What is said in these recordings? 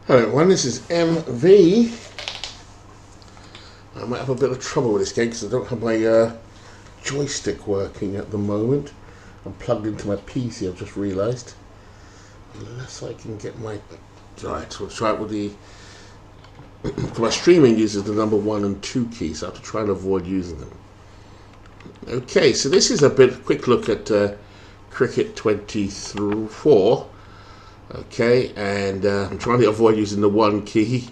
Hello everyone, this is MV. I might have a bit of trouble with this game because I don't have my joystick working at the moment. I'm plugged into my PC, I've just realised. Unless I can get my... Right, we'll try it with the... My streaming uses the number 1 and 2 keys, so I have to try and avoid using them. Okay, so this is a quick look at Cricket 24. Okay, and I'm trying to avoid using the 1 key,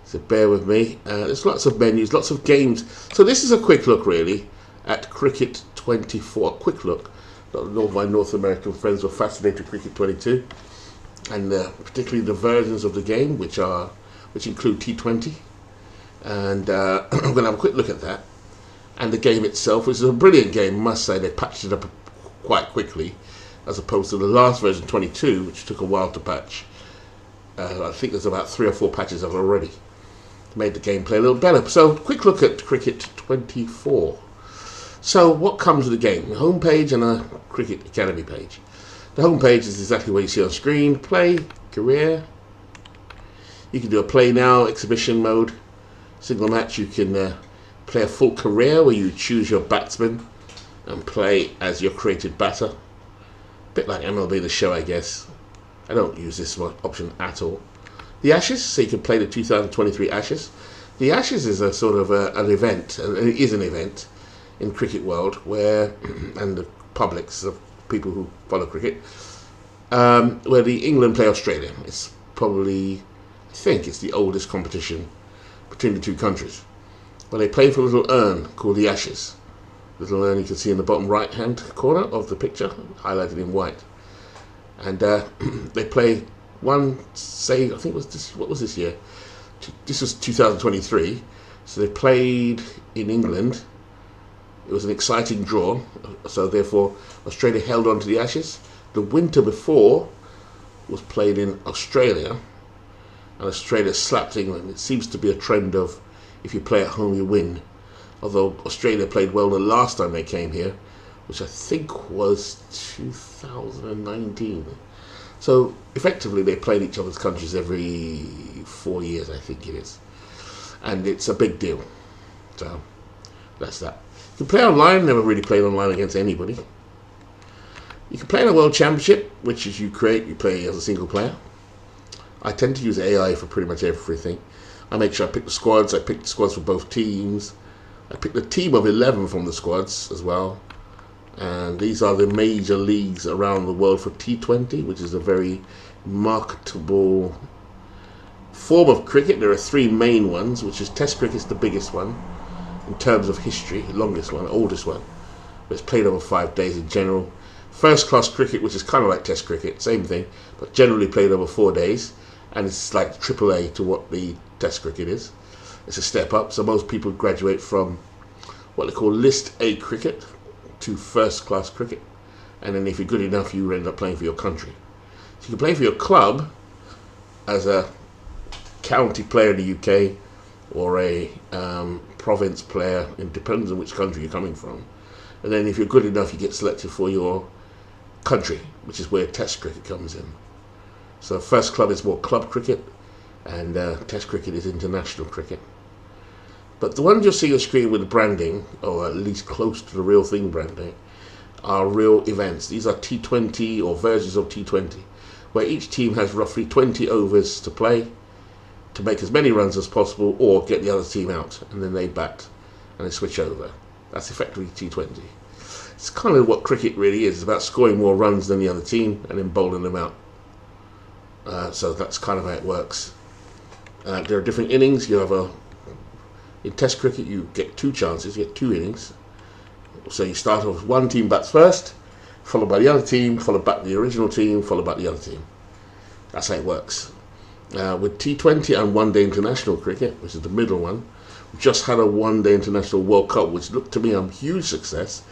so bear with me. There's lots of menus, lots of games. So this is a quick look really at Cricket 24. Quick look. All of my North American friends were fascinated with Cricket 22, and particularly the versions of the game which include T20. And I'm going to have a quick look at that. And the game itself, which is a brilliant game, I must say. They patched it up quite quickly, as opposed to the last version 22, which took a while to patch. I think there's about 3 or 4 patches I've already made the gameplay a little better. So, quick look at Cricket 24. So, what comes with the game? A home page and a Cricket Academy page. The home page is exactly what you see on screen. Play, career. You can do a play now, exhibition mode, single match. You can play a full career where you choose your batsman and play as your created batter. Bit like MLB The Show, I guess. I don't use this option at all. The Ashes, so you can play the 2023 Ashes. The Ashes is a sort of an event, and it is an event in cricket world where, and the publics of people who follow cricket, where the England play Australia. It's probably, I think it's the oldest competition between the two countries. Well, they play for a little urn called the Ashes. Little urn you can see in the bottom right hand corner of the picture, highlighted in white. And they play one, say, I think it was this, what was this year? This was 2023. So they played in England. It was an exciting draw. So therefore, Australia held on to the Ashes. The winter before was played in Australia. And Australia slapped England. It seems to be a trend of, if you play at home, you win. Although Australia played well the last time they came here, which I think was 2019. So effectively they played each other's countries every 4 years, I think it is. And it's a big deal. So that's that. You can play online, never really played online against anybody. You can play in a World Championship, which is you play as a single player. I tend to use AI for pretty much everything. I make sure I pick the squads, I pick the squads for both teams. I picked a team of 11 from the squads as well. And these are the major leagues around the world for T20, which is a very marketable form of cricket. There are 3 main ones, which is Test cricket's the biggest one in terms of history, longest one, oldest one. It's played over 5 days in general. First class cricket, which is kind of like Test cricket, same thing, but generally played over 4 days. And it's like AAA to what the Test cricket is. It's a step up, so most people graduate from what they call List A cricket to first class cricket, and then if you're good enough you end up playing for your country. So you can play for your club as a county player in the UK or a province player, it depends on which country you're coming from, and then if you're good enough you get selected for your country, which is where Test cricket comes in. So first club is more club cricket, and Test cricket is international cricket. But the ones you'll see on the screen with the branding, or at least close to the real thing branding, are real events. These are T20 or versions of T20, where each team has roughly 20 overs to play to make as many runs as possible or get the other team out, and then they bat and they switch over. That's effectively T20. It's kind of what cricket really is. It's about scoring more runs than the other team and then bowling them out. So that's kind of how it works. There are different innings. You have in Test cricket you get 2 chances, you get 2 innings. So you start off with one team bats first, followed by the other team, followed by the original team, followed by the other team. That's how it works. With T20 and One Day International Cricket, which is the middle one, we just had a One Day International World Cup, which looked to me a huge success.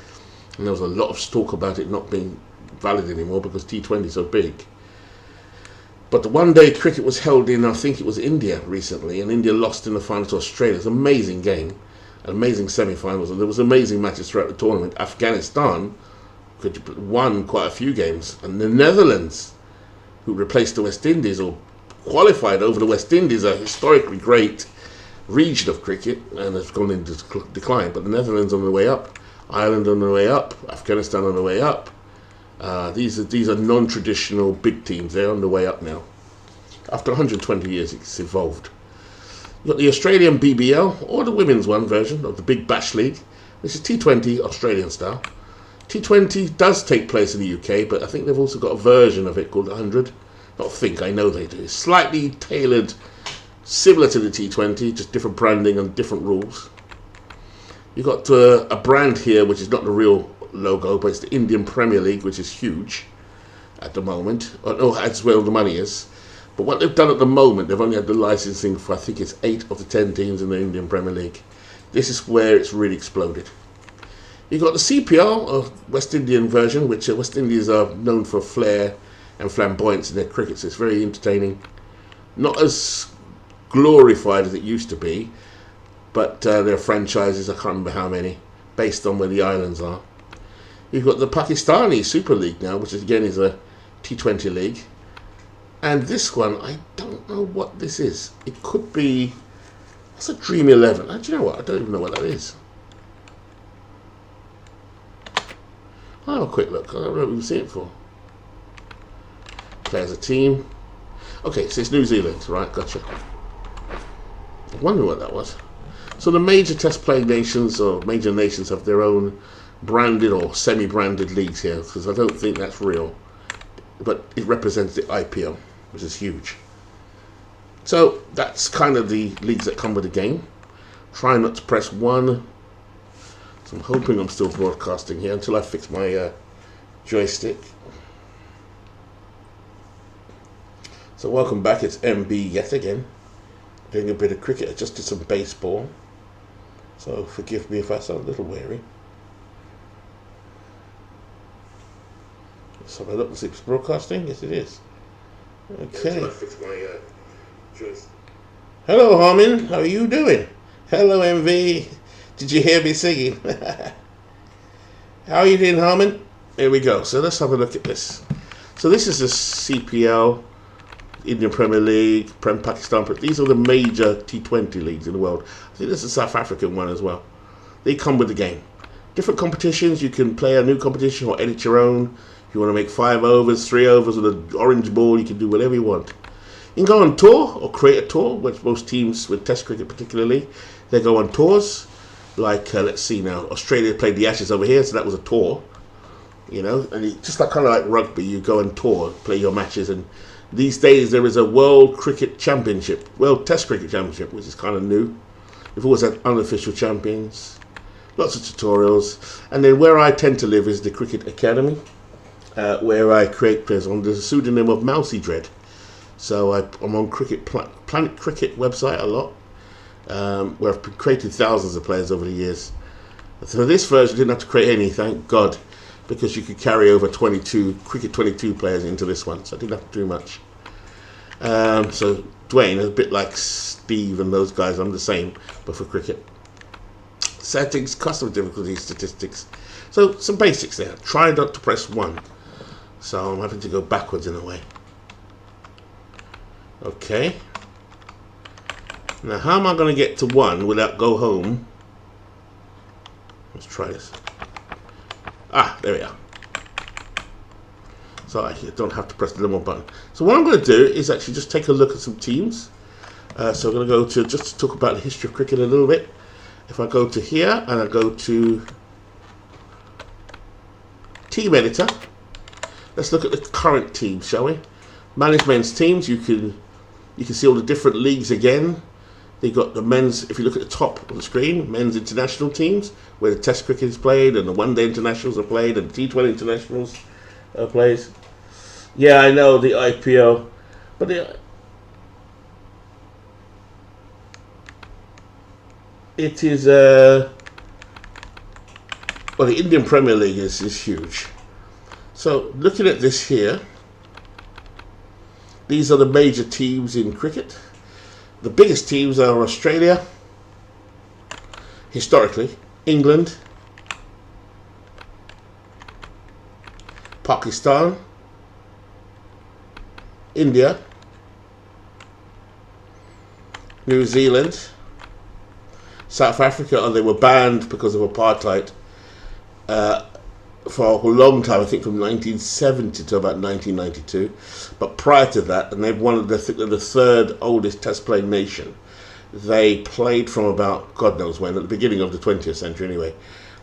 And there was a lot of talk about it not being valid anymore because T20 is so big. But the One Day cricket was held in, I think it was India recently, and India lost in the final to Australia. It's an amazing game, an amazing semi-finals, and there was amazing matches throughout the tournament. Afghanistan won quite a few games, and the Netherlands, who replaced the West Indies, or qualified over the West Indies, a historically great region of cricket, and has gone into decline. But the Netherlands on the way up, Ireland on the way up, Afghanistan on the way up. These are non-traditional big teams. They're on the way up now. After 120 years, it's evolved. You've got the Australian BBL, or the women's one version of the Big Bash League. This is T20 Australian style. T20 does take place in the UK, but I think they've also got a version of it called 100. Not think, I know they do. It's slightly tailored, similar to the T20, just different branding and different rules. You've got a brand here, which is not the real logo, but it's the Indian Premier League, which is huge at the moment. That's where all the money is. But what they've done at the moment, they've only had the licensing for, I think it's 8 of the 10 teams in the Indian Premier League. This is where it's really exploded. You've got the CPL, or West Indian version, which West Indies are known for flair and flamboyance in their cricket, so it's very entertaining. Not as glorified as it used to be, but there are franchises, I can't remember how many, based on where the islands are. You've got the Pakistani Super League now, which again is a T20 league. And this one, I don't know what this is. It could be, that's a Dream 11. Do you know what? I don't even know what that is. I'll have a quick look. I don't know what we've seen it for. Players a team. Okay, so it's New Zealand, right? Gotcha. I wonder what that was. So the major test playing nations or major nations have their own branded or semi-branded leagues here, because I don't think that's real. But it represents the IPL, which is huge. So that's kind of the leagues that come with the game. Try not to press 1. So I'm hoping I'm still broadcasting here until I fix my joystick. So welcome back, it's MB yet again. Doing a bit of cricket, I just did some baseball. So forgive me if I sound a little weary. Let's have a look and see if it's broadcasting. Yes, it is. Okay. Hello, Harmin. How are you doing? Hello, MV. Did you hear me singing? How are you doing, Harmin? Here we go. So let's have a look at this. So this is the CPL, Indian Premier League, Pakistan. These are the major T20 leagues in the world. I think there's a South African one as well. They come with the game. Different competitions. You can play a new competition or edit your own. If you want to make 5 overs, 3 overs with an orange ball, you can do whatever you want. You can go on tour or create a tour, which most teams with Test cricket particularly, they go on tours. Like, let's see now, Australia played the Ashes over here, so that was a tour. You know, and just like kind of like rugby, you go on tour, play your matches, and these days there is a World Cricket Championship, World Test Cricket Championship, which is kind of new. We've always had unofficial champions, lots of tutorials, and then where I tend to live is the Cricket Academy, where I create players on the pseudonym of Mousy Dread. So I'm on Planet Cricket website a lot, where I've created thousands of players over the years. So this version I didn't have to create any, thank God, because you could carry over 22 Cricket 22 players into this one, so I didn't have to do much. So Dwayne is a bit like Steve and those guys. I'm the same, but for cricket. Settings, customer difficulty, statistics. So some basics there. Try not to press 1. So I'm having to go backwards in a way. Okay. Now how am I going to get to 1 without go home? Let's try this. Ah, there we are. So I don't have to press the little button. So what I'm going to do is actually just take a look at some teams. So I'm going to go to, just to talk about the history of cricket a little bit. If I go to here and I go to Team Editor, let's look at the current teams, shall we? Manage men's teams. You can see all the different leagues again. They've got the men's, if you look at the top of the screen, men's international teams, where the Test cricket is played and the one-day internationals are played and the T20 internationals are played. Yeah, I know, the IPL. But it is, well, the Indian Premier League is huge. So, looking at this here, these are the major teams in cricket. The biggest teams are Australia, historically, England, Pakistan, India, New Zealand. South Africa, they were banned because of apartheid for a long time, I think from 1970 to about 1992. But prior to that, and they've one of the third oldest test playing nation. They played from about, God knows when, at the beginning of the 20th century anyway,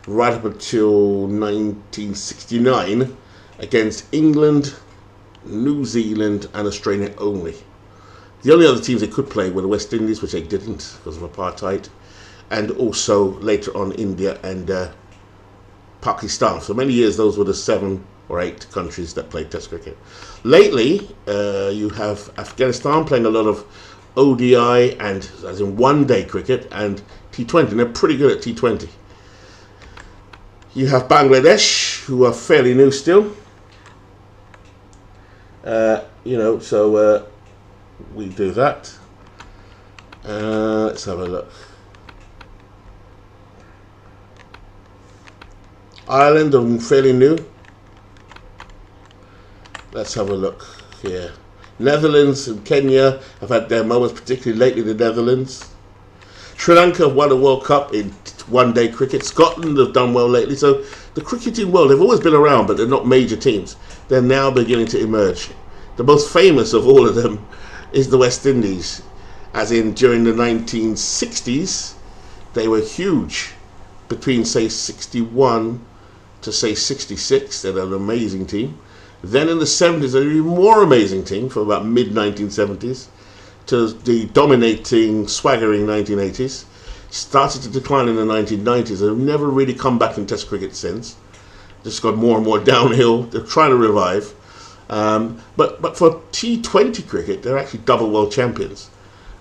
right up until 1969 against England, New Zealand and Australia only. The only other teams they could play were the West Indies, which they didn't because of apartheid, and also later on India and Pakistan. For many years those were the 7 or 8 countries that played Test cricket. Lately you have Afghanistan playing a lot of ODI and as in one-day cricket and T20, and they're pretty good at T20. You have Bangladesh, who are fairly new still. So we do that. Let's have a look. Ireland are fairly new. Let's have a look here. Netherlands and Kenya have had their moments, particularly lately the Netherlands. Sri Lanka have won a World Cup in one-day cricket. Scotland have done well lately. So the cricketing world, they've always been around, but they're not major teams. They're now beginning to emerge. The most famous of all of them is the West Indies. As in during the 1960s, they were huge. Between, say, 61 to, say, 66, they're an amazing team. Then in the 70s, they're an even more amazing team from about mid-1970s to the dominating, swaggering 1980s. Started to decline in the 1990s. They've never really come back in Test cricket since. Just got more and more downhill. They're trying to revive. But for T20 cricket, they're actually double world champions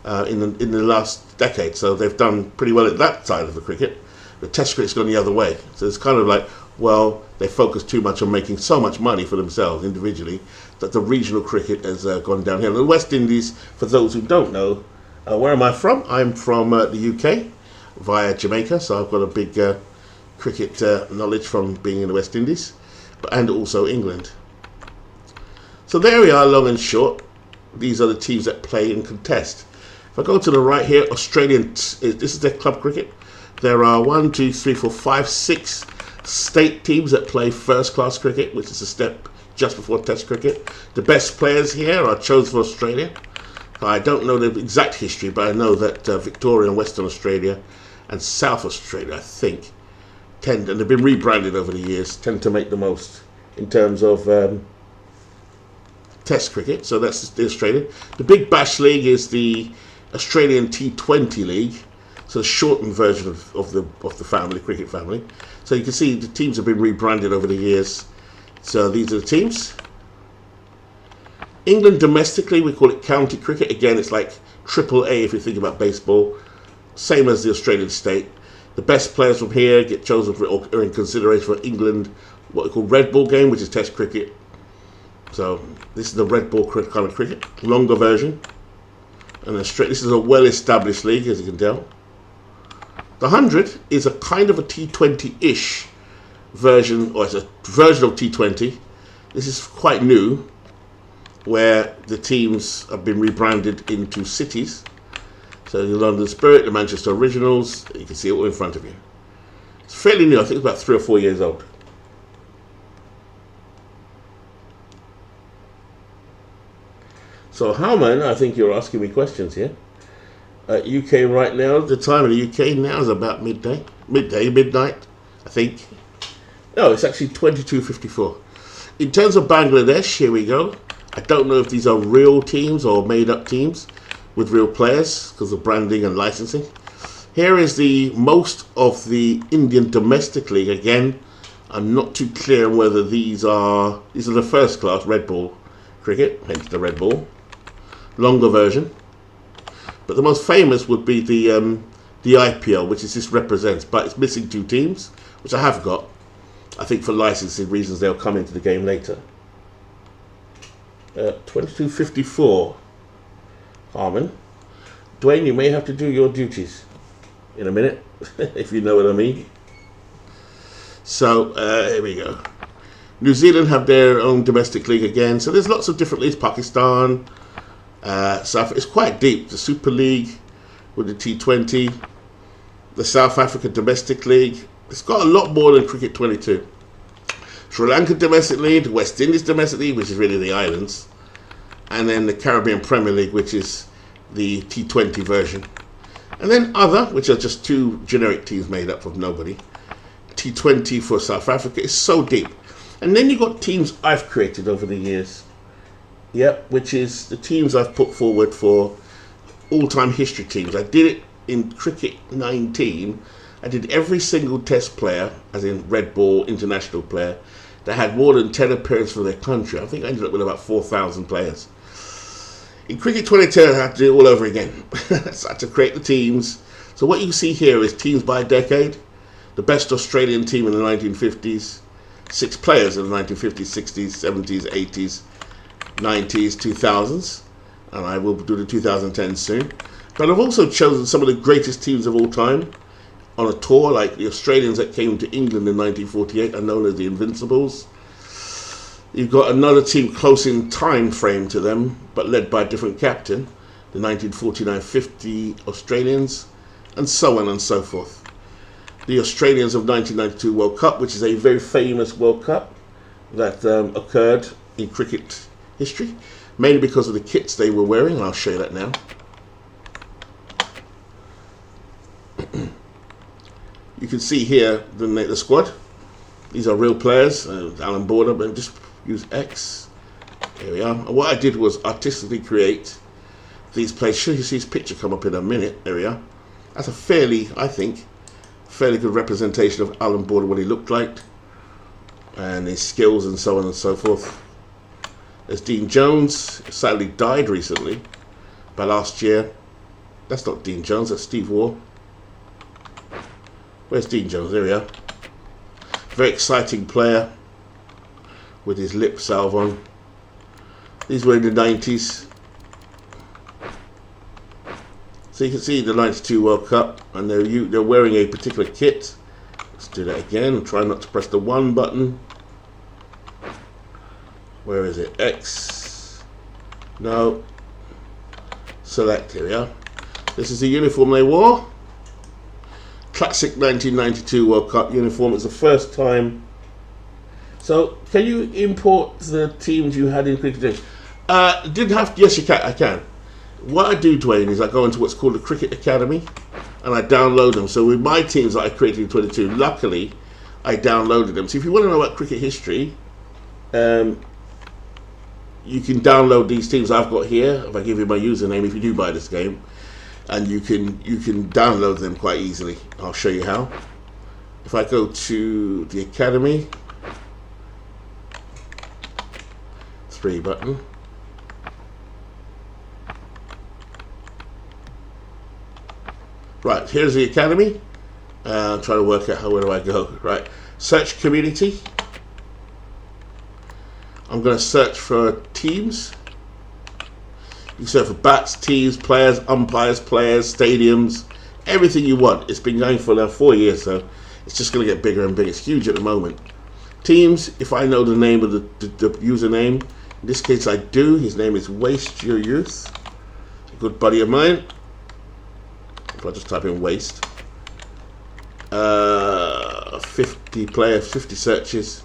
in the last decade. So they've done pretty well at that side of the cricket. The Test cricket's gone the other way. So it's kind of like, well, they focus too much on making so much money for themselves individually that the regional cricket has gone downhill. The West Indies, for those who don't know, where am I from? I'm from the UK via Jamaica, so I've got a big cricket knowledge from being in the West Indies, and also England. So there we are, long and short. These are the teams that play and contest. If I go to the right here, this is their club cricket. There are 6 state teams that play first-class cricket, which is a step just before Test cricket. The best players here are chosen for Australia. I don't know the exact history, but I know that Victoria and Western Australia and South Australia, I think, and they've been rebranded over the years, tend to make the most in terms of Test cricket. So that's the Australian. The Big Bash League is the Australian T20 League. So a shortened version of the family, cricket family. So you can see the teams have been rebranded over the years. So these are the teams. England domestically, we call it county cricket. Again, it's like triple A if you think about baseball. Same as the Australian state. The best players from here get chosen for, or are in consideration for England, what we call red ball game, which is Test cricket. So this is the red ball kind of cricket, longer version. And this is a well-established league, as you can tell. The 100 is a kind of a T20-ish version, or it's a version of T20. This is quite new, where the teams have been rebranded into cities. So the London Spirit, the Manchester Originals, you can see it all in front of you. It's fairly new, I think it's about 3 or 4 years old. So Harman, I think you're asking me questions here. UK right now, the time in the UK now is about midnight, I think. No, it's actually 22:54. In terms of Bangladesh, here we go. I don't know if these are real teams or made-up teams with real players because of branding and licensing. Here is the most of the Indian domestic league. Again, I'm not too clear on whether these are the first class red ball cricket, hence the red ball, longer version. But the most famous would be the IPL, which this represents, but it's missing 2 teams, which I have got. I think for licensing reasons they'll come into the game later. 22:54. Harman. Dwayne, you may have to do your duties in a minute, if you know what I mean. So, here we go. New Zealand have their own domestic league again. So there's lots of different leagues. Pakistan, South. It's quite deep. The Super League, with the T20, the South Africa Domestic League. It's got a lot more than Cricket 22. Sri Lanka Domestic League, West Indies Domestic League, which is really the islands, and then the Caribbean Premier League, which is the T20 version. And then other, which are just two generic teams made up of nobody. T20 for South Africa is so deep. And then you've got teams I've created over the years. Yep, which is the teams I've put forward for all-time history teams. I did it in Cricket 19. I did every single test player, as in red ball international player, that had more than 10 appearances for their country. I think I ended up with about 4,000 players. In Cricket 22, I had to do it all over again. So I had to create the teams. So what you see here is teams by decade. The best Australian team in the 1950s. 6 players in the 1950s, 60s, 70s, 80s, 90s, 2000s. And I will do the 2010s soon. But I've also chosen some of the greatest teams of all time on a tour, like the Australians that came to England in 1948 are known as the Invincibles. You've got another team close in time frame to them, but led by a different captain, the 1949-50 Australians, and so on and so forth. The Australians of 1992 World Cup, which is a very famous World Cup that occurred in cricket history, mainly because of the kits they were wearing, and I'll show you that now. You can see here the squad. These are real players. Alan Border, but just use X. There we are. And what I did was artistically create these players. Should you see his picture come up in a minute? There we are. That's a fairly, I think, fairly good representation of Alan Border, what he looked like, and his skills and so on and so forth. There's Dean Jones. Sadly died recently, by last year. That's not Dean Jones. That's Steve Waugh. Where's Dean Jones? There we are. Very exciting player with his lip salve on. These were in the 90s. So you can see the 92 World Cup, and they're wearing a particular kit. Let's do that again. Try not to press the 1 button. Where is it? X. No. Select. Here we are. This is the uniform they wore. Classic 1992 World Cup uniform. It's the first time. So, can you import the teams you had in cricket? Didn't have to. Yes, you can. I can. What I do, Dwayne, is I go into what's called the Cricket Academy, and I download them. So with my teams that I created in 22, luckily, I downloaded them. So if you want to know about cricket history, you can download these teams I've got here. If I give you my username, if you do buy this game. And you can download them quite easily. I'll show you how. If I go to the Academy, 3 button. Right, here's the Academy. I'm trying to work out where do I go. Right, search community. I'm going to search for teams. You search for bats, teams, players, umpires, players, stadiums, everything you want. It's been going for now 4 years, so it's just going to get bigger and bigger. It's huge at the moment. Teams, if I know the name of the username, in this case I do. His name is Waste Your Youth. A good buddy of mine. If I just type in Waste. 50 players, 50 searches.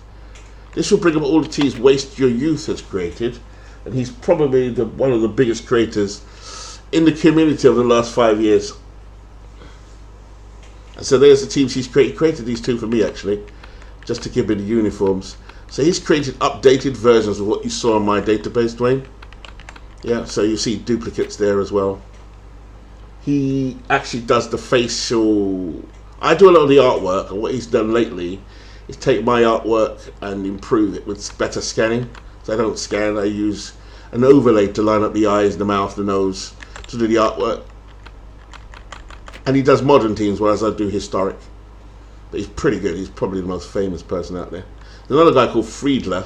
This will bring up all the teams Waste Your Youth has created. And he's probably one of the biggest creators in the community over the last 5 years. And so there's the teams he's created. He created these two for me, actually, just to give me the uniforms. So he's created updated versions of what you saw on my database, Dwayne. Yeah, so you see duplicates there as well. He actually does the facial. I do a lot of the artwork, and what he's done lately is take my artwork and improve it with better scanning. So I don't scan, I use an overlay to line up the eyes, the mouth, the nose, to do the artwork. And he does modern teams, whereas I do historic. But he's pretty good. He's probably the most famous person out there. There's another guy called Friedler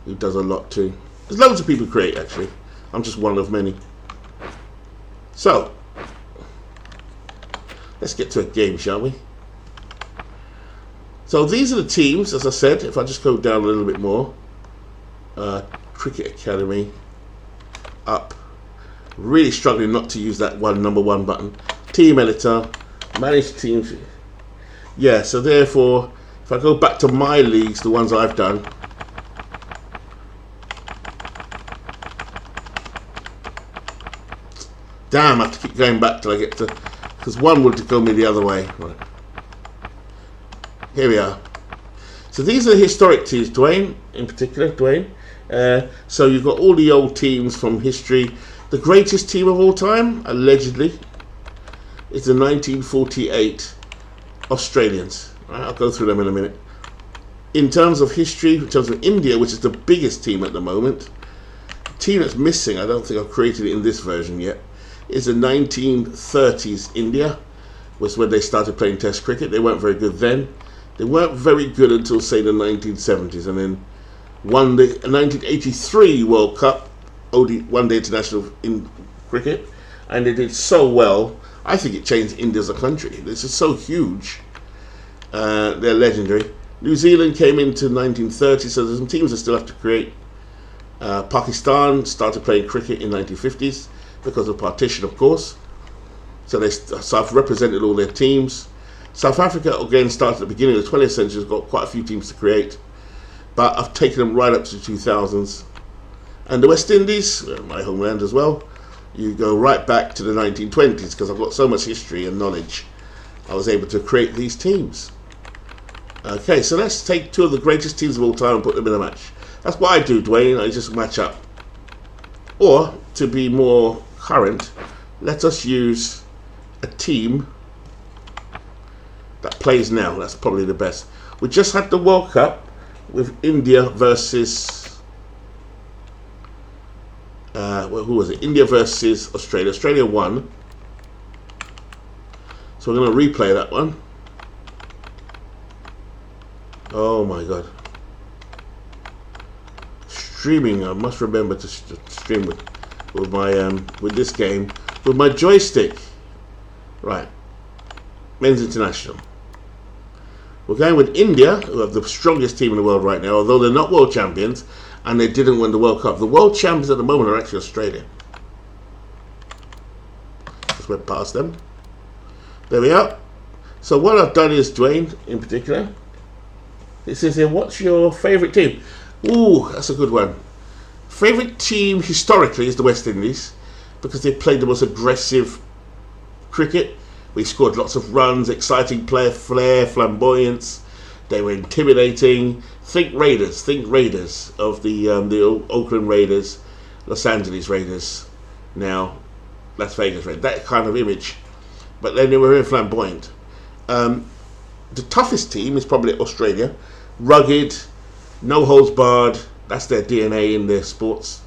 who does a lot too. There's loads of people who create, actually. I'm just one of many. So, let's get to a game, shall we? So these are the teams, as I said. If I just go down a little bit more. Cricket Academy. Up. Really struggling not to use that number one button. team editor, manage teams. Yeah, so therefore, if I go back to my leagues, the ones I've done, damn, I have to keep going back till I get to, because one would go me the other way. Right. Here we are. So these are the historic teams, Dwayne, in particular, Dwayne. So you've got all the old teams from history. The greatest team of all time, allegedly, is the 1948 Australians. Right, I'll go through them in a minute. In terms of history, in terms of India, which is the biggest team at the moment, the team that's missing, I don't think I've created it in this version yet, is the 1930s India, was when they started playing Test cricket. They weren't very good then. They weren't very good until, say, the 1970s, and then won the 1983 World Cup, One Day International in cricket, and they did so well. I think it changed India as a country. This is so huge. They're legendary. New Zealand came into 1930, so there's some teams that still have to create. Pakistan started playing cricket in 1950s because of partition, of course. So I've represented all their teams. South Africa, again, started at the beginning of the 20th century, has got quite a few teams to create. But I've taken them right up to the 2000s. And the West Indies, my homeland as well, you go right back to the 1920s, because I've got so much history and knowledge. I was able to create these teams. Okay, so let's take two of the greatest teams of all time and put them in a match. That's what I do, Dwayne. I just match up. Or, to be more current, let us use a team that plays now. That's probably the best. We just had the World Cup with India versus who was it? India versus Australia. Australia won. So we're going to replay that one. Oh my god. Streaming, I must remember to stream with my with this game with my joystick. Right. Men's International. We're going with India, who have the strongest team in the world right now, although they're not world champions and they didn't win the World Cup. The world champions at the moment are actually Australia. Just went past them. There we are. So what I've done is, Dwayne, in particular, it says here, what's your favourite team? Ooh, that's a good one. Favourite team historically is the West Indies, because they played the most aggressive cricket. We scored lots of runs, exciting player flair, flamboyance. They were intimidating. Think Raiders of the Oakland Raiders, Los Angeles Raiders, now Las Vegas Raiders. That kind of image. But then they were very flamboyant. The toughest team is probably Australia. Rugged, no holds barred. That's their DNA in their sports.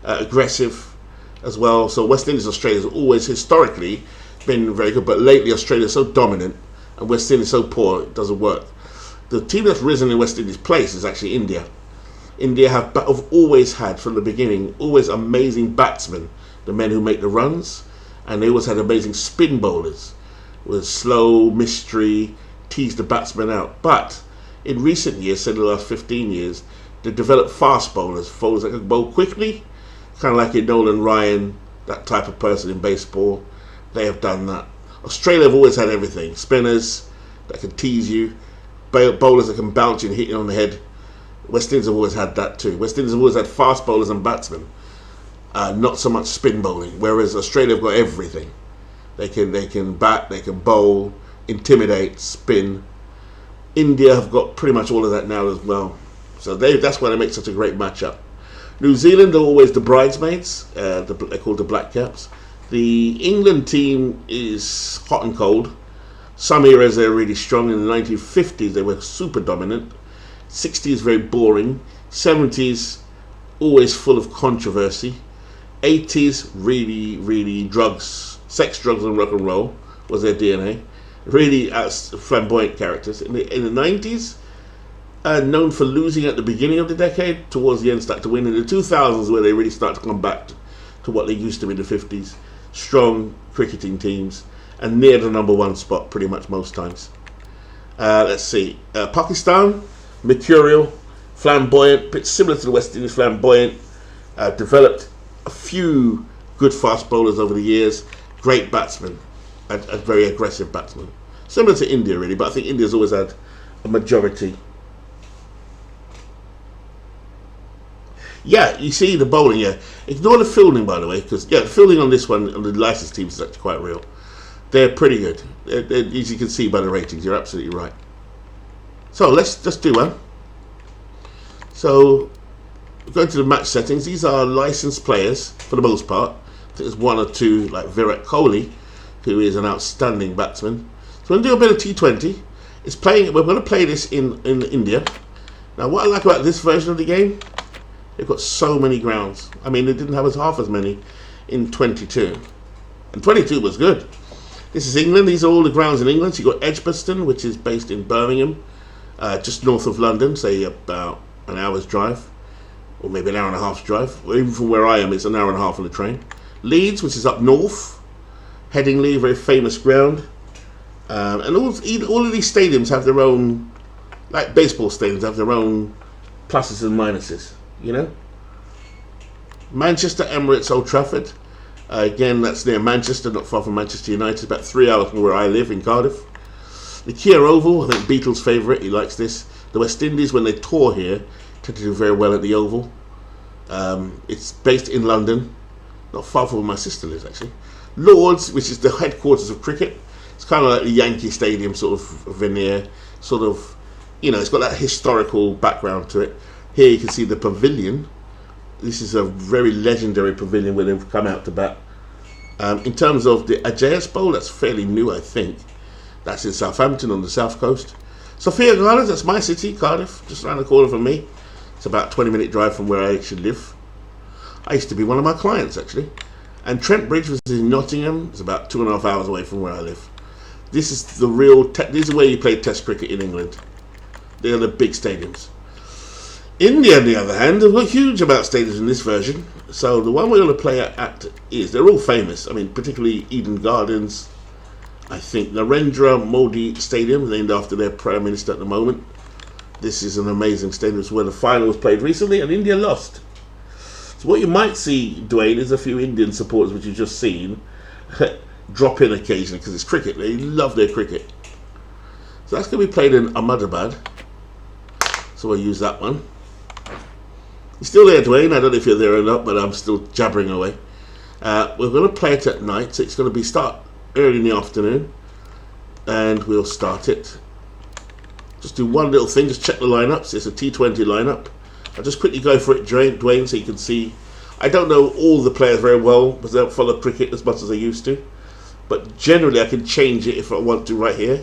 Aggressive as well. So West Indies, Australia has always historically been very good, but lately Australia is so dominant and West Indies so poor it doesn't work. The team that's risen in West Indies' place is actually India. India have always had, from the beginning, always amazing batsmen, the men who make the runs, and they always had amazing spin bowlers with slow, mystery, tease the batsmen out. But in recent years, say the last 15 years, they've developed fast bowlers that can bowl quickly, kind of like a Nolan Ryan, that type of person in baseball. They have done that. Australia have always had everything. Spinners that can tease you, bowlers that can bounce you and hit you on the head. West Indies have always had that too. West Indies have always had fast bowlers and batsmen, not so much spin bowling. Whereas Australia have got everything. They can bat, they can bowl, intimidate, spin. India have got pretty much all of that now as well. So that's why they make such a great matchup. New Zealand are always the bridesmaids. They're called the Black Caps. The England team is hot and cold. Some eras they're really strong. In the 1950s they were super dominant. 60s very boring. 70s always full of controversy. 80s really sex, drugs and rock and roll was their DNA. Really flamboyant characters. In the 90s, known for losing at the beginning of the decade, towards the end start to win. In the 2000s where they really start to come back to what they used to be in the 50s. Strong cricketing teams and near the number one spot pretty much most times. Let's see. Pakistan, mercurial, flamboyant, bit similar to the West Indies, flamboyant. Developed a few good fast bowlers over the years. Great batsmen. a very aggressive batsman. Similar to India, really, but I think India's always had a majority. Yeah, you see the bowling, yeah. Ignore the fielding, by the way, because, yeah, the fielding on this one, on the licensed teams, is actually quite real. They're pretty good. As you can see by the ratings, you're absolutely right. So, let's just do one. So, going to the match settings, these are licensed players, for the most part. I think there's one or two, like Virat Kohli, who is an outstanding batsman. So, we're going to do a bit of T20. We're going to play this in India. Now, what I like about this version of the game, they've got so many grounds. I mean, they didn't have half as many in 22. And 22 was good. This is England. These are all the grounds in England. So you've got Edgbaston, which is based in Birmingham, just north of London, say about an hour's drive, or maybe an hour and a half's drive. Or even from where I am, it's an hour and a half on the train. Leeds, which is up north. Headingley, a very famous ground. And all of these stadiums have their own, like baseball stadiums, have their own pluses and minuses, you know. Manchester, Emirates, Old Trafford. Again, that's near Manchester, not far from Manchester United, about 3 hours from where I live in Cardiff. The Kia Oval, I think Beatles' favourite, he likes this. The West Indies, when they tour here, tend to do very well at the Oval. It's based in London, not far from where my sister lives actually. Lords, which is the headquarters of cricket. It's kind of like the Yankee Stadium sort of veneer, sort of, you know, it's got that historical background to it. Here you can see the pavilion. This is a very legendary pavilion where they've come out to bat. In terms of the Ajax Bowl, that's fairly new, I think. That's in Southampton on the south coast. Sophia Gardens, that's my city, Cardiff, just around the corner from me. It's about a 20-minute drive from where I actually live. I used to be one of my clients, actually. And Trent Bridge was in Nottingham. It's about 2.5 hours away from where I live. This is the real, this is where you play Test cricket in England. They are the big stadiums. India, on the other hand, have got huge amount of stadiums in this version. So the one we're going to play at is, they're all famous. I mean, particularly Eden Gardens. I think Narendra Modi Stadium, named after their Prime Minister at the moment. This is an amazing stadium. It's where the final was played recently and India lost. So what you might see, Dwayne, is a few Indian supporters, which you've just seen, drop in occasionally because it's cricket. They love their cricket. So that's going to be played in Ahmedabad. So we'll use that one. You're still there, Dwayne. I don't know if you're there or not, but I'm still jabbering away. We're going to play it at night, so it's going to be start early in the afternoon, and we'll start it. Just do one little thing, just check the lineups. It's a T20 lineup. I'll just quickly go for it, Dwayne, so you can see. I don't know all the players very well because I don't follow cricket as much as I used to, but generally I can change it if I want to right here.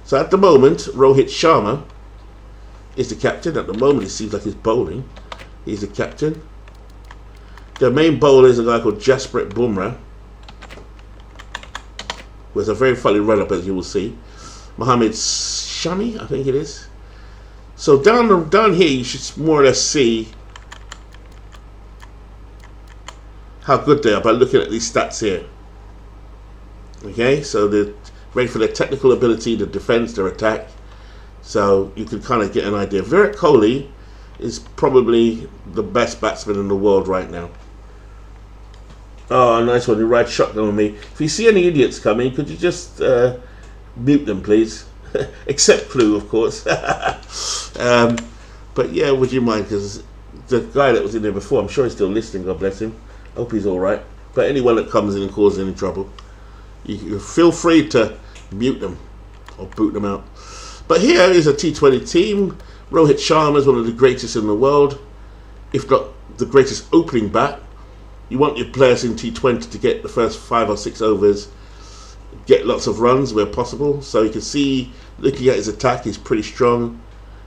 So at the moment, Rohit Sharma is the captain. At the moment, it seems like he's bowling. He's the captain. The main bowler is a guy called Jasprit Bumrah, who has a very funny run-up, as you will see. Mohammed Shami, I think it is. So down here, you should more or less see how good they are by looking at these stats here. Okay, so they're ready for their technical ability, their defense, their attack. So you can kind of get an idea. Virat Kohli is probably the best batsman in the world right now. Oh, nice one. You ride shotgun on me. If you see any idiots coming, could you just mute them, please? Except Clue, of course. But yeah, would you mind? Because the guy that was in there before, I'm sure he's still listening, God bless him. I hope he's alright. But anyone that comes in and causes any trouble, you feel free to mute them or boot them out. But here is a T20 team. Rohit Sharma is one of the greatest in the world, if not the greatest opening bat. You want your players in T20 to get the first 5 or 6 overs, get lots of runs where possible. So you can see, looking at his attack, he's pretty strong.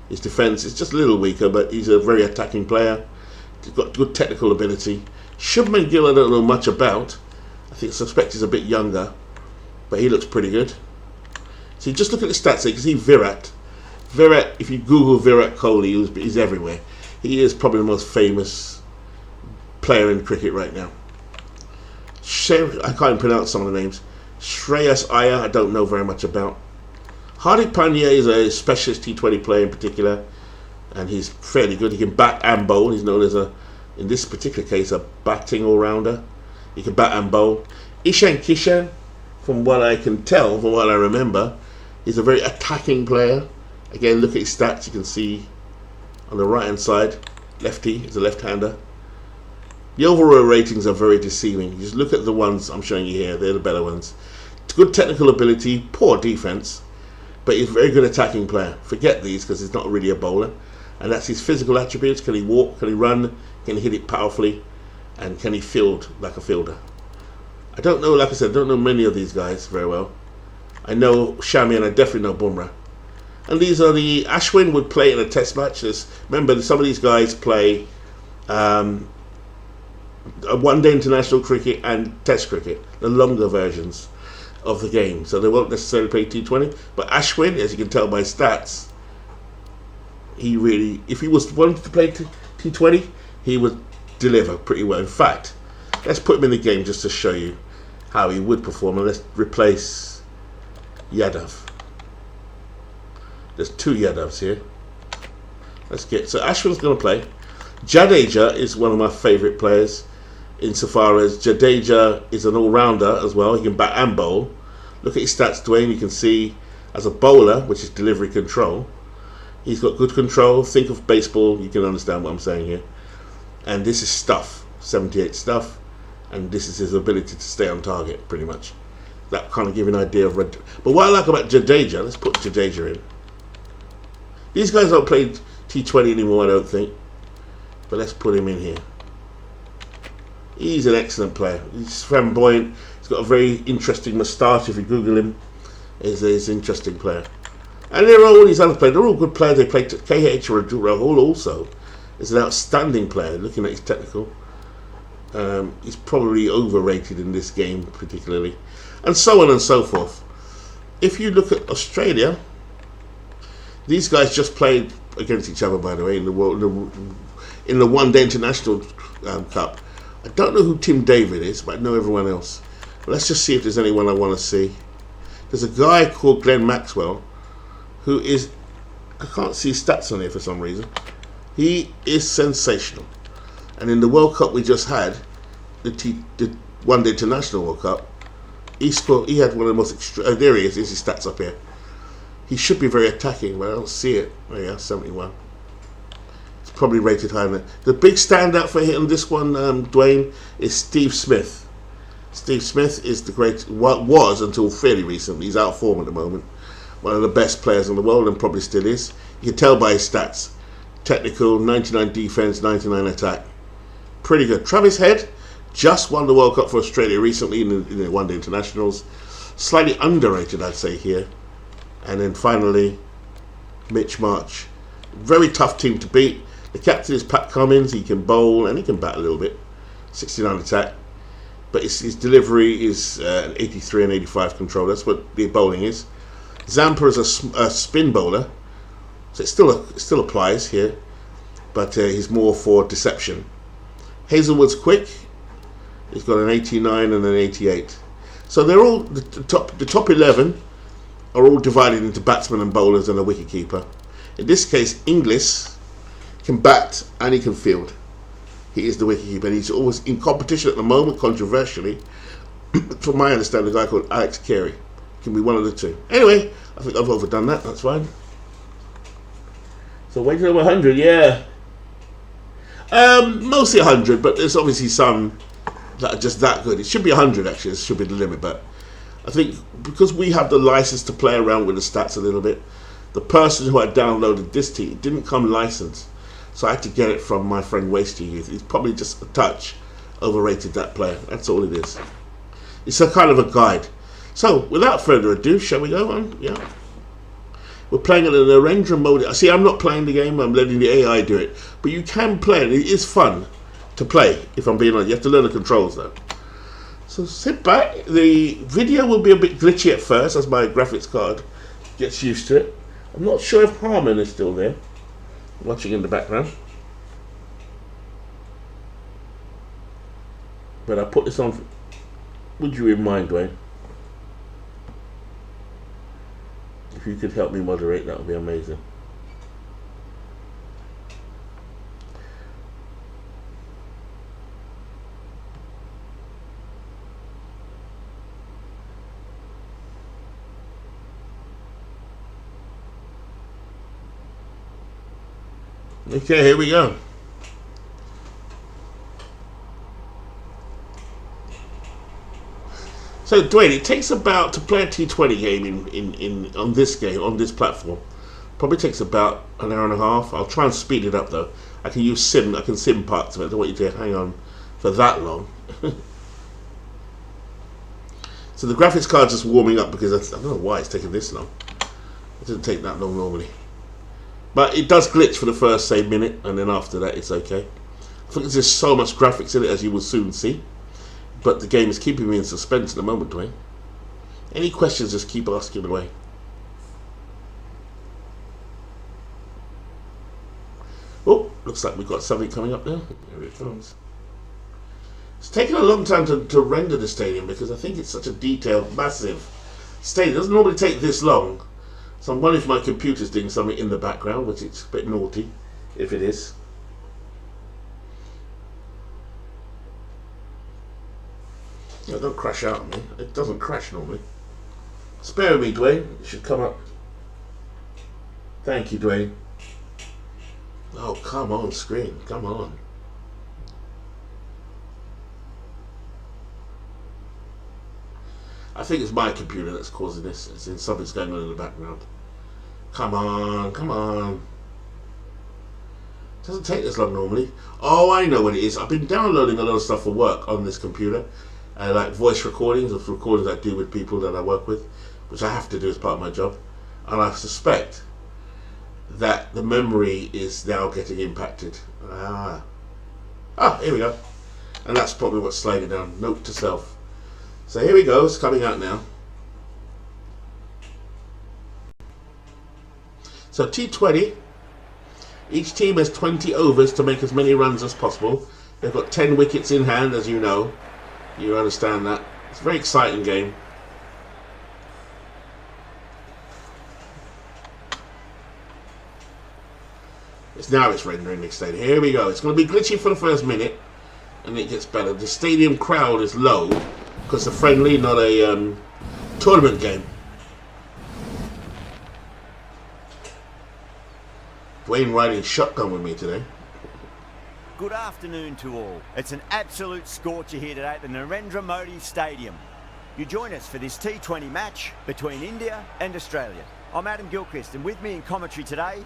His defence is just a little weaker, but he's a very attacking player. He's got good technical ability. Shubman Gill, I don't know much about. I suspect he's a bit younger, but he looks pretty good. So you just look at the stats here. You can see Virat, if you Google Virat Kohli, he's everywhere. He is probably the most famous player in cricket right now. I can't pronounce some of the names. Shreyas Iyer, I don't know very much about. Hardik Pandya is a specialist T20 player in particular, and he's fairly good. He can bat and bowl. He's known as in this particular case, a batting all-rounder. He can bat and bowl. Ishan Kishan, from what I can tell, from what I remember, he's a very attacking player. Again, look at his stats. You can see on the right hand side, lefty, he's a left-hander. The overall ratings are very deceiving. You just look at the ones I'm showing you here, they're the better ones. Good technical ability, poor defense, but he's a very good attacking player. Forget these because he's not really a bowler. And that's his physical attributes. Can he walk? Can he run? Can he hit it powerfully? And can he field like a fielder? I don't know, like I said, I don't know many of these guys very well. I know Shami and I definitely know Bumrah. And these are the Ashwin would play in a test match. Remember, some of these guys play a one-day international cricket and test cricket, the longer versions of the game. So they won't necessarily play T20. But Ashwin, as you can tell by his stats, he really, if he was wanted to play T20, he would deliver pretty well. In fact, let's put him in the game just to show you how he would perform. And let's replace Yadav. There's two Yadavs here. So Ashwin's going to play. Jadeja is one of my favourite players, insofar as Jadeja is an all-rounder as well. He can bat and bowl. Look at his stats, Dwayne. You can see as a bowler, which is delivery control, he's got good control. Think of baseball, you can understand what I'm saying here. And this is stuff, 78 stuff, and this is his ability to stay on target, pretty much. That kind of give you an idea of red. But what I like about Jadeja, let's put Jadeja in. These guys don't play T20 anymore, I don't think. But let's put him in here. He's an excellent player. He's flamboyant. He's got a very interesting moustache. If you Google him, he's an interesting player. And there are all these other players. They're all good players. They play KH Rahul also. Is an outstanding player. Looking at his technical, he's probably overrated in this game particularly, and so on and so forth. If you look at Australia, these guys just played against each other, by the way, in the one-day international cup. I don't know who Tim David is, but I know everyone else. But let's just see if there's anyone I want to see. There's a guy called Glenn Maxwell, who is, I can't see his stats on here for some reason. He is sensational. And in the World Cup we just had, the one-day international World Cup, he had one of the most there he is, his stats up here. He should be very attacking, but I don't see it. Oh yeah, 71. It's probably rated higher than that. The big standout for him on this one, Dwayne, is Steve Smith. Steve Smith is the great, was until fairly recently, he's out of form at the moment. One of the best players in the world and probably still is. You can tell by his stats. Technical, 99 defense, 99 attack. Pretty good. Travis Head just won the World Cup for Australia recently in the one-day internationals. Slightly underrated, I'd say, here. And then finally, Mitch Marsh. Very tough team to beat. The captain is Pat Cummins. He can bowl and he can bat a little bit. 69 attack. But his delivery is an 83 and 85 control. That's what the bowling is. Zampa is a spin bowler. So it still applies here. But he's more for deception. Hazelwood's quick. He's got an 89 and an 88. So they're all, the top 11 are all divided into batsmen and bowlers and a wicketkeeper. In this case, Inglis can bat and he can field. He is the wicketkeeper, and he's always in competition at the moment, controversially. From my understanding, a guy called Alex Carey. Can be one of the two. Anyway, I think I've overdone that, that's fine. So waiting over 100, yeah. Mostly 100, but there's obviously some that are just that good. It should be 100 actually, it should be the limit, but I think because we have the license to play around with the stats a little bit, the person who had downloaded this team didn't come licensed, so I had to get it from my friend Wasty Youth. He's probably just a touch overrated, that player. That's all it is. It's a kind of a guide. So without further ado, shall we go on? Yeah. We're playing in an arranger mode. See, I'm not playing the game, I'm letting the AI do it. But you can play it. It is fun to play, if I'm being honest. You have to learn the controls though. So sit back. The video will be a bit glitchy at first as my graphics card gets used to it. I'm not sure if Harmon is still there, watching in the background. But I put this on. Would you mind, Dwayne? If you could help me moderate, that would be amazing. Okay, here we go. So Dwayne, it takes about to play a T20 game in on this game on this platform. Probably takes about an hour and a half. I'll try and speed it up though. I can use sim. I can sim parts of it. I don't want you to hang on for that long. So the graphics card's just warming up because I don't know why it's taking this long. It doesn't take that long normally, but it does glitch for the first say minute, and then after that it's okay. I think there's just so much graphics in it, as you will soon see. But the game is keeping me in suspense at the moment, Dwayne. Any questions, just keep asking away. Oh, looks like we've got something coming up now. Here it comes. It's taken a long time to render the stadium because I think it's such a detailed, massive stadium. It doesn't normally take this long. So I'm wondering if my computer's doing something in the background, which it's a bit naughty, if it is. Yeah, don't crash out on me. It doesn't crash normally. Spare me, Dwayne. It should come up. Thank you, Dwayne. Oh, come on, screen. Come on. I think it's my computer that's causing this. It's in something's going on in the background. Come on, come on. It doesn't take this long normally. Oh, I know what it is. I've been downloading a lot of stuff for work on this computer. Like voice recordings of recordings I do with people that I work with, which I have to do as part of my job. And I suspect that the memory is now getting impacted. Here we go. And that's probably what's sliding down. Note to self. So here we go. It's coming out now. So T20. Each team has 20 overs to make as many runs as possible. They've got 10 wickets in hand, as you know. You understand that. It's a very exciting game. It's rendering the stadium. Here we go. It's going to be glitchy for the first minute, and it gets better. The stadium crowd is low because it's a friendly, not a tournament game. Dwayne riding shotgun with me today. Good afternoon to all. It's an absolute scorcher here today at the Narendra Modi Stadium. You join us for this T20 match between India and Australia. I'm Adam Gilchrist, and with me in commentary today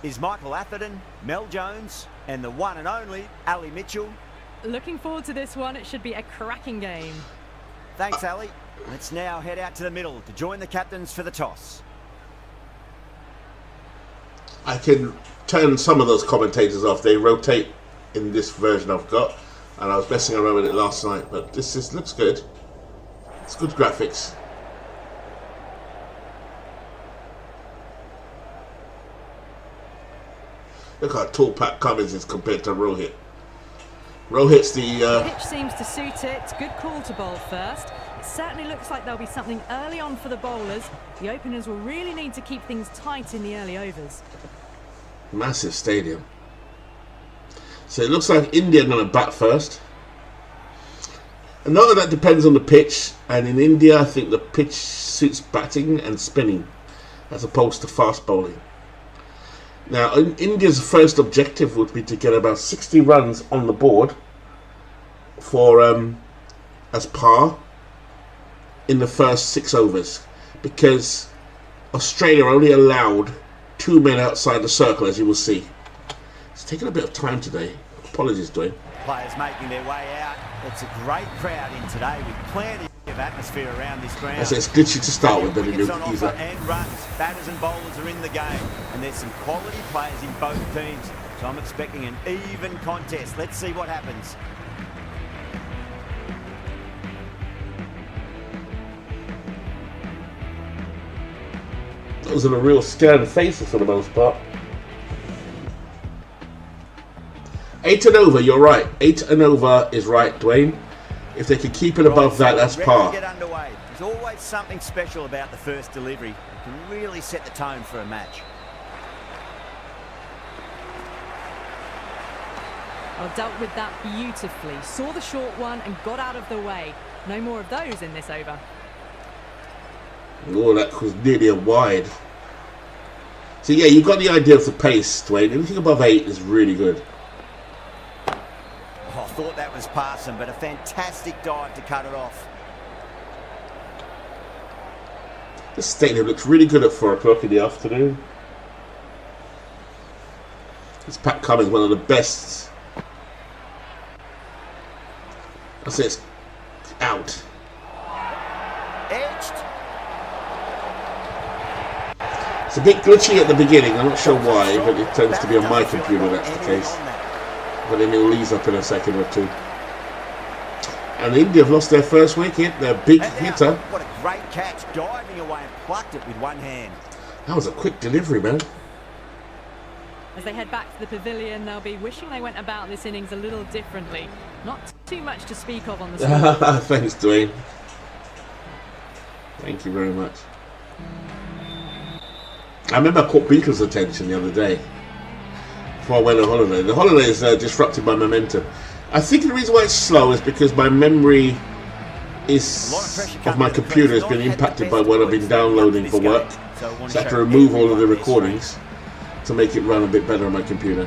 is Michael Atherton, Mel Jones, and the one and only Ali Mitchell. Looking forward to this one. It should be a cracking game. Thanks, Ali. Let's now head out to the middle to join the captains for the toss. I can turn some of those commentators off. They rotate in this version I've got, and I was messing around with it last night, but this looks good. It's good graphics. Look how tall Pat Cummins is compared to Rohit. Rohit's the pitch seems to suit it. Good call to bowl first. It certainly looks like there'll be something early on for the bowlers. The openers will really need to keep things tight in the early overs. Massive stadium. So it looks like India are going to bat first. And not that depends on the pitch. And in India, I think the pitch suits batting and spinning as opposed to fast bowling. Now, India's first objective would be to get about 60 runs on the board for as par in the first 6 overs, because Australia only allowed 2 men outside the circle, as you will see. It's taken a bit of time today. Apologies, Dwayne. Players making their way out. It's a great crowd in today with plenty of atmosphere around this ground. It's glitchy to start with, but wickets on offer and runs. Batters and bowlers are in the game, and there's some quality players in both teams. So I'm expecting an even contest. Let's see what happens. Those are the real scared faces for the most part. 8 and over, you're right. 8 and over is right, Dwayne. If they can keep it above that, that's par. Get underway. There's always something special about the first delivery. It can really set the tone for a match. Well, dealt with that beautifully. Saw the short one and got out of the way. No more of those in this over. Oh, that was nearly a wide. So yeah, you've got the idea of the pace, Dwayne. Anything above 8 is really good. Oh, I thought that was passing, but a fantastic dive to cut it off. This stadium looks really good at 4 o'clock in the afternoon. This Pat Cummins, one of the best. I say it's out. Edged. It's a bit glitchy at the beginning. I'm not sure why, but it tends to be on my computer that's the case. But then it'll ease up in a second or two. And India have lost their first wicket. Their big hitter. What a great catch, diving away and plucked it with one hand. That was a quick delivery, man. As they head back to the pavilion, they'll be wishing they went about this innings a little differently. Not too much to speak of on the score. Thanks, Dwayne. Thank you very much. I remember I caught Beetle's attention the other day before I went on holiday. The holiday is disrupted my momentum. I think the reason why it's slow is because my memory of my computer has been impacted by what I've been downloading for work. So I have to remove all of the recordings to make it run a bit better on my computer.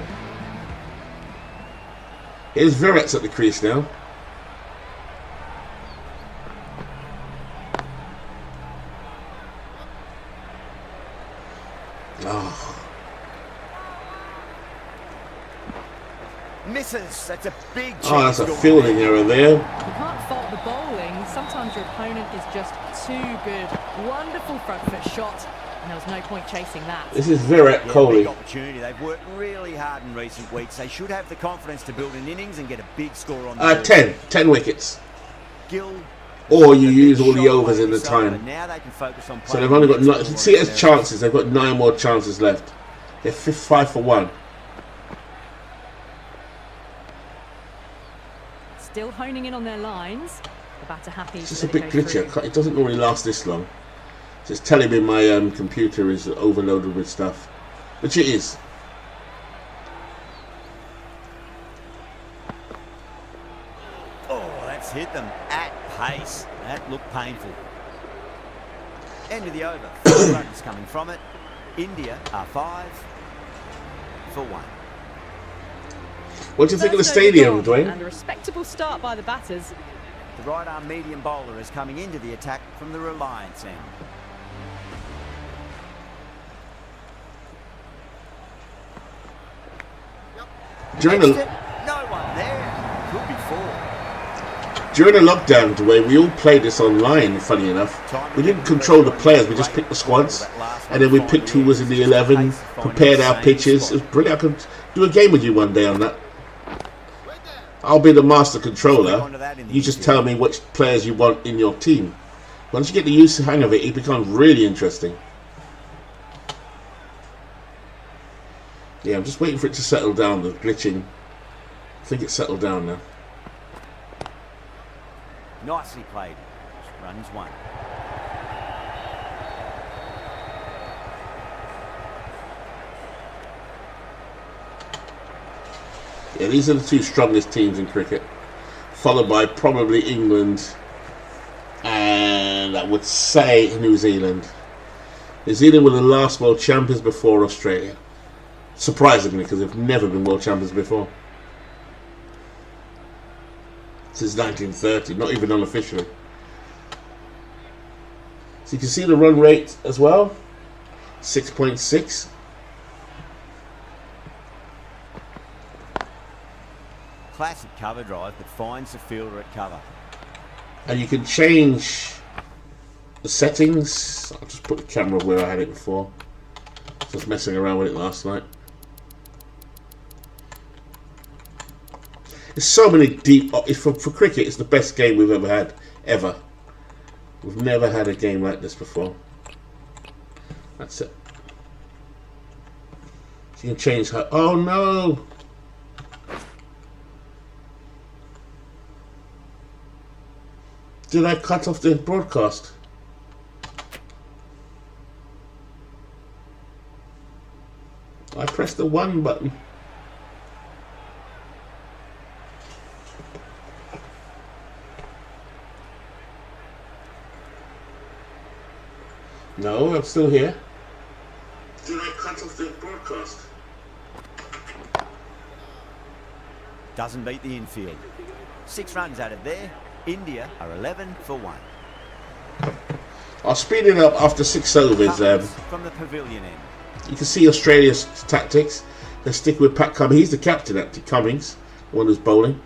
Here's Virat's at the crease now. Oh. Misses. That's a big chance. Oh, that's a fielding error there. You can't fault the bowling. Sometimes your opponent is just too good. Wonderful front foot shot, and there was no point chasing that. This is Virat Kohli. Big opportunity. They've worked really hard in recent weeks. They should have the confidence to build an innings and get a big score on the 10 wickets. Gill. Or you use all the overs in the time. Now they can focus on so they've only got 9. See it as chances. They've got 9 more chances left. They're 5 for 1. Still honing in on their lines. The batter happy. It's just a bit glitchy. It doesn't normally last this long. So it's telling me my computer is overloaded with stuff, which it is. Oh, that's hit them at pace. That looked painful. End of the over. 4 runs coming from it. India are 5 for 1. What do you think of the stadium, Dwayne? And a respectable start by the batters. The right arm medium bowler is coming into the attack from the Reliance end. During the no one there. Could be 4. During the lockdown, Dwayne, we all played this online, funny enough. We didn't control the players, we just picked the squads. And then we picked who was in the 11, prepared our pitches. It was brilliant. I could do a game with you one day on that. I'll be the master controller. You just tell me which players you want in your team. Once you get the hang of it, it becomes really interesting. Yeah, I'm just waiting for it to settle down, the glitching. I think it's settled down now. Nicely played. Runs 1. Yeah, these are the 2 strongest teams in cricket, followed by probably England and I would say New Zealand. New Zealand were the last world champions before Australia. Surprisingly, because they've never been world champions before. Since 1930, not even unofficially. So you can see the run rate as well, 6.6. Classic cover drive that finds the fielder at cover. And you can change the settings. I'll just put the camera where I had it before. Just messing around with it last night. There's so many deep... For cricket, it's the best game we've ever had. Ever. We've never had a game like this before. That's it. So you can change her... Oh no! Did I cut off the broadcast? I pressed the 1 button. No, I'm still here. Did I cut out of the broadcast. Doesn't beat the infield. 6 runs out of there. India are 11 for 1. I'll speed it up after 6 overs. From the pavilion end. You can see Australia's tactics. They stick with Pat Cummings. He's the captain, actually, Cummings, the one who's bowling.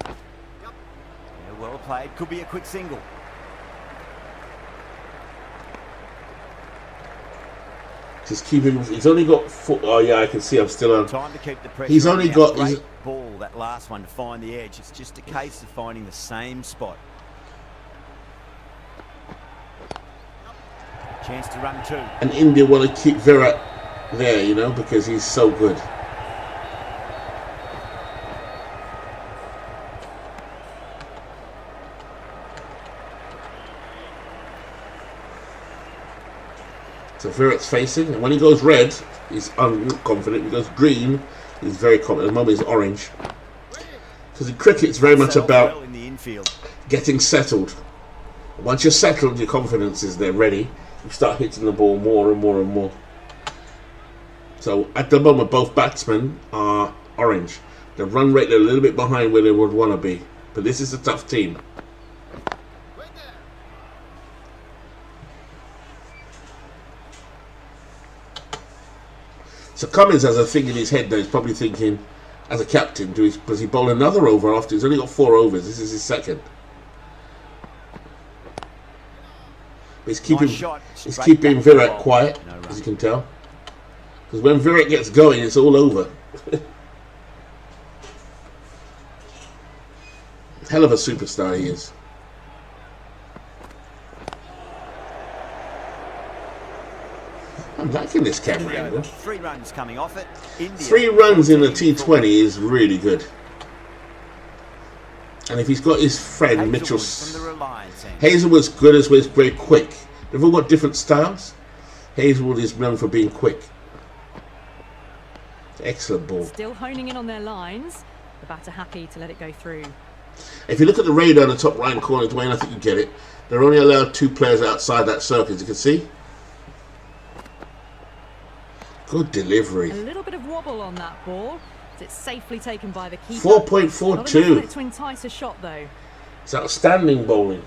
Yeah, well played. Could be a quick single. Just keep him. He's only got. Oh yeah, I can see. I'm still on. Time to keep the pressure. He's only got. Great ball, that last one, to find the edge. It's just a case of finding the same spot. Chance to run 2. And India want to keep Virat there, you know, because he's so good. So Virat's facing, and when he goes red, he's unconfident. When he goes green, he's very confident. At the moment, he's orange. Because in cricket, it's very much about getting settled. Once you're settled, your confidence is there, ready. You start hitting the ball more and more and more. So at the moment, both batsmen are orange. The run rate, they're a little bit behind where they would want to be. But this is a tough team. So Cummins has a thing in his head that he's probably thinking, as a captain, does he bowl another over after he's only got 4 overs? This is his second. But he's keeping Virat quiet, as you can tell. Because when Virat gets going, it's all over. Hell of a superstar he is. I'm liking this camera angle. 3 runs coming off it. India 3 runs in the T20 is really good. And if he's got his friend Mitchell, Hazelwood's good as well, is very quick. They've all got different styles. Hazelwood is known for being quick. Excellent ball. Still honing in on their lines. The batter happy to let it go through. If you look at the radar in the top right corner, Dwayne, I think you get it. They're only allowed 2 players outside that circle, as you can see. Good delivery. A little bit of wobble on that ball. It's safely taken by the keeper. 4.42. To entice a shot, though. It's outstanding bowling.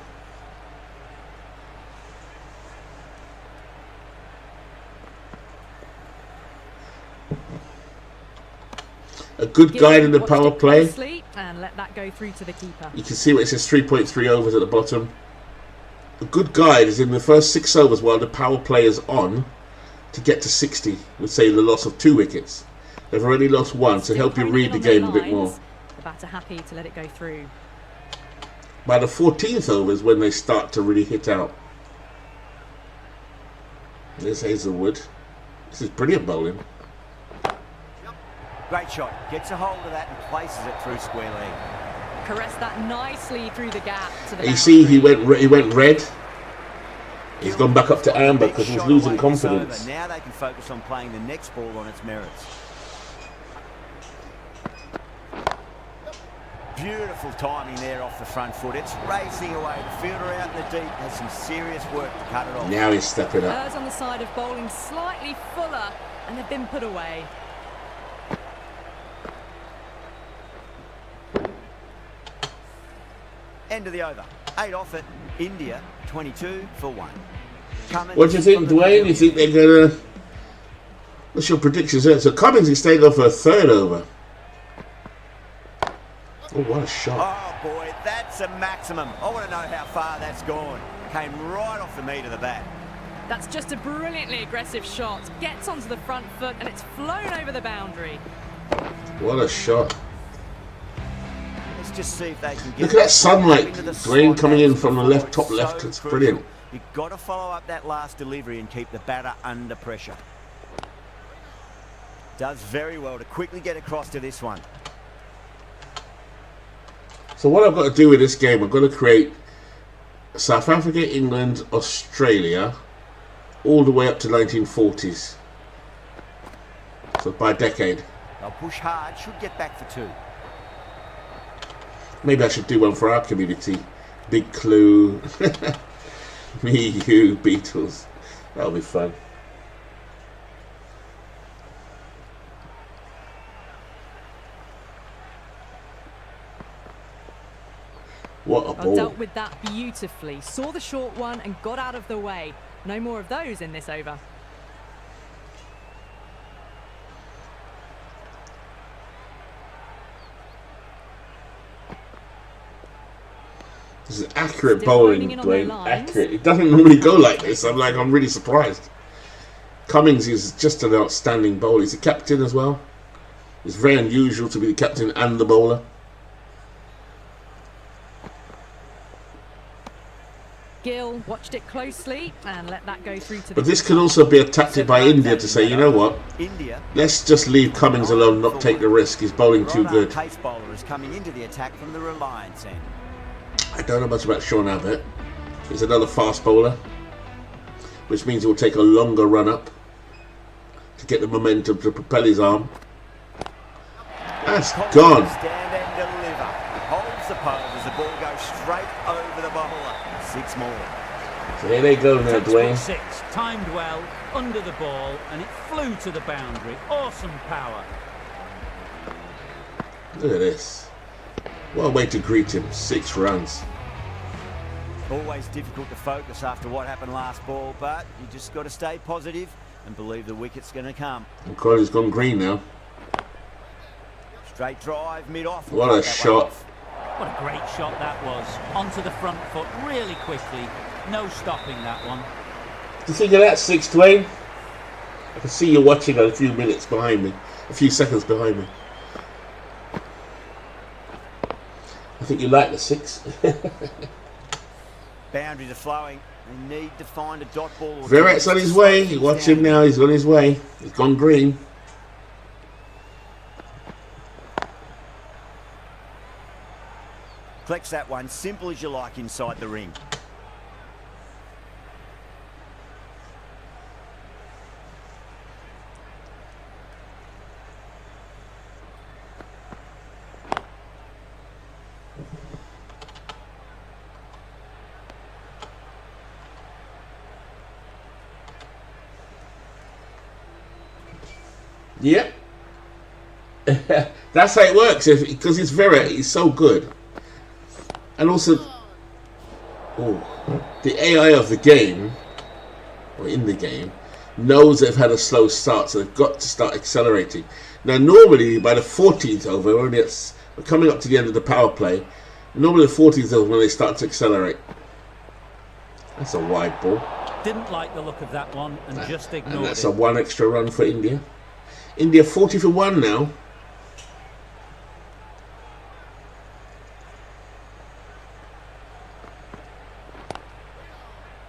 A good guide in the power play. And let that go through to the keeper. You can see what it says 3.3 overs at the bottom. A good guide is in the first 6 overs while the power play is on to get to 60, would say the loss of 2 wickets. They've already lost 1, so help you read the game a bit more. The batter happy to let it go through. By the 14th over is when they start to really hit out. There's Hazelwood. This is brilliant bowling. Great shot. Gets a hold of that and places it through square leg. Caressed that nicely through the gap to the You see, he went red. He's gone back up to amber because he's losing confidence. Now they can focus on playing the next ball on its merits. Beautiful timing there off the front foot. It's racing away. The fielder out in the deep has some serious work to cut it off. Now he's stepping up. Birds on the side of bowling slightly fuller, and they've been put away. End of the over. 8 off it. India 22 for 1. What do you think, Dwayne? You think they're gonna? What's your predictions there? So Cummins is staying off for a 3rd over. Oh, what a shot! Oh boy, that's a maximum. I want to know how far that's gone. Came right off the meat of the bat. That's just a brilliantly aggressive shot. Gets onto the front foot and it's flown over the boundary. What a shot! Let's just see if they can get. Look at that sunlight, Dwayne, coming in from the left, top left. It's brilliant. You've got to follow up that last delivery and keep the batter under pressure. Does very well to quickly get across to this one. So what I've got to do with this game, I've got to create South Africa, England, Australia, all the way up to 1940s. So by decade. They'll push hard, should get back for 2. Maybe I should do one for our community. Big Clue. Me, you, Beatles. That'll be fun. short Well, ball. dealt with that beautifully. Saw the short one and got out of the way. No more of those in this over. This is accurate Still bowling, honing in on their Dwayne. lines. Accurate. It doesn't normally go like this. I'm really surprised. Cummings is just an outstanding bowler. He's a captain as well. It's very unusual to be the captain and the bowler. Gill watched it closely and let that go through to the... But this could also be a tactic by India to say, you know what? India. Let's just leave Cummings alone, not take the risk. He's bowling too good. Pace bowler is coming into the attack from the Reliance end. I don't know much about Sean Abbott. He's another fast bowler, which means he'll take a longer run up to get the momentum to propel his arm. That's gone. Stand and deliver. Holds the pole as the ball goes straight over the bowler. 6 more. So here they go now, Dwayne. 6, timed well, under the ball, and it flew to the boundary. Awesome power. Look at this. What a way to greet him. 6 runs. Always difficult to focus after what happened last ball, but you just got to stay positive and believe the wicket's going to come. And Crowley's gone green now. Straight drive, mid-off. What a shot. What a great shot that was. Onto the front foot really quickly. No stopping that one. Do you think of that 6, Dwayne? I can see you watching a few minutes behind me. A few seconds behind me. I think you like the 6. Boundaries are flowing. They need to find a dot ball. Virat's on his way. You watch him now. He's on his way. He's gone green. Collects that one, simple as you like inside the ring. Yep. That's how it works. Because it's Virat, he's so good. And also, the AI of the game, or in the game, knows they've had a slow start, so they've got to start accelerating. Now, normally, by the 14th over, we're coming up to the end of the power play, normally the 14th over when they start to accelerate. That's a wide ball. Didn't like the look of that one and just ignored it. And that's a 1 extra run for India. India 40 for 1 now.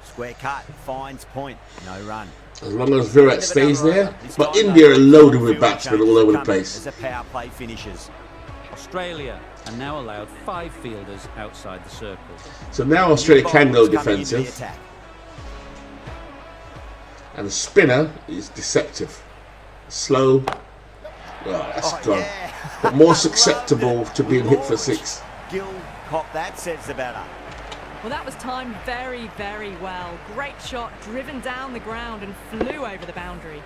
Square cut, finds point, no run. As long as Virat stays there. But India are loaded with batsmen all over the place. As the power play finishes. Australia are now allowed 5 fielders outside the circle. So now Australia can go Bowlers coming into the defensive. attack. And the spinner is deceptive. Slow. Oh, that's gone. Yeah. But more susceptible to being hit for 6. Gill cop that, says the batter. Well, that was timed very, very well. Great shot, driven down the ground and flew over the boundary.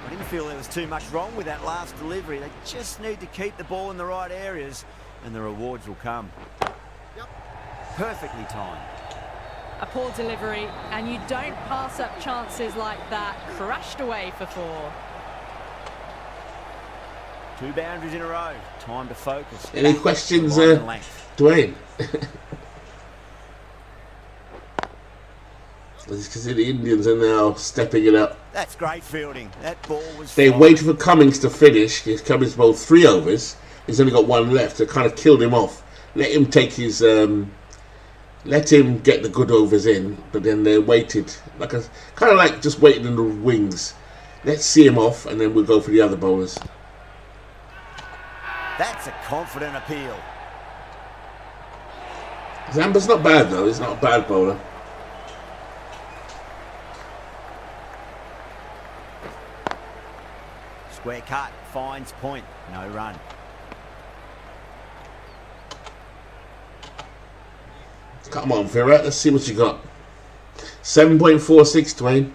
I didn't feel there was too much wrong with that last delivery. They just need to keep the ball in the right areas and the rewards will come. Perfectly timed. A poor delivery, and you don't pass up chances like that. Crashed away for 4. 2 boundaries in a row. Time to focus. Any questions, Line and length. Dwayne? Because the Indians are now stepping it up. That's great fielding. That ball was They fine. waited for Cummings to finish. Cummings bowled 3 overs. He's only got 1 left. They kind of killed him off. Let him take his... let him get the good overs in. But then they waited. Kind of like just waiting in the wings. Let's see him off and then we'll go for the other bowlers. That's a confident appeal. Zamba's not bad though. He's not a bad bowler. Square cut, finds point, no run. Come on, Virat. Let's see what you got. 7.46, Dwayne.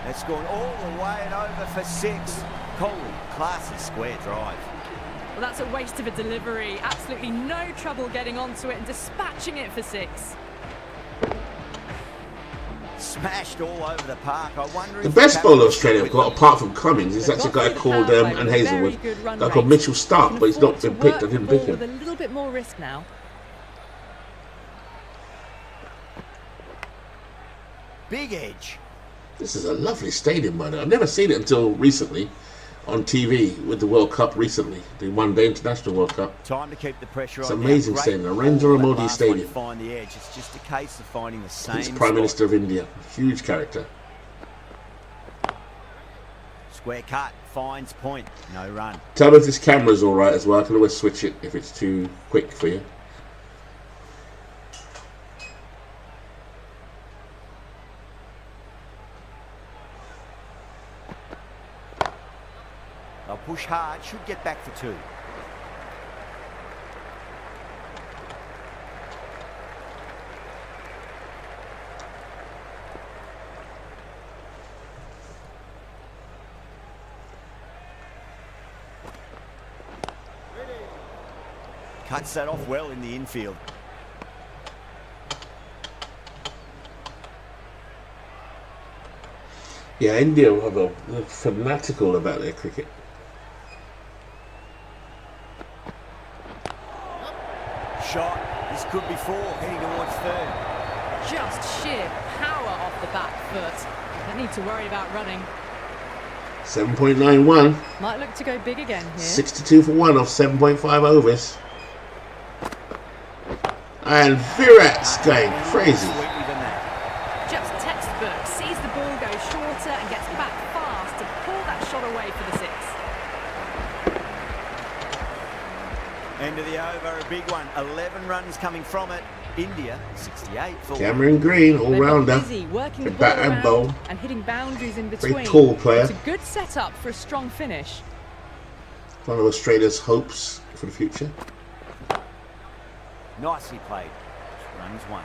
It's gone all the way and over for 6. Coley, classy square drive. Well, that's a waste of a delivery. Absolutely no trouble getting onto it and dispatching it for 6. Smashed all over the park. I wonder The if best the bowler captain Australia have with got, them. apart from Cummins, is They've actually a got guy through the called power play and with a very Hazelwood. good run A guy rate. called Mitchell Stark, Can but he's afford not to been picked. I work the didn't pick ball him. with a little bit more risk now. Big edge. This is a lovely stadium, by the way. I've never seen it until recently on TV with the World Cup recently, the One Day International World Cup. Time to keep the pressure It's on. amazing Now. stadium, Great Narendra ball, that Modi last Stadium. one to find the edge. It's just a case of finding the same He's Prime spot. Minister of India. Huge character. Square cut. Finds point. No run. Tell me if this camera's alright as well. I can always switch it if it's too quick for you. They'll push hard. Should get back for 2. Cuts that off well in the infield. Yeah, India they're fanatical about their cricket. Shot. This could be 4. Heading towards 3rd. Just sheer power off the back foot. Don't need to worry about running. 7.91. Might look to go big again here. 62 for 1 off 7.5 overs. And Virat's going crazy. Sweetly than that. Just textbook. Sees the ball go shorter and gets back fast to pull that shot away for the 6. End of the over, a big one. 11 runs coming from it. India, 68 for 1. Cameron Green, They've been all-rounder. busy working the Good ball bat and around bowl. and hitting boundaries in between. Very tall player. It's a good setup for a strong finish. One of Australia's hopes for the future. Nicely played. Runs 1.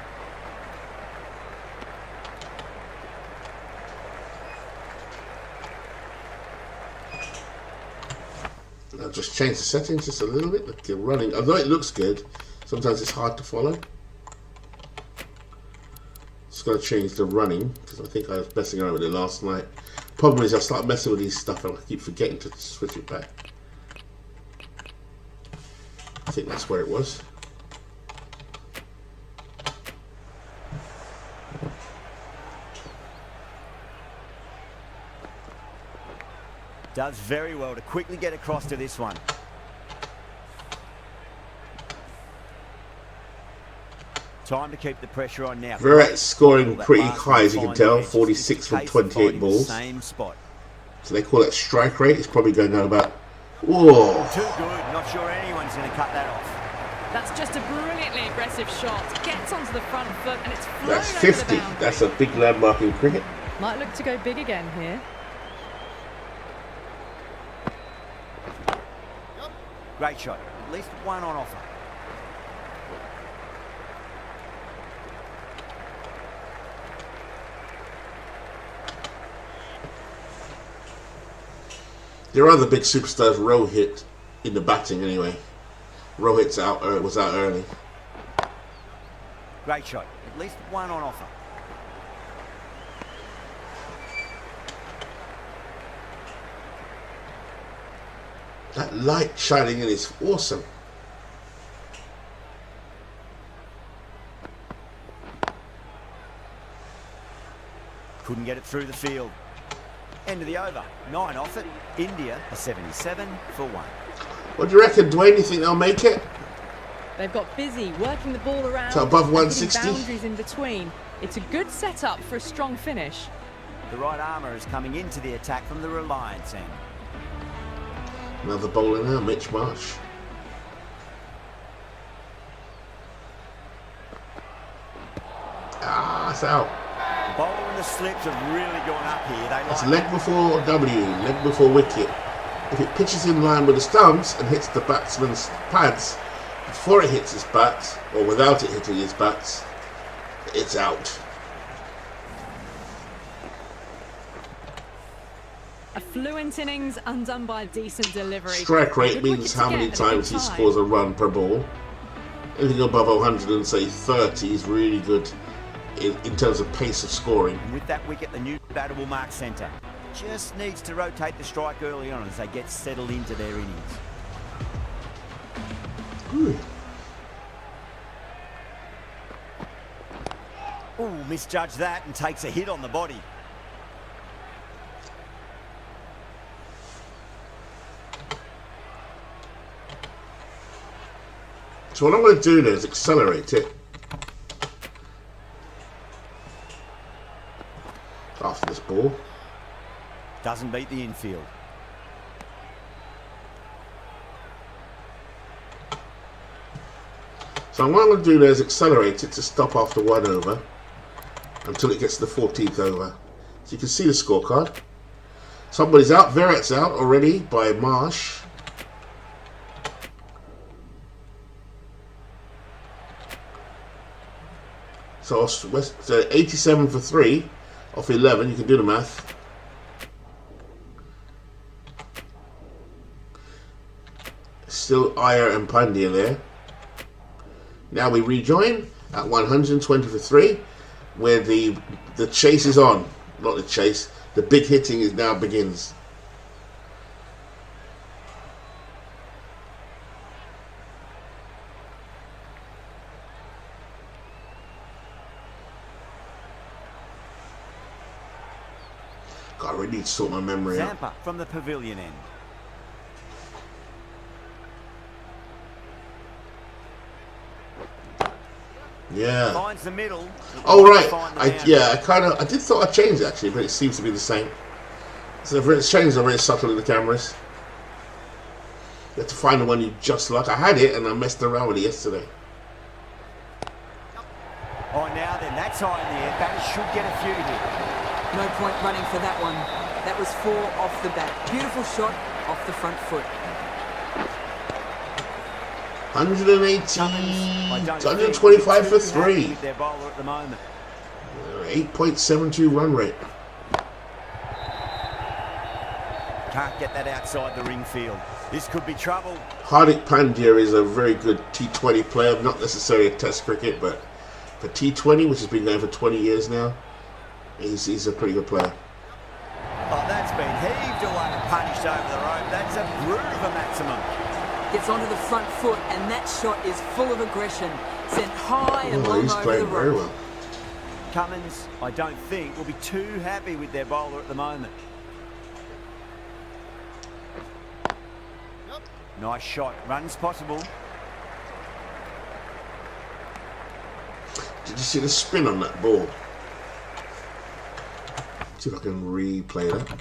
I'll just change the settings just a little bit. Look, you're running. Although it looks good, sometimes it's hard to follow. Just got to change the running because I think I was messing around with it last night. Problem is, I start messing with these stuff and I keep forgetting to switch it back. I think that's where it was. Does very well to quickly get across to this one. Time to keep the pressure on now. Virat's scoring That pretty last high, one as you can find the tell. edge. 46 It's a from case of 28 finding the balls. Same spot. So they call it strike rate. It's probably going down about... Whoa! Too good. Not sure anyone's going to cut that off. That's just a brilliantly aggressive shot. Gets onto the front foot and it's flown That's over the 50. boundary. That's a big landmark in cricket. Might look to go big again here. Great shot. At least one on offer. There are other big superstars. Rohit in the batting anyway. Rohit's out. Was out early. Great shot. At least one on offer. That light shining in is awesome. Couldn't get it through the field. End of the over. 9 off it. India a 77 for 1. What do you reckon, Dwayne? You think they'll make it? They've got busy working the ball around. So above and 160? hitting boundaries in between. It's a good setup for a strong finish. The right armour is coming into the attack from the Reliance end. Another bowler now, Mitch Marsh. Ah, it's out. The bowler and the slips have really gone up here. They That's like leg before W, leg before wicket. If it pitches in line with the stumps and hits the batsman's pads before it hits his bat, or without it hitting his bats, it's out. A fluent innings undone by a decent delivery. Strike rate Good means wicket to how get many at a good times he time. scores a run per ball. Anything above 100 and say 30 is really good in terms of pace of scoring. And with that wicket, the new batter will mark centre. Just needs to rotate the strike early on as they get settled into their innings. Ooh, misjudged that and takes a hit on the body. So what I'm going to do now is accelerate it after this ball. Doesn't beat the infield. So what I'm going to do now is accelerate it to stop after 1 over until it gets to the 14th over. So you can see the scorecard. Somebody's out. Virat's out already by Marsh. So 87 for 3 off 11. You can do the math. Still Iyer and Pandya there. Now we rejoin at 120 for 3, where the chase is on. Not the chase. The big hitting is now begins. God, I really need to sort my memory out. Zampa from the pavilion end. Yeah. Finds the middle. Oh right. Find the I boundary. did thought I changed it actually, but it seems to be the same. So it's changed are very subtle in the cameras. You have to find the one you just like. I had it and I messed around with it yesterday. Oh, now then, that's high in the air. Batters should get a few here. No point running for that one. That was 4 off the bat. Beautiful shot off the front foot. 180, I don't 125 for think they're too happy 3. with their bowler at the moment. 8.72 run rate. Can't get that outside the ring field. This could be trouble. Hardik Pandya is a very good T20 player, not necessarily a Test cricket, but for T20, which has been going for 20 years now, he's a pretty good player. Oh, that's been heaved away and punished over the rope. That's a brute of a maximum. Gets onto the front foot, and that shot is full of aggression. Sent high and Oh, long he's over playing the very rope. well. Cummins, I don't think, will be too happy with their bowler at the moment. Nice shot. Runs possible. Did you see the spin on that ball? See if I can replay that.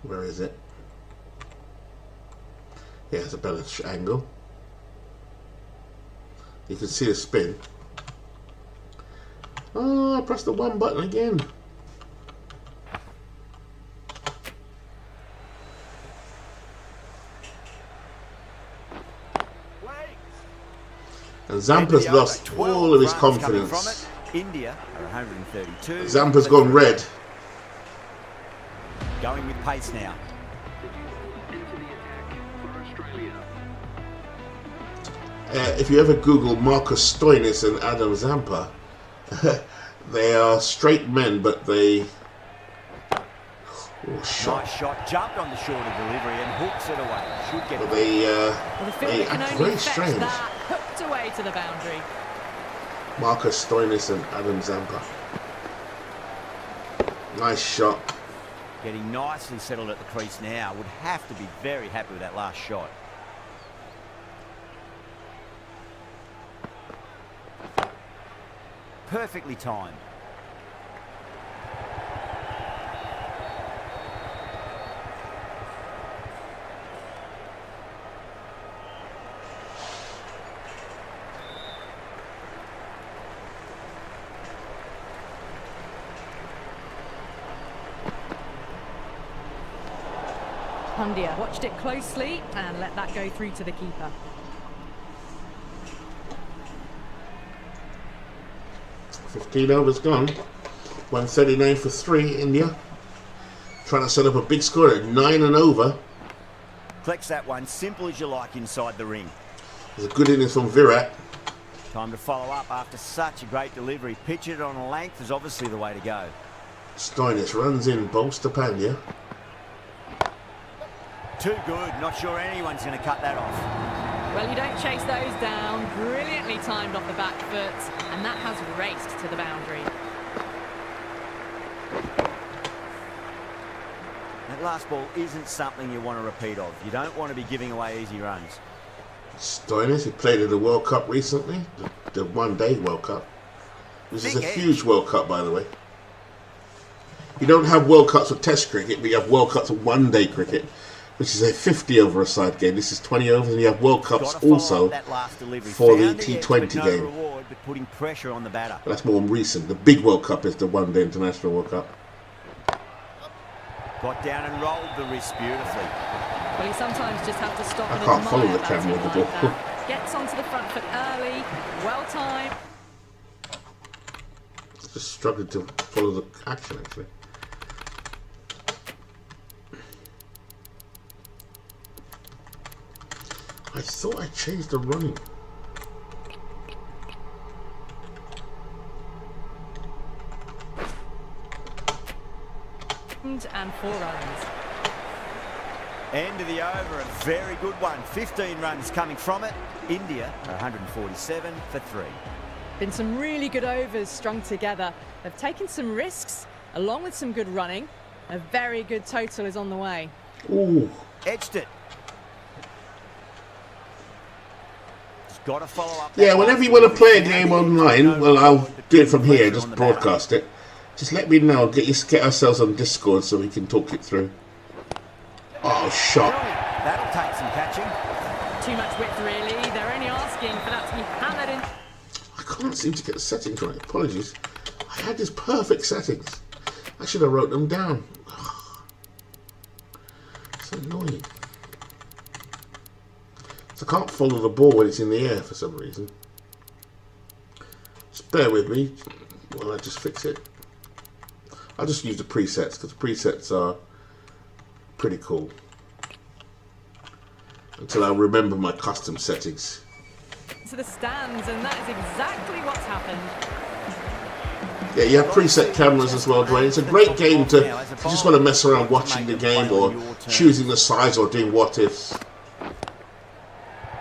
Where is it? Yeah, it's a better angle. You can see the spin. Oh, I pressed the 1 button again. And Zampa's lost all of his confidence. India are 132. Zampa's gone red. Going with pace now. If you ever Google Marcus Stoinis and Adam Zampa, they are straight men, but they... Oh, shot. Nice shot. Jumped on the shorter delivery and hooks it away. Should get But it. Well, the fielder they can act only very fetch strange. that. Hooked away to the boundary. Marcus Stoinis and Adam Zampa. Nice shot. Getting nicely settled at the crease now. Would have to be very happy with that last shot. Perfectly timed. Pandya watched it closely and let that go through to the keeper. $15 overs gone. 139 for 3, India. Trying to set up a big score at 9 and over. Collects that one, simple as you like inside the ring. There's a good innings from Virat. Time to follow up after such a great delivery. Pitch it on a length is obviously the way to go. Stoinis runs in, bowls to Pandya. Too good. Not sure anyone's going to cut that off. Well, you don't chase those down. Brilliantly timed off the back foot, and that has raced to the boundary. That last ball isn't something you want to repeat of. You don't want to be giving away easy runs. Stoinis, he played at the World Cup recently, the one-day World Cup. This is a huge World Cup, by the way. You don't have World Cups for Test cricket, but you have World Cups for one-day cricket, which is a 50-over-a-side game. This is 20 overs, and you have World Cups also for the T20 game. Reward, but putting pressure on the batter. But that's more recent. The big World Cup is the one-day International World Cup. Got down and rolled the wrist beautifully. Well, you sometimes just have to stop and I can't follow the admire camera with the batting ball. like that. Gets onto the front foot early, well timed. Just struggling to follow the action, actually. I thought I changed the running. And 4 runs. End of the over, a very good one. 15 runs coming from it. India, 147 for 3. Been some really good overs strung together. They've taken some risks, along with some good running. A very good total is on the way. Ooh. Edged it. Just got to follow up. Yeah, whenever you want to play a game online, well, I'll do it from here, just broadcast it. Just let me know, get ourselves on Discord so we can talk it through. Oh, shot. That'll take some catching. Too much width, really. They're only asking for that to be hammered in. I can't seem to get the settings right. Apologies. I had these perfect settings. I should have wrote them down. It's annoying. So I can't follow the ball when it's in the air for some reason. Just bear with me while I just fix it. I'll just use the presets because the presets are pretty cool. Until I remember my custom settings. To the stands, and that is exactly what's happened. Yeah, you have preset cameras as well, Dwayne. It's a great game to if you just want to mess around watching the game or choosing the size or doing what ifs.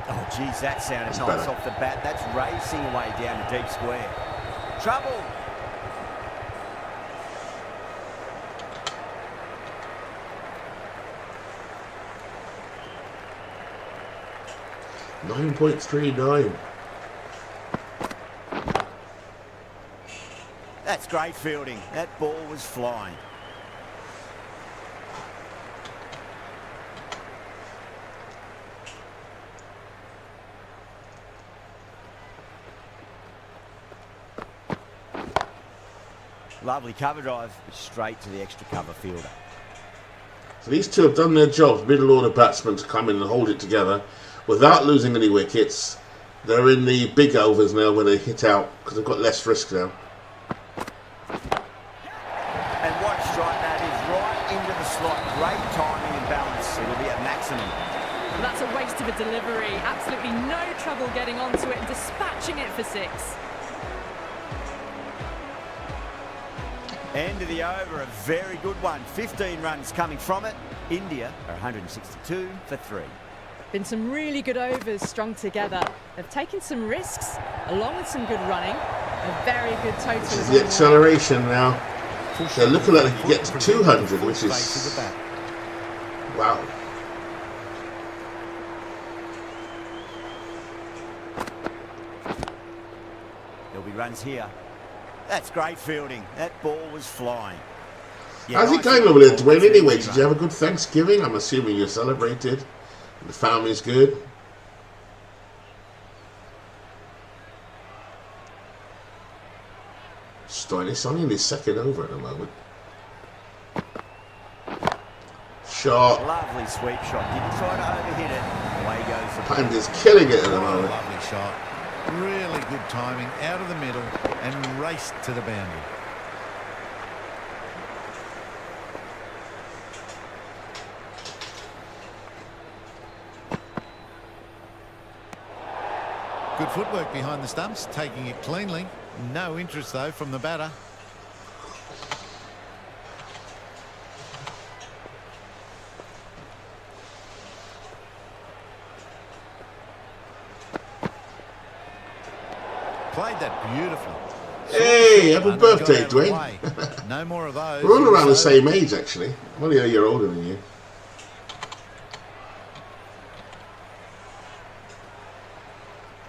Oh, geez, that sounded nice better. off the bat. That's racing away down the deep square. Trouble. .39. That's great fielding. That ball was flying. Lovely cover drive, straight to the extra cover fielder. So these two have done their jobs. Middle order batsmen to come in and hold it together without losing any wickets. They're in the big overs now where they hit out because they've got less risk now. And what a strike that is, right into the slot. Great timing and balance. It'll be at maximum. Well, that's a waste of a delivery. Absolutely no trouble getting onto it and dispatching it for 6. End of the over, a very good one. 15 runs coming from it. India are 162 for 3. Been some really good overs strung together. They've taken some risks, along with some good running. A very good total. This is the acceleration now. They're looking like they can get to 200, which is... wow. There'll be runs here. That's great fielding. That ball was flying. Yeah, How's it going over there, Dwayne? Anyway, did you have a good Thanksgiving? I'm assuming you celebrated. The family's good. Stoinis only in his second over at the moment. shot. Lovely sweep shot. Didn't try to overhit it. Away goes the Panda's killing it at the moment. Lovely shot. Really good timing, out of the middle and raced to the boundary. Good footwork behind the stumps, taking it cleanly. No interest, though, from the batter. Played that beautifully. Hey, happy Got birthday, out of the Dwayne. way. No more of those. We're all around the So- same age, actually. I'm only a year older than you.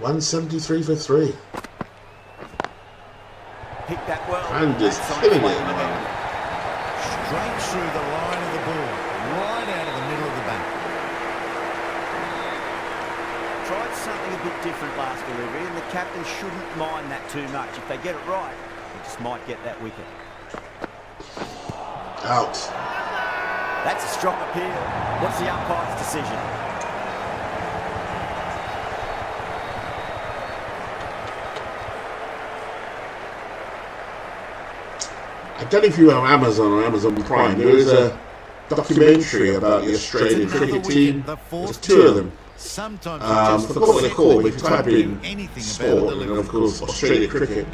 $173 for 3. Pick that well. Panda's That's on killing its it way at the to the moment. Straight through the line of the ball, right out of the middle of the bat. Tried something a bit different last delivery, and the captain shouldn't mind that too much. If they get it right, they just might get that wicket. Out. That's a strong appeal. What's the umpire's decision? I don't know if you have Amazon or Amazon Prime. There is a documentary about the Australian cricket team. There's 2 of them. Sometimes I forgot what they're called, but if you type in anything sport about and the of course Australia cricket,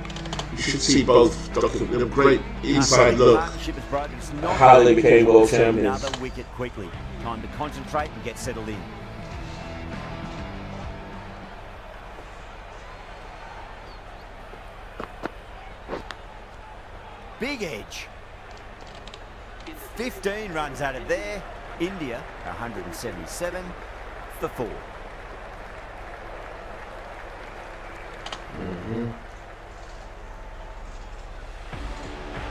you should see both. They're great inside look. Partnership is broken. It's not How they going to became be world champions. Another wicket quickly. Time to concentrate and get settled in. Big edge. 15 runs out of there. India 177 for 4.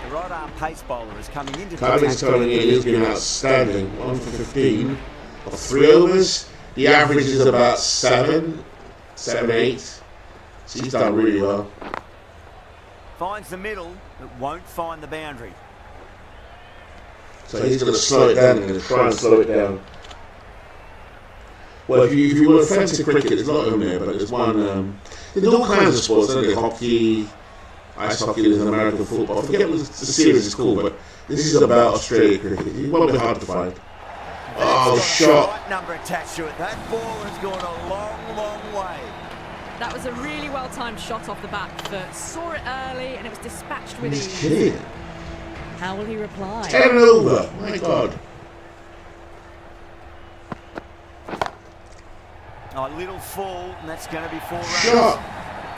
The right arm pace bowler is coming into the Cummings coming in, he's been outstanding. 1 for 15 of 3 overs. The average is about 7, 8. So he's done really well. Finds the middle, but won't find the boundary. So he's going to slow it down and going to try and slow it down. Well, if you want fancy cricket, there's a lot of them there, but there's one. There's all kinds of sports, don't there? Hockey, ice hockey, there's an American football. I forget what the series is called, but this is about Australia cricket. It won't be hard to find. Oh, It's got shot. the right number attached to it. That ball has gone a long, long way. That was a really well-timed shot off the bat. But saw it early and it was dispatched with He's ease. kidding. How will he reply? 10 over. My God. A little fall, and that's going to be 4 runs. Shot.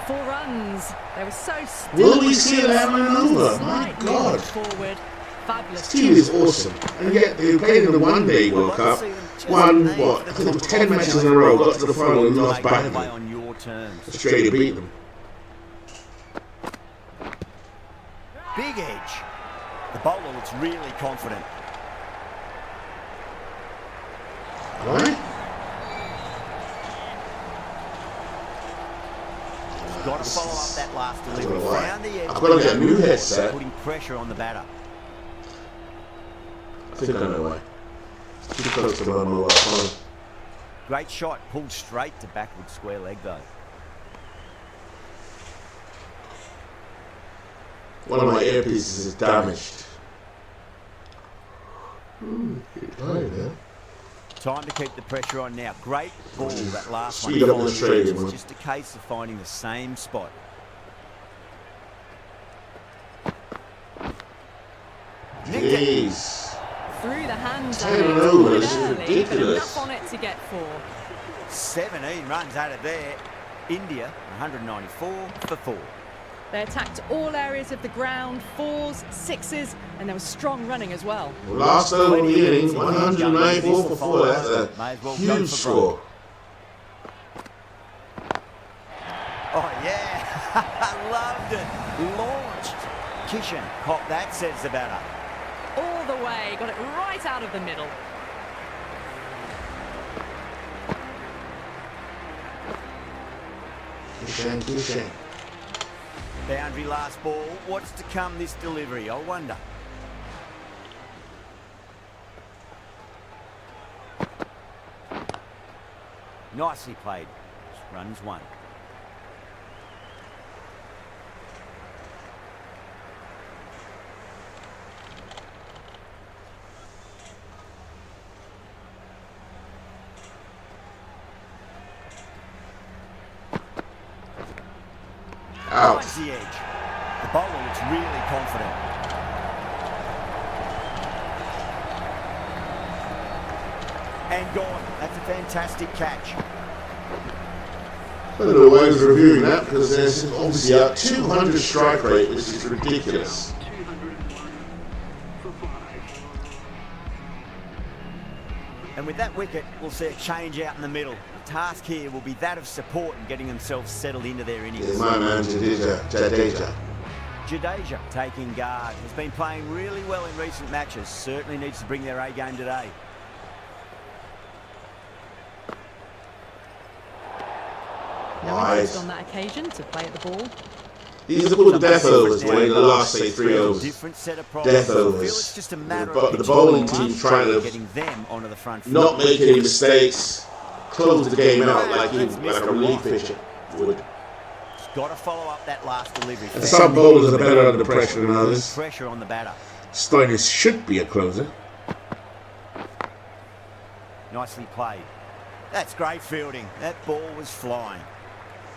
4 runs. They were so still. Will we see it happen over? My Slight God. movement forward. Fabulous. This team is awesome. And yet they played in the one-day World Cup. Won, what, I think it was 10 matches in a row, got to the final and lost Play badly. on your terms. Australia beat them. Big edge. The bowler looks really confident. Right? Got to follow up that last I delivery. don't know why. Found the edge. I've got to get a new headset. Putting pressure on the batter. I think I know why. It's too close to my mobile phone. Great shot. Pulled straight to backward square leg, though. One of my earpieces is damaged. Good play there. Time to keep the pressure on now. Great ball, that last one. Speed up the Australian It's one. just a case of finding the same spot. Nicked it. Jeez. Through the hands. 10 early, over, good this is early, but ridiculous. enough on it to get 4. 17 runs out of there. India 194 for 4. They attacked all areas of the ground, 4s, 6s, and there was strong running as well. Last over the inning, 194 for 4. That's a huge score. Oh, yeah. Loved it. Launched. Kishan caught that, says the batter. All the way, got it right out of the middle. Kishan. Boundary last ball. What's to come this delivery? I wonder. Nicely played. Runs one. Out. Finds the edge. The bowler looks really confident. And gone. That's a fantastic catch. I don't know why he's reviewing that, because there's obviously a 200 strike rate, which is ridiculous. And with that wicket, we'll see a change out in the middle. The task here will be that of support and getting themselves settled into their innings. Here's my man, Jadeja. Jadeja taking guard. Has been playing really well in recent matches. Certainly needs to bring their A game today. No interest on that occasion to play at the ball. These are called death overs, Dwayne, the last, say, 3 overs. Different set of problems. Death overs. I feel it's just a matter But of the bowling team trying to getting them onto the front foot. not make any mistakes, close the game out like a relief pitcher would. Got to follow up that last delivery. And some bowlers are better under pressure than others. Pressure on the batter. Stoinis should be a closer. Nicely played. That's great fielding. That ball was flying.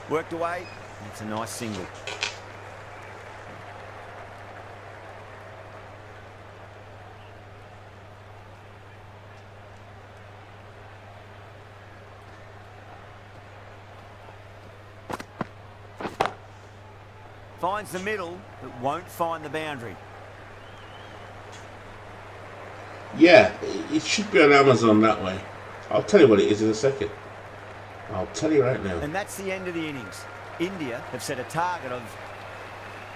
Worked away. That's a nice single. Finds the middle, but won't find the boundary. Yeah, it should be on Amazon that way. I'll tell you what it is in a second. I'll tell you right now. And that's the end of the innings. India have set a target of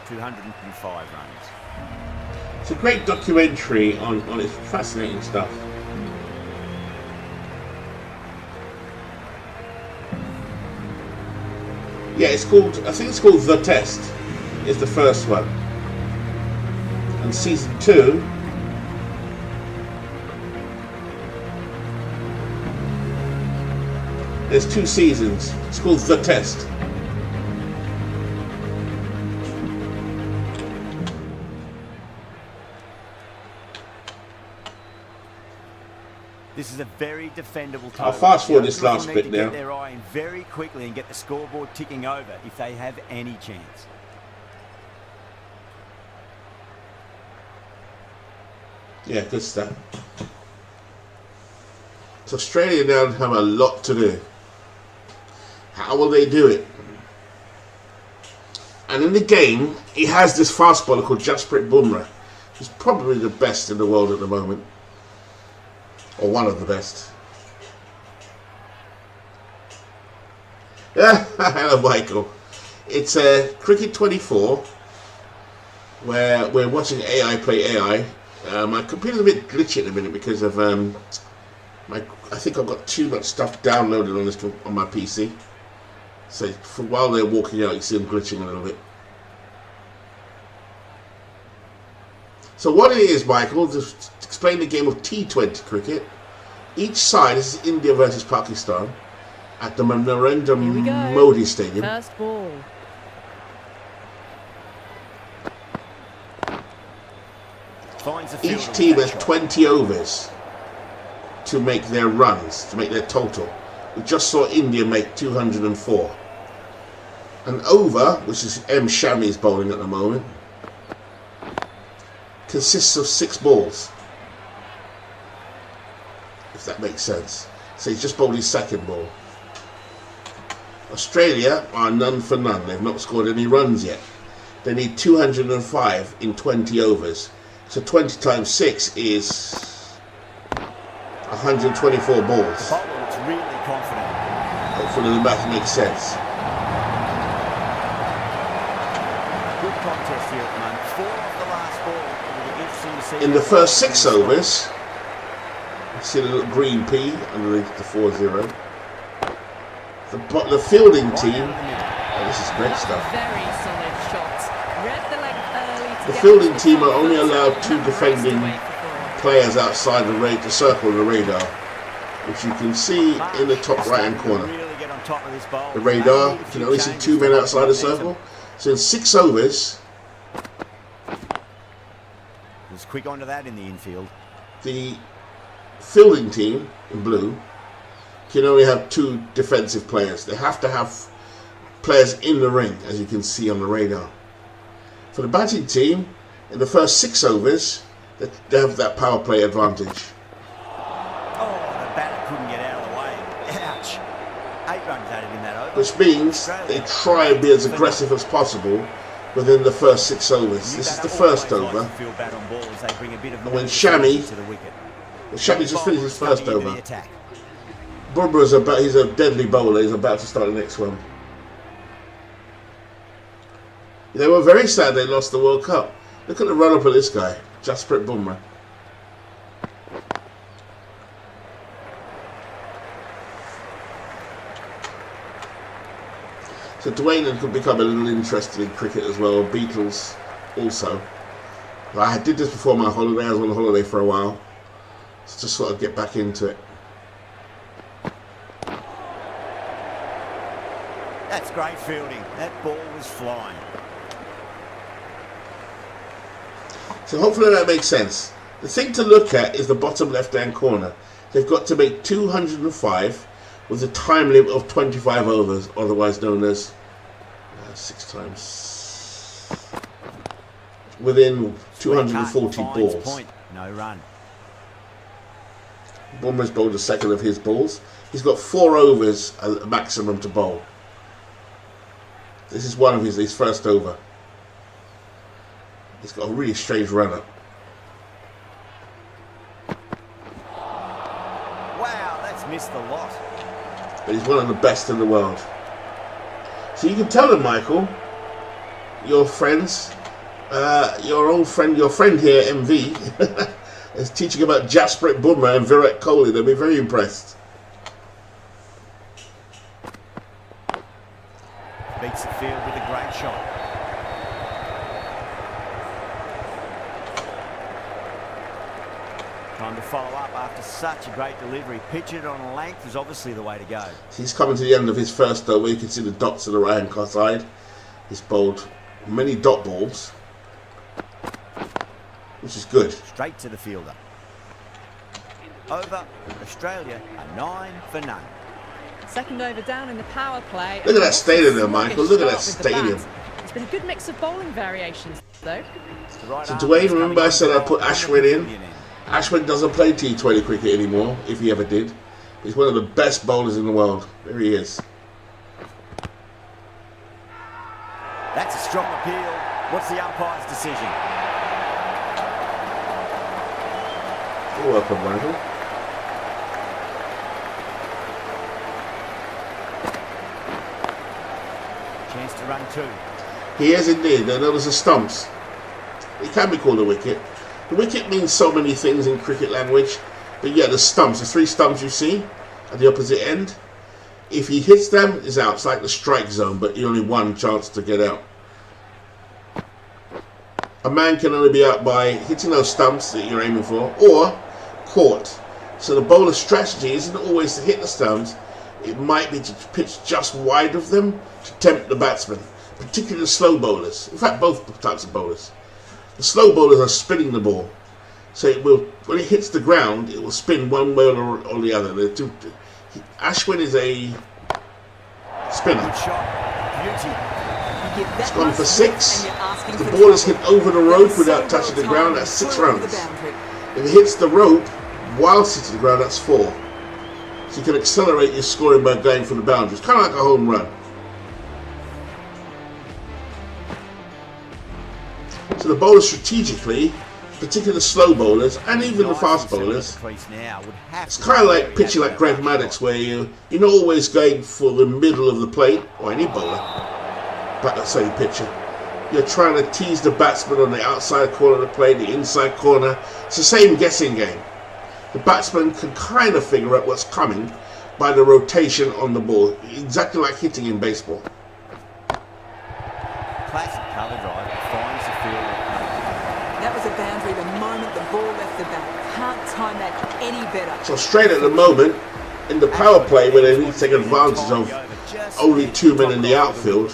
205 runs. It's a great documentary on its fascinating stuff. Yeah, it's called, I think it's called The Test. It's the first one. And season 2 there's 2 seasons. It's called The Test. This is a very defendable total. I'll fast forward this The Openers last will bit need to now. get their eye in very quickly and get the scoreboard ticking over if they have any chance. Yeah, good stuff. So Australia now have a lot to do. How will they do it? And in the game, he has this fast bowler called Jasprit Bumrah. He's probably the best in the world at the moment. Or one of the best. Hello, Michael. It's Cricket 24, where we're watching AI play AI. My computer's a bit glitchy at the minute because of I think I've got too much stuff downloaded on my PC. So for while they're walking out, you see them glitching a little bit. So what it is, Michael, to explain the game of T20 cricket. Each side, this is India versus Pakistan, at the Narendra Modi Stadium. First ball. Each team has 20 overs to make their runs, to make their total. We just saw India make 204. An over, which is M. Shami's bowling at the moment, consists of 6 balls. If that makes sense. So he's just bowled his second ball. Australia are none for none. They've not scored any runs yet. They need 205 in 20 overs. So 20 times 6 is 124 balls. The bowler looks really confident. Hopefully the math makes sense. Good contest here at the moment. 4 off the last ball. It'll be interesting to see. In the first 6 overs, you see the little green P underneath the 4-0. The fielding team, this is great stuff. Very solid shots. Read the length early to The get fielding to team are top only foot. allowed 2 defending players outside the circle of the radar. which you can see in the top right-hand corner. Really get on top of this bowl. The radar, you can only see 2 men outside the circle. So in 6 overs, was quick onto that in the infield. the fielding team in blue can only have 2 defensive players. They have to have players in the ring, as you can see on the radar. For the batting team, in the first 6 overs, they have that power play advantage. Oh, the batter couldn't get out of the way. Ouch. 8 runs added in that over. Which means they try and be as aggressive as possible within the first 6 overs. This is the first over. And when Shami just finished his first over. Bumrah's he's a deadly bowler. He's about to start the next one. They were very sad they lost the World Cup. Look at the run-up of this guy, Jasprit Bumrah. So Dwayne could become a little interested in cricket as well. Beatles also. I did this before my holiday. I was on holiday for a while. So just sort of get back into it. That's great fielding. That ball was flying. So hopefully that makes sense. The thing to look at is the bottom left-hand corner. They've got to make 205 with a time limit of 25 overs, otherwise known as 6 times within 240 balls. Point. No run. Bumrah's bowled a second of his balls. He's got 4 overs maximum to bowl. This is one of his first over. He's got a really strange runner. Wow, that's missed the lot. But he's one of the best in the world. So you can tell them, Michael, your friends, your old friend, your friend here, MV, is teaching about Jasprit Bumrah and Virat Kohli. They'll be very impressed. Beats the field with a great shot. Time to follow up after such a great delivery. Pitch it on a length is obviously the way to go. He's coming to the end of his first over. You can see the dots on the right-hand side. He's bowled many dot balls, which is good. Straight to the fielder. Over. Australia are 9 for none. Second over down in the power play. Look at that stadium there, Michael. Look at that stadium. It's been a good mix of bowling variations, though. So Dwayne, remember I said I put Ashwin in? Ashwin doesn't play T20 cricket anymore, if he ever did. He's one of the best bowlers in the world. There he is. That's a strong appeal. What's the umpire's decision? You're welcome, Michael. Chance to run 2. He is indeed. Now notice the stumps. It can be called a wicket. The wicket means so many things in cricket language, but yeah, the stumps, the 3 stumps you see at the opposite end, if he hits them, it's out. It's like the strike zone, but you only 1 chance to get out. A man can only be out by hitting those stumps that you're aiming for, or caught. So the bowler's strategy isn't always to hit the stumps. It might be to pitch just wide of them to tempt the batsman, particularly the slow bowlers. In fact, both types of bowlers. The slow bowlers are spinning the ball, so it will, when it hits the ground, it will spin one way or the other. Ashwin is a spinner. Good shot. Beauty. It's gone for 6. If the ball is hit over the rope without touching the ground, that's 6 runs. If it hits the rope whilst hitting the ground, that's 4. So you can accelerate your scoring by going for the boundaries, kind of like a home run. So the bowlers strategically, particularly the slow bowlers and even the fast bowlers, it's kind of like pitching like Greg Maddux, where you're not always going for the middle of the plate, or any bowler, but let's say pitcher. You're trying to tease the batsman on the outside corner of the plate, the inside corner. It's the same guessing game. The batsman can kind of figure out what's coming by the rotation on the ball, exactly like hitting in baseball. Classic cover drive. Finds the field. That was a boundary the moment the ball left the bat. Can't time that any better. So straight at the moment, in the power play, where they need to take advantage of only 2 men in the outfield,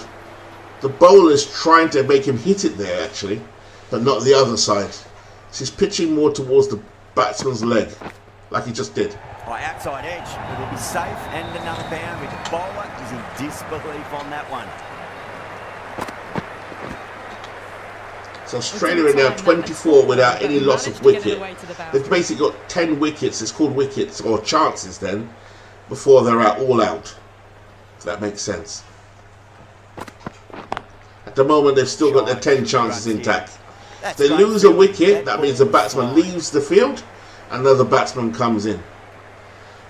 the bowler's trying to make him hit it there actually, but not the other side. So he's pitching more towards the batsman's leg, like he just did. By outside edge, it'll be safe and another boundary. The bowler is in disbelief on that one. So Australia are now 24 without any loss of wicket. They've basically got 10 wickets, it's called wickets, or chances then, before they're all out. If that makes sense. At the moment they've still got their 10 chances intact. If they lose a wicket, that means the batsman leaves the field, another batsman comes in.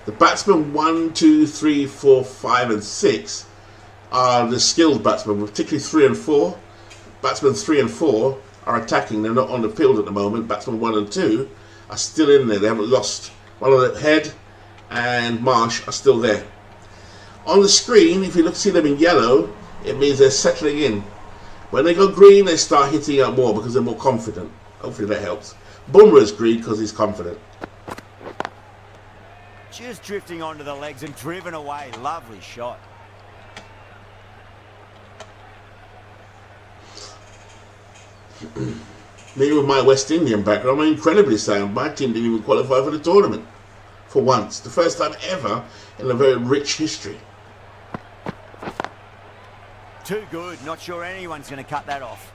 The batsmen 1, 2, 3, 4, 5 and 6 are the skilled batsmen, particularly 3 and 4. Batsmen 3 and 4 are attacking, they're not on the field at the moment. Batsmen 1 and 2 are still in there, they haven't lost. One of the Head and Marsh are still there. On the screen, if you see them in yellow, it means they're settling in. When they go green, they start hitting out more because they're more confident. Hopefully that helps. Bumrah's green because he's confident. Just drifting onto the legs and driven away. Lovely shot. Me with my West Indian background, I'm incredibly sound. My team didn't even qualify for the tournament. For once. The first time ever in a very rich history. Too good. Not sure anyone's going to cut that off.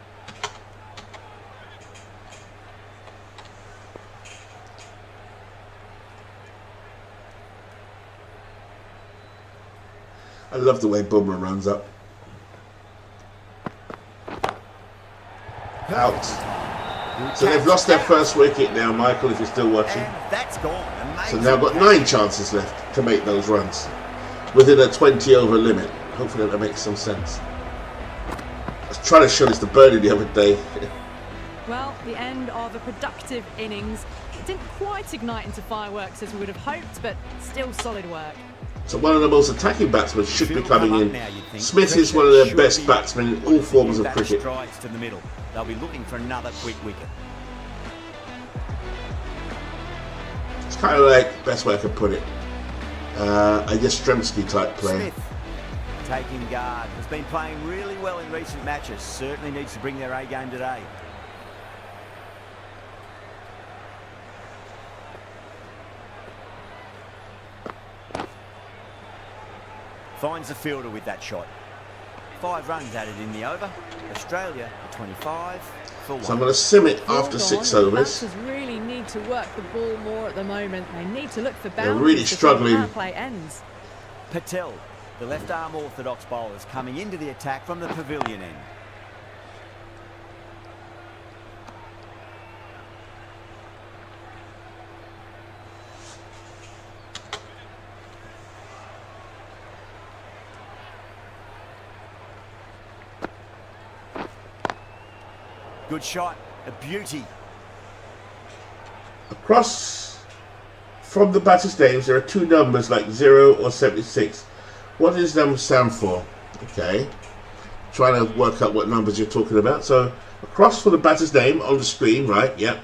I love the way Bumrah runs up. Out. So they've lost their first wicket now, Michael, if you're still watching. And that's gone. So Amazing. now got 9 chances left to make those runs within a 20 over limit. Hopefully that makes some sense. I was trying to show this to Bernie the other day. Well, the end of a productive innings. It didn't quite ignite into fireworks as we would have hoped, but still solid work. So one of the most attacking batsmen should be coming in. Smith is one of their best batsmen in all forms of cricket. Strides to the middle. They'll be looking for another quick wicket. It's kind of like, best way I could put it, a Yastrzemski type player. Smith taking guard. Has been playing really well in recent matches. Certainly needs to bring their A game today. Finds the fielder with that shot. 5 runs added in the over. Australia 25 for 1. So I'm going to sim it after 6 overs. Batters really need to work the ball more at the moment. They need to look for boundaries. They're really struggling. Power play ends. Patel, the left-arm orthodox bowlers, coming into the attack from the pavilion end. Good shot, a beauty. Across from the batters' names, there are 2 numbers like 0 or 76. What does them stand for? Okay. Trying to work out what numbers you're talking about. So, across from the batter's name on the screen, right? Yep.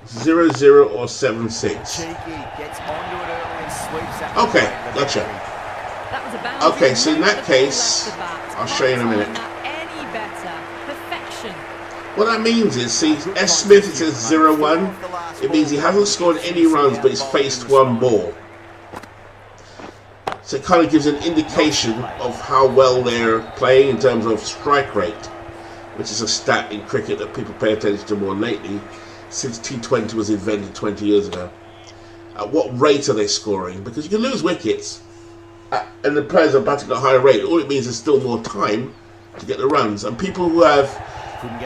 0, 0 or 76. Cheeky, gets onto it early and sweeps that. Okay, gotcha. That was a boundary. Okay, so in that case, I'll show you in a minute. Any better. Perfection. What that means is, see, S. Smith, it says 0-1. It means he hasn't scored any runs, but he's faced 1 ball. So it kind of gives an indication of how well they're playing in terms of strike rate, which is a stat in cricket that people pay attention to more lately, since T20 was invented 20 years ago. At what rate are they scoring? Because you can lose wickets, and the players are batting at a higher rate. All it means is still more time to get the runs. And people who have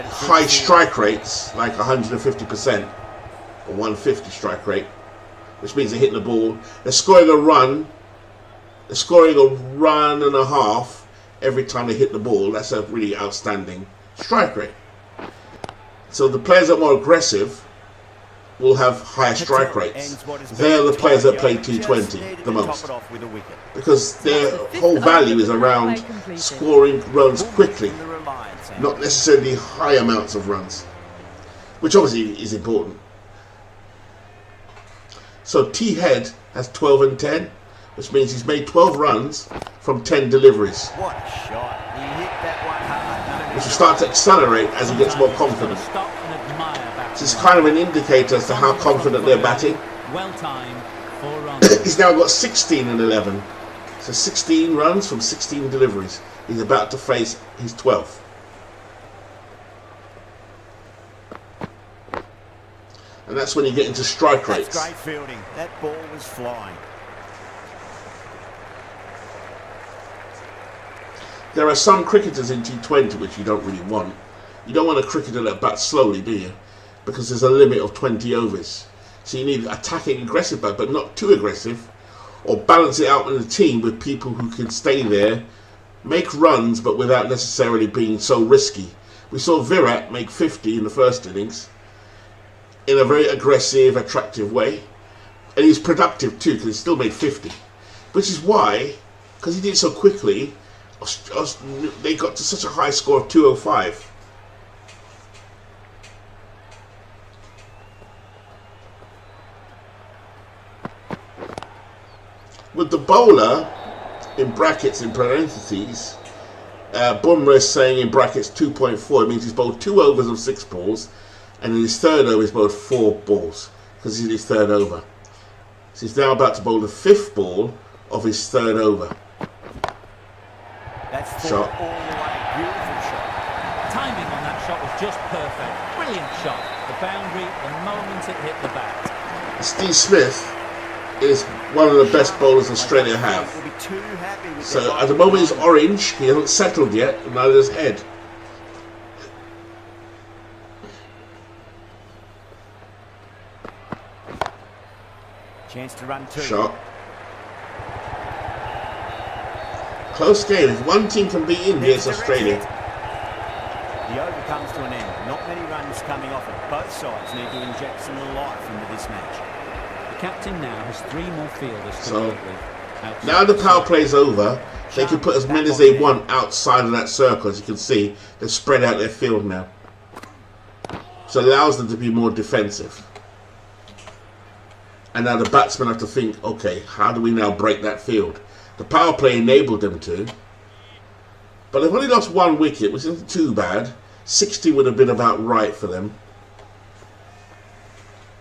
high strike rates, like 150% or 150 strike rate, which means they're hitting the ball, they're scoring a run and a half every time they hit the ball. That's a really outstanding strike rate. So the players that are more aggressive will have higher strike rates. They're the players that play T20 the most, because their whole value is around scoring runs quickly, not necessarily high amounts of runs, which obviously is important. So T Head has 12 and 10, which means he's made 12 runs from 10 deliveries. What a shot. He hit that one hard. Which will start to accelerate as he gets more confident. Stop and admire that. This is kind of an indicator as to how confident they're batting. Well timed, 4 runs. He's now got 16 and 11. So 16 runs from 16 deliveries. He's about to face his 12th. And that's when you get into strike rates. That's great fielding. That ball was flying. There are some cricketers in T20 which you don't really want. You don't want a cricketer that bats slowly, do you? Because there's a limit of 20 overs. So you need attacking aggressive bat, but not too aggressive. Or balance it out in a team with people who can stay there, make runs, but without necessarily being so risky. We saw Virat make 50 in the first innings in a very aggressive, attractive way. And he's productive too, because he still made 50. Which is why, because he did it so quickly, they got to such a high score of 205. With the bowler, in brackets, in parentheses, Bumrah is saying in brackets 2.4. It means he's bowled 2 overs of 6 balls, and in his third over he's bowled 4 balls, because he's in his third over. So he's now about to bowl the 5th ball of his third over. That's shot. All the way. Beautiful shot. Timing on that shot was just perfect. Brilliant shot. The boundary, the moment it hit the bat. Steve Smith is one of the best bowlers Australia have. We'll be too happy with So their at the moment he's orange, he hasn't settled yet, and neither is Head. chance to run 2. Shot. Close game. If one team can beat India, it's Australia. The over comes to an end. Not many runs coming off it. Both sides need to inject some life into this match. The captain now has 3 more fielders to So, work with. now the power play's over, they can put as many as they want outside of that circle. As you can see, they've spread out their field now. So it allows them to be more defensive. And now the batsmen have to think, okay, how do we now break that field? The power play enabled them to. But they've only lost 1 wicket, which isn't too bad. 60 would have been about right for them.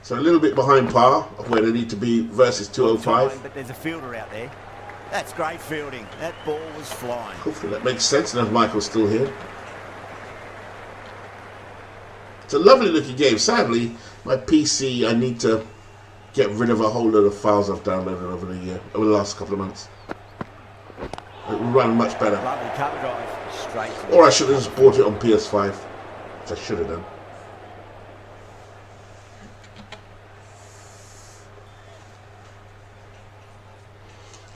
So a little bit behind par of where they need to be versus 205. But there's a fielder out there. That's great fielding. That ball was flying. Hopefully that makes sense, and if Michael's still here. It's a lovely looking game. Sadly, my PC, I need to get rid of a whole load of files I've downloaded over the last couple of months. It will run much better. Lovely cover drive. Straight to Or I should have just bought it on PS5, which I should have done.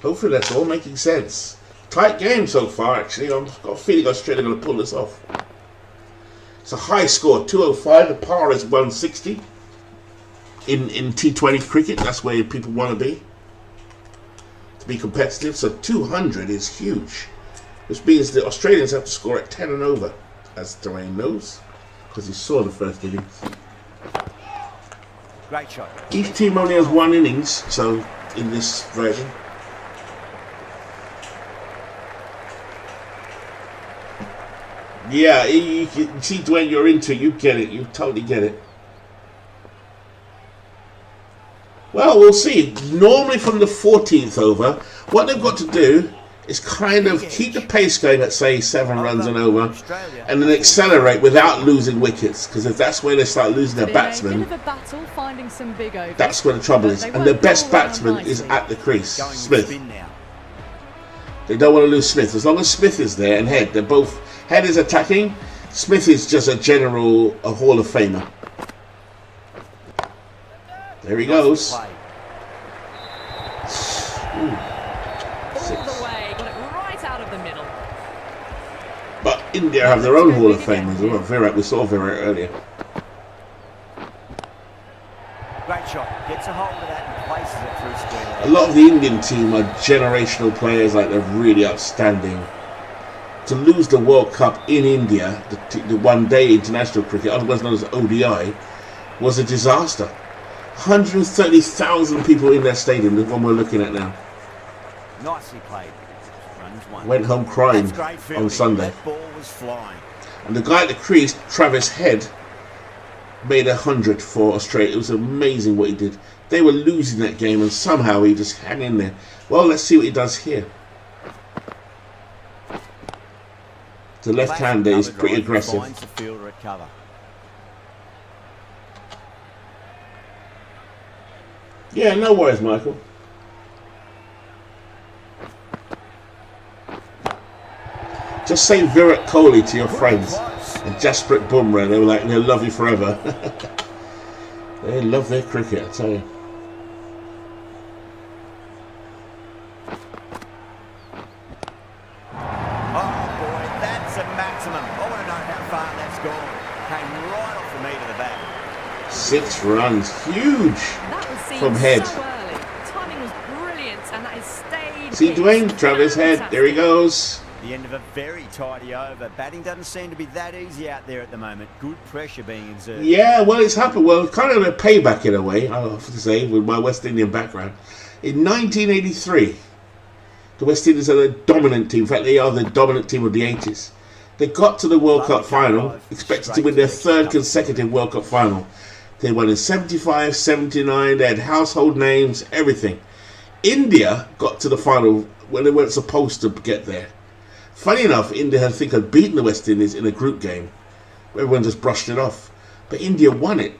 Hopefully that's all making sense. Tight game so far, actually. I've got a feeling Australia are going to pull this off. It's a high score, 205. The par is 160. In T20 cricket, that's where people want to be competitive. So 200 is huge. Which means the Australians have to score at 10 and over, as Dwayne knows, because he saw the first innings. Great shot. Each team only has 1 innings, so in this version. Yeah, you see, Dwayne, you're into it. You get it. You totally get it. Well, we'll see. Normally from the 14th over, what they've got to do is kind of keep the pace going at, say, 7 runs and over, and then accelerate without losing wickets, because if that's where they start losing their batsmen, Bit of a battle finding some big overs, that's where the trouble is. but they And their won't best roll around batsman nicely. is at the crease, Going with Smith. spin now. They don't want to lose Smith. As long as Smith is there and Head, they're both. Head is attacking. Smith is just a Hall of Famer. There he goes. Play. Ooh. All the way, got it right out of the middle. But India have their own Hall of Famers as well. Virat, we saw Virat earlier. Great shot. Gets a hold of that and places it through square. A lot of the Indian team are generational players, like they're really outstanding. To lose the World Cup in India, the one-day international cricket, otherwise known as ODI, was a disaster. 130,000 people in that stadium, the one we're looking at now. Nicely played. Runs one. Went home crying That's great fielding. on Sunday. That ball was flying. And the guy at the crease, Travis Head, made 100 for Australia. It was amazing what he did. They were losing that game and somehow he just hung in there. Well, let's see what he does here. The left-hander is pretty aggressive. Finds the fielder at cover. Yeah, no worries, Michael. Just say Virat Kohli to your friends and Jasprit Bumrah. They were like, they'll love you forever. They love their cricket, I tell you. Oh boy, that's a maximum. I want to know how far that's gone. Came right off the meat of the bat. 6 runs, huge That was seen from Head. so early. Timing was brilliant, and that has stayed. See hit. Dwayne, Travis Head, there he goes. The end of a very tidy over. Batting doesn't seem to be that easy out there at the moment. Good pressure being exerted. Yeah, well, it's happened. Well, kind of a payback in a way, I have to say, with my West Indian background. In 1983, the West Indies are the dominant team. In fact, they are the dominant team of the 80s. They got to the World Cup final, expected to win their 3rd consecutive World Cup final. They won in 75, 79, they had household names, everything. India got to the final when they weren't supposed to get there. Funny enough, India, I think, had beaten the West Indies in a group game. Everyone just brushed it off. But India won it.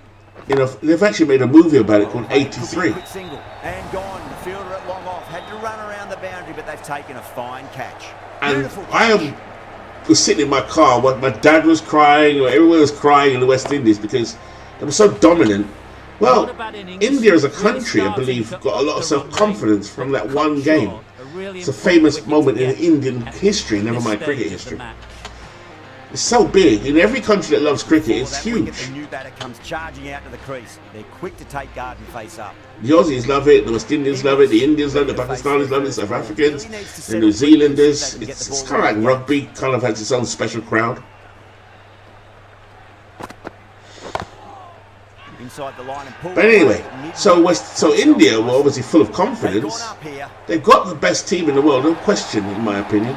They've actually made a movie about it called 83. Quick single and gone. The fielder at long off had to run around the boundary, but they've taken a fine catch. And Beautiful I was sitting in my car. My dad was crying, or everyone was crying in the West Indies because they were so dominant. Well, India as a country, I believe, got a lot of self-confidence from that one game. It's a famous moment in Indian history, never mind cricket history. It's so big. In every country that loves cricket, it's huge. The new batter comes charging out to the crease. They're quick to take guard and face up. The Aussies love it, the West Indians love it, the Indians love it, the Pakistanis love it, the South Africans, the New Zealanders. It's kind of like rugby, kind of has its own special crowd. Inside the line and pull. But anyway, so India were obviously full of confidence. They've got the best team in the world, no question, in my opinion.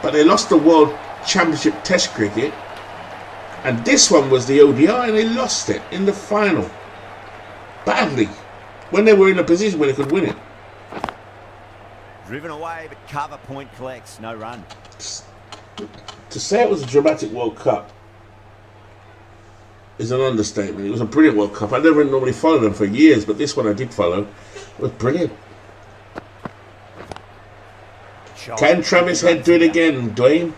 But they lost the World Championship Test cricket, and this one was the ODI, and they lost it in the final badly when they were in a position where they could win it. Driven away, but cover point collects, no run. To say it was a dramatic World Cup is an understatement. It was a brilliant World Cup. I never normally followed them for years, but this one I did follow. It was brilliant. Can Travis Head do it again, Dwayne?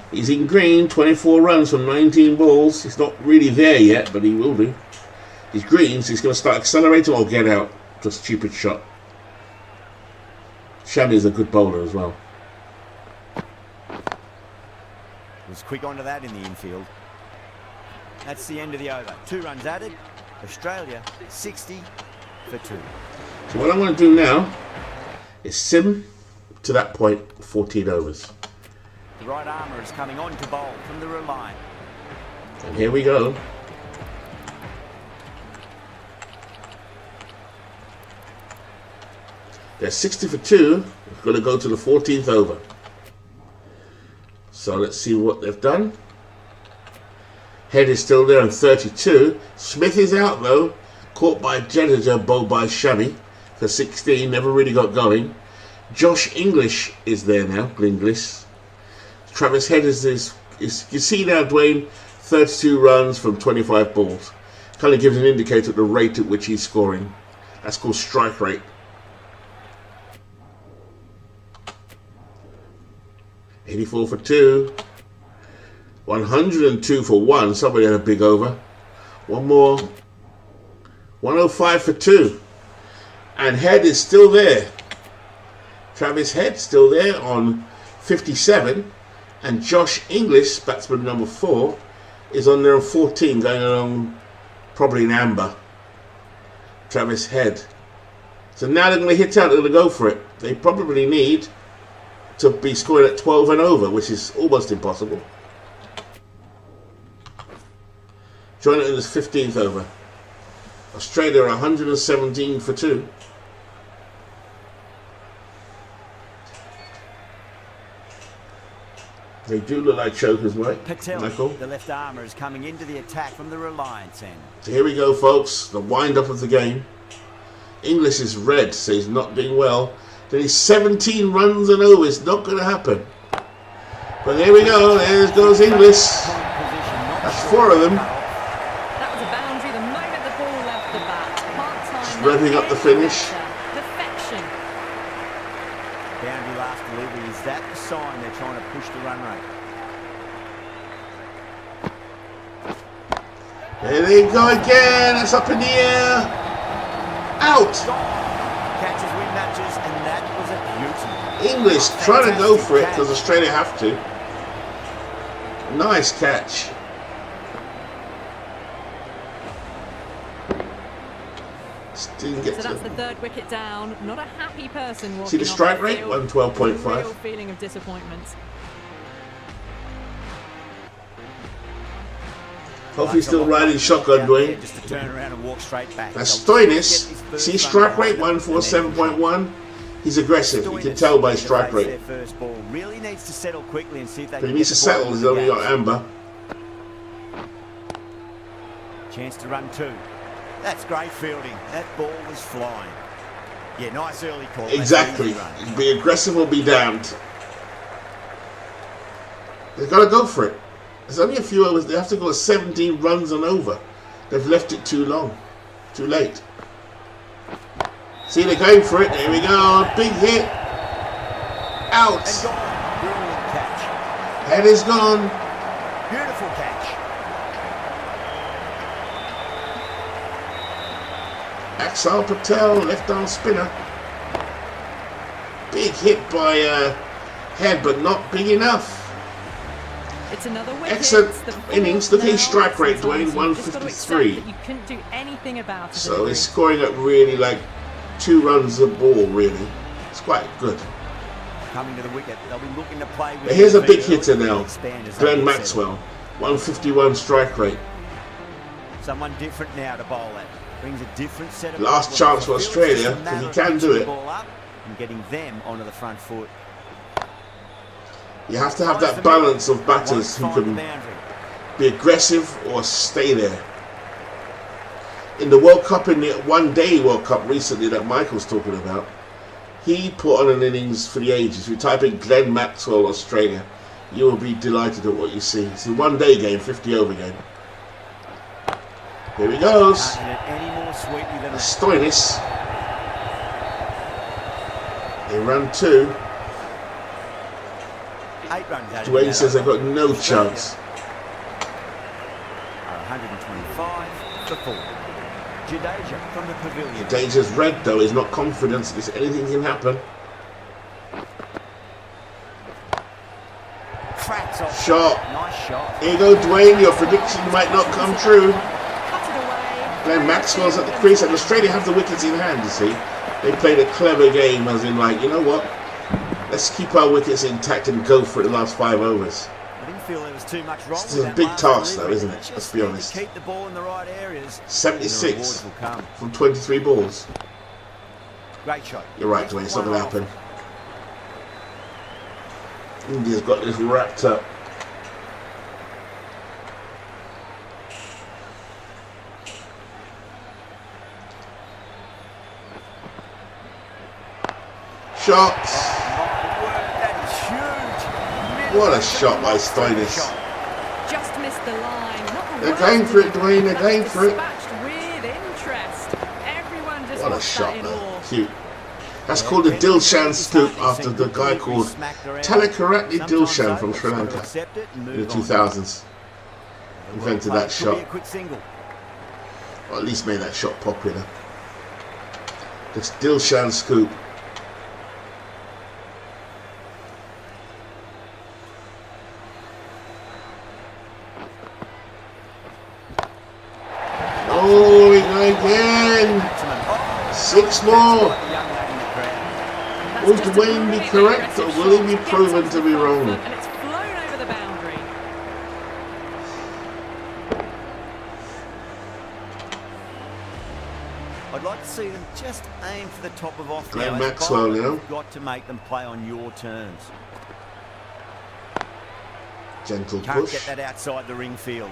He's in green, 24 runs from 19 balls. He's not really there yet, but he will do. He's green, so he's going to start accelerating or get out. Just a stupid shot. Shami is a good bowler as well. Was quick onto that in the infield. That's the end of the over. 2 runs added. Australia 60 for 2. So what I'm going to do now is sim to that point 14 overs. The right armour is coming on to bowl from the line. And here we go. They're 60 for 2. We're going to go to the 14th over. So let's see what they've done. Head is still there on 32. Smith is out though. Caught by Jadeja, bowled by Shami for 16. Never really got going. Josh English is there now. Glinglis. Travis Head is you see now, Dwayne, 32 runs from 25 balls. Kind of gives an indicator of the rate at which he's scoring. That's called strike rate. $84 for 2. 102 for 1. Somebody had a big over. One more. 105 for 2. And Head is still there. Travis Head still there on 57. And Josh English, batsman number 4, is on there on 14, going along probably in amber. Travis Head. So now they're going to hit out, they're going to go for it. They probably need to be scoring at 12 and over, which is almost impossible. Join it in this 15th over. Australia are 117 for 2. They do look like chokers, right, Patel, Michael? the left armour, is coming into the attack from the Reliance end. So here we go, folks. The wind-up of the game. English is red, so he's not doing well. Then he's 17 runs and over. It's not going to happen. But there we go. There goes English. That's 4 of them. That was a boundary the moment the ball left the bat. Part-time, Just revving up the finish. Perfection. Boundary last delivery. Is that the sign they're trying to push the run rate? There they go again. It's up in the air. Out. Catches win matches, and that was a beauty. English trying to go for it because Australia have to. Nice catch. Didn't get So that's the to. third wicket down. Not a happy person walking See the off strike the rate? field. 112.5. Real feeling of disappointment. Hopefully still riding shotgun, Dwayne. Just to turn around and walk straight back. Now Stoinis, see strike rate 147.1. He's aggressive. You can tell by strike rate. Their first ball really needs to settle quickly and see if they But he can needs get to the ball settle. into He's the only gap. got amber. Chance to run 2. That's great fielding. That ball was flying. Yeah, nice early call. That's Exactly. easy run. Be aggressive or be damned. They've got to go for it. There's only a few overs. They have to go 17 runs and over. They've left it too long. Too late. See, they're going for it. There we go. Big hit. Out. And gone. Brilliant catch. Head is gone. Beautiful catch. Axel Patel, left arm spinner. Big hit by Head, but not big enough. It's another wicket. Excellent It's the fourth innings. Look at his now. strike rate, Sometimes Dwayne, you've just got to accept 153. that you couldn't do anything about it. So he's scoring at really like 2 runs a ball, really. It's quite good. Coming to the wicket. They'll be looking to play with But here's a the big early hitter now. expand as they Glenn get Maxwell, 151 strike rate. settled. Someone different now to bowl at. Brings a different set of Last chance problems. for It's just Australia, a 'cause matter he of can do pitching the it. ball up and getting them onto the front foot. You have to have that balance of batters who can be aggressive or stay there. In the World Cup, in the one-day World Cup recently that Michael's talking about, he put on an innings for the ages. If you type in Glenn Maxwell, Australia, you will be delighted at what you see. It's a one-day game, 50-over game. Here he goes. Can't hit it any more sweetly than that. Stoinis. They run 2. 8 runs out of Dwayne that says they've over. got no chance. 125 for 4. Jadeja from the pavilion. Danger's red though, is not confidence because anything can happen. Cracks off. Shot. Nice shot. Here you go, Dwayne. Your prediction might not come true. Cut it away. Glenn Maxwell's at the crease, and Australia have the wickets in hand, you see. They played a clever game, as in like, you know what? Let's keep our wickets intact and go for the last 5 overs. I didn't feel there was too much wrong This with is a that big last task delivery. though, isn't it? Just Let's be need to honest. Keep the ball in the right areas. 76 And the rewards will come. from 23 balls. Great shot. You're right, Dwayne. It's not going to happen. India's got this wrapped up. Shots. That is huge. What a shot by Stoinis. Just missed the line. Not the They're worst going for it, delivery, Dwayne. They're but going for it. dispatched with interest. Everyone just What a watched shot, that in though. awe. Cute. That's called the Dilshan scoop after the guy called Talakaratne Dilshan from Sri Lanka in the 2000s. Invented that shot. A quick single. Or at least made that shot popular. This Dilshan scoop. Oh, we go again. 6 more. Will Dwayne be correct or will he be proven to be wrong? And it's flown over the boundary. I'd like to see them just aim for the top of off Glenn now. Maxwell now. You've got to make them play on your terms. Gentle Can't push. get that outside the ring field.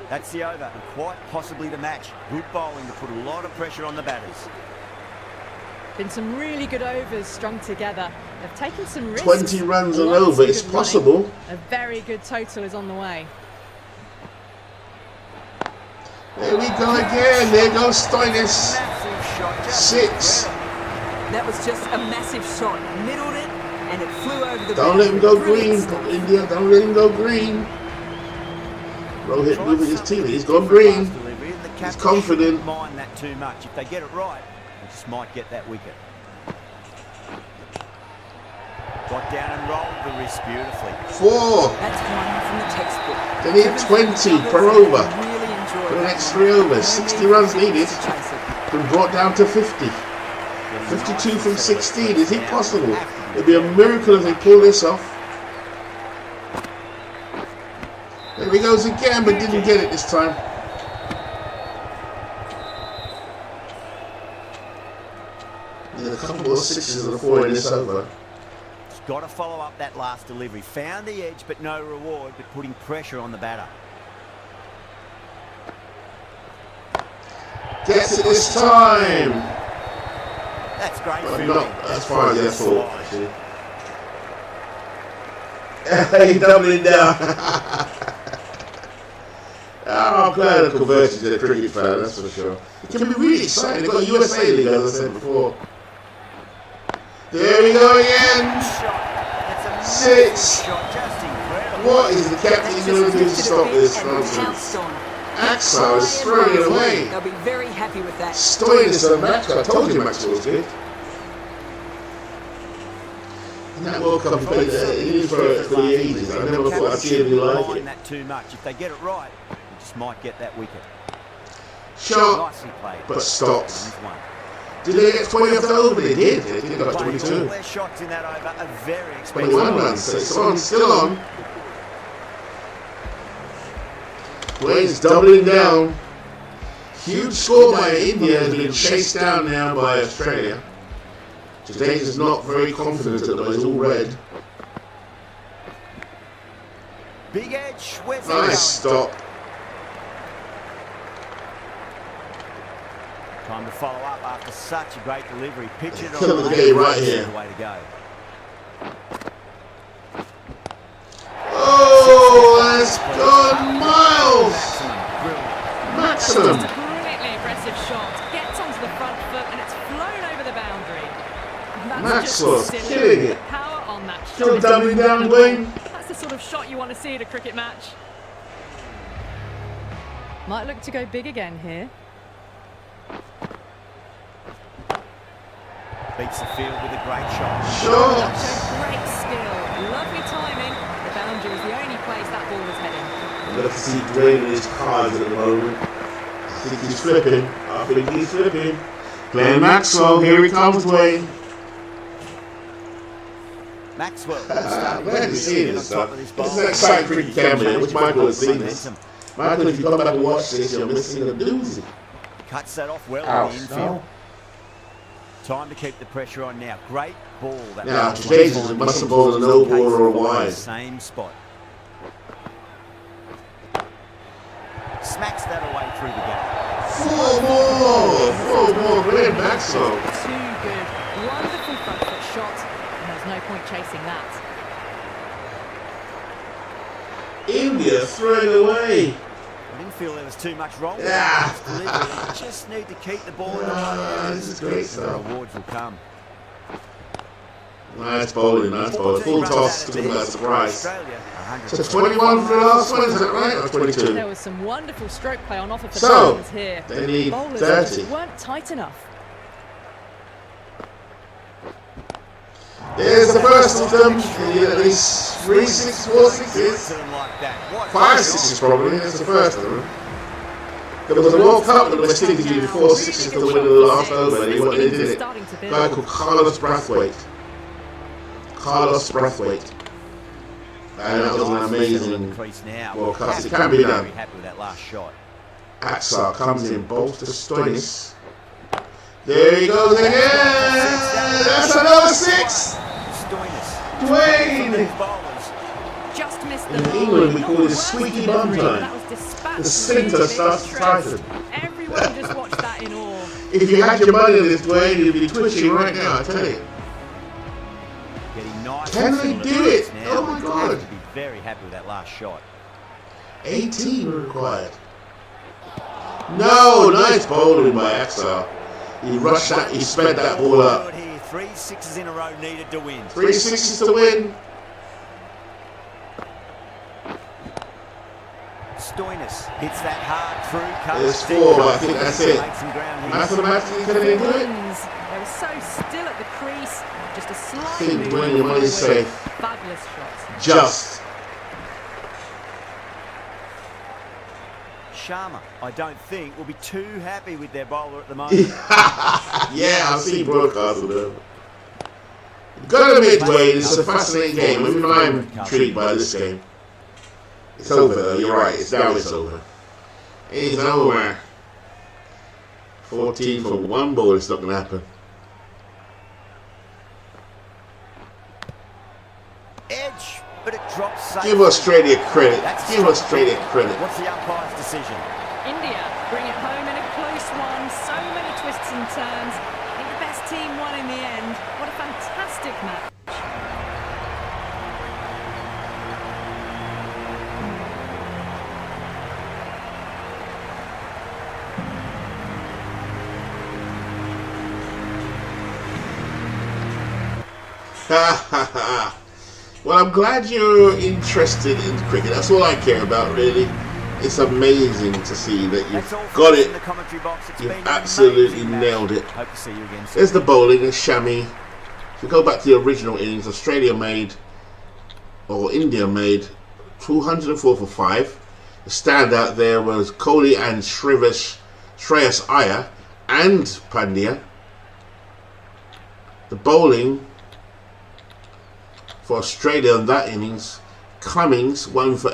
That's the over and quite possibly the match. Good bowling to put a lot of pressure on the batters. Been some really good overs strung together. They've taken some risks. 20 runs and Lots over. of It's good possible. running. A very good total is on the way. There we go again. There goes Stoinis. Massive shot. Just 6. incredible. That was just a massive shot. Middled it, and it flew over the Don't let him go boundary. green, Brilliant stuff. India. Don't let him go green. Rohit Tried moving his something team. He's different gone green. last delivery, and the captain confident. shouldn't mind that too much. If they get it right, they just might get that wicket. Got down and rolled the wrist beautifully. 4. That's one from the textbook. They need 20 per over. Really enjoyed For the that next one. 3 overs. No 60 need runs to needed. chase it. Been brought down to 50. 52 from 16. Is it possible? It'd be a miracle if they pull this off. There he goes again, but didn't get it this time. There's a couple of 6s and a 4 in this over. He's got to follow up that last delivery. Found the edge, but no reward, but putting pressure on the batter. Gets it this time. That's great. But fielding. not as far as I Just thought, slide. actually. He's doubling down. I'm glad I converted to a cricket fan, that's for sure. It can be really exciting. They've got USA League, as I said before. There we go again. Shot. That's a 6. massive shot. Just incredible. What is the captain going to do to stop this nonsense? Pounced on. Axel is throwing it away. They'll be very happy with that. Stoinis and Maxwell. I told you Maxwell was good. In that World Cup, he played for the ages. I never thought I'd see anything like Mind it. that too much. If they get it right, they just might get that wicket. Shot, Nicely played. but stopped. He's won. Did they get 20 off the over? They did. They did got Playing all 22. their shots in that over are very expensive. 21 runs. So it's on, still on. Wayne's doubling down. Huge score by India has been chased down now by Australia. Jadeja is not very confident at the moment. He's all red. Big edge. Where's that Nice going? stop. Time to follow up after such a great delivery. Pitch it Kill on the game right here. The way to go. Oh, that's gone miles. Maximum. Brilliant. Maximum. Just a brilliantly aggressive shot. Gets onto the front foot and it's flown over the boundary. That's Maxwell just killing it. Power on that shot. Still doubling down, Wayne. That's the sort of shot you want to see at a cricket match. Might look to go big again here. Beats the field with a great shot. Shot. Showed great skill. Lovely timing. The boundary is the only place that ball was heading. I'd love to see Dwayne in his cards at the moment. I think he's flipping. I think he's flipping. Glenn Maxwell, here he comes, Dwayne. Maxwell. I'm glad to see this stuff. This is an exciting cricket camera, which Michael has seen this. Michael, if you come back and watch this, you're missing a doozy. Cuts that off well Ouch, in the infield. no. Time to keep the pressure on now. Great ball. That Now, was Jesus must have bowled a no ball or a wide. Same spot. Smacks that away through the gap. 4 more, Glenn Maxwell. Too good. Wonderful front foot shot. And there's no point chasing that. India throwing away. I didn't feel there was too much wrong with Yeah. that delivery. You just need to keep the ball in the right areas. This is great The stuff. rewards will come. Nice bowling, nice bowling. Full toss, took him by surprise. Australia, So 21 for the last one, is that right? Or 22? There was some wonderful stroke play on offer for So, Diamonds here. they need Bowlers 30. weren't tight enough. There's the first of them. They need at least 3 6, 4 6s. to them like that. What 5 6s probably. That's the first of them. There was a World Cup that the West Indies needed 4 6s to win in the last over. They did it. Starting to A build. guy called Carlos Brathwaite. Carlos Brathwaite. And that was an amazing crease now. World Cup. It can be done. Very happy with that last shot. Axar comes in, bowls to Stoinis. There he goes again. That's another 6. Dwayne. Just missed the In ball. England, we Not call the it worst squeaky delivery, bum but time. that was dispatched The sphincter with starts to strength. tighten. Everyone just watched that in awe. If you had your money on this, Dwayne, you'd be twitching right now, I tell you. Getting nice. Can they and do it? now. Oh my God. Be very happy with that last shot. 18 required. No, nice bowling by Axel. He rushed that, he sped that ball up. Good here. 3 sixes in a row needed to win. 3 sixes to win. Stoinis hits that hard through. Comes There's deep. 4, but I think that's it. Make some ground here. Mathematically, can they do it? Wins. They were so still at the crease. Just a slight Think move when your money's forward. safe. Fabulous shots. Just. Sharma, I don't think, will be too happy with their bowler at the moment. Yeah, I've seen broadcasts of them. Go to midway, it's a fascinating game. Even I'm intrigued by this game. It's over though, you're right, it's over. It's over. 14 for 1 ball, it's not going to happen. Edge, but it drops safe. Give Australia credit. That's Give Australia credit. What's the umpire's decision? India bring it home in a close one. So many twists and turns. I think the best team won in the end. What a fantastic match. Well, I'm glad you're interested in cricket. That's all I care about, really. It's amazing to see that That's all you've from got us it. in the commentary box. It's You've been an absolutely amazing match. nailed it. Hope to see you again soon. There's the bowling, there's Shami. If we go back to the original innings, Australia made, or India made, 204 for 5. The standout there was Kohli and Shreyas Iyer and Pandya. The bowling for Australia in that innings, Cummings 1 for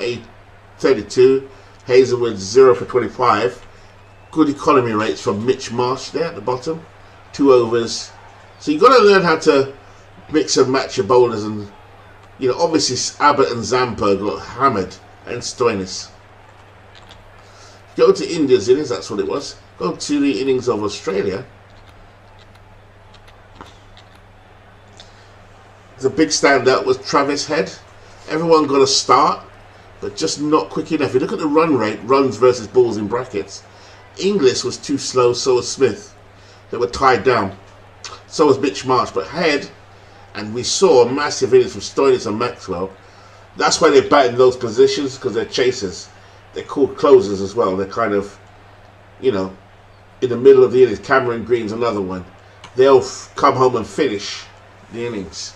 32, Hazelwood 0 for 25. Good economy rates from Mitch Marsh there at the bottom, 2 overs. So you've got to learn how to mix and match your bowlers, and you know, obviously Abbott and Zampa got hammered, and Stoinis. Go to India's innings, that's what it was. Go to the innings of Australia. The big standout was Travis Head. Everyone got a start, but just not quick enough. If you look at the run rate, runs versus balls in brackets, Inglis was too slow, so was Smith. They were tied down. So was Mitch Marsh, but Head, and we saw a massive innings from Stoinis and Maxwell. That's why they bat in those positions, because they're chasers. They're called closers as well. They're kind of, you know, in the middle of the innings. Cameron Green's another one. They'll come home and finish the innings.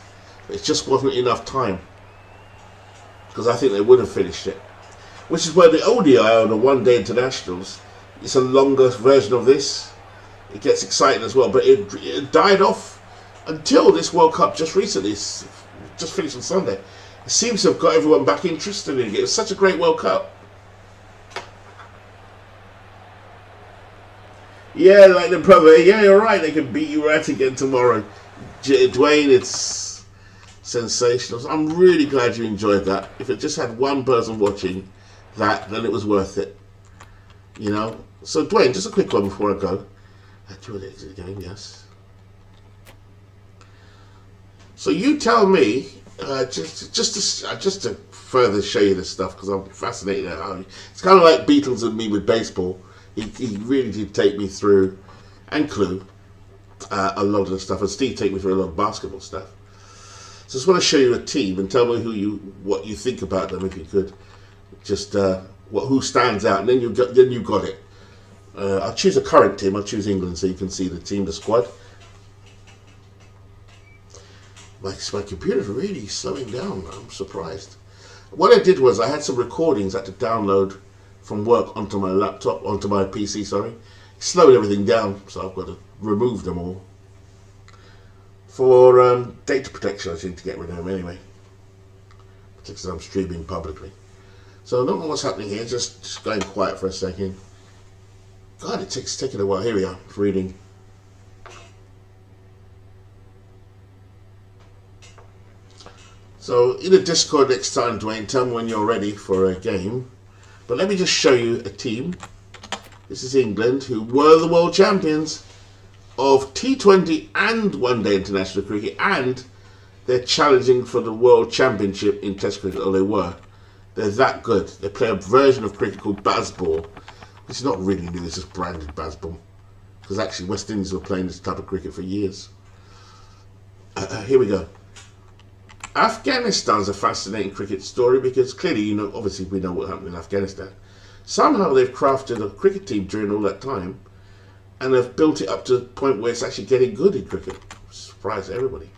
It just wasn't enough time, because I think they would have finished it. Which is where the ODI, or the one-day internationals, it's a longer version of this. It gets exciting as well, but it died off until this World Cup just recently. It's just finished on Sunday. It seems to have got everyone back interested in it. It was such a great World Cup. Yeah, like the brother. Yeah, you're right. They can beat you right again tomorrow. Dwayne, it's sensational. I'm really glad you enjoyed that. If it just had one person watching that, then it was worth it. You know? So, Dwayne, just a quick one before I go. Do an exit game, yes. So you tell me, just to further show you this stuff, because I'm fascinated. It's kind of like Beatles and me with baseball. He really did take me through, and Clue, a lot of the stuff, and Steve take me through a lot of basketball stuff. So I just want to show you a team and tell me what you think about them, if you could. Just who stands out, and then you got it. I'll choose a current team. I'll choose England so you can see the team, the squad. My computer's really slowing down. I'm surprised. What I did was I had some recordings I had to download from work onto my laptop, onto my PC, sorry. It slowed everything down, so I've got to remove them all. For data protection, I seem to get rid of them anyway. Because I'm streaming publicly. So I don't know what's happening here, just going quiet for a second. God, it's taking a while. Here we are, reading. So in the Discord next time, Dwayne, tell me when you're ready for a game. But let me just show you a team. This is England, who were the world champions of T20 and One Day International Cricket, and they're challenging for the World Championship in Test Cricket, or they were. They're that good. They play a version of cricket called Bazball. It's not really new, it's just branded Bazball. Because actually West Indies were playing this type of cricket for years. Here we go. Afghanistan's a fascinating cricket story because clearly, you know, obviously we know what happened in Afghanistan. Somehow they've crafted a cricket team during all that time and they've built it up to the point where it's actually getting good in cricket. Surprise everybody.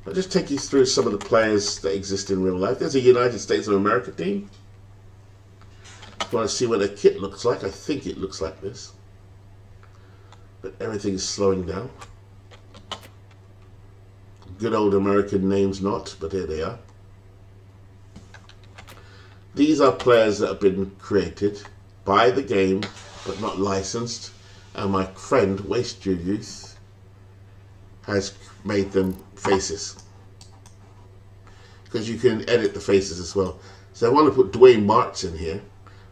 I'll just take you through some of the players that exist in real life. There's a United States of America team. If you want to see what their kit looks like, I think it looks like this. But everything is slowing down. Good old American names not, but here they are. These are players that have been created by the game, but not licensed. And my friend, Waste Your Youth, has made them faces. Because you can edit the faces as well. So I want to put Dwayne Martz in here.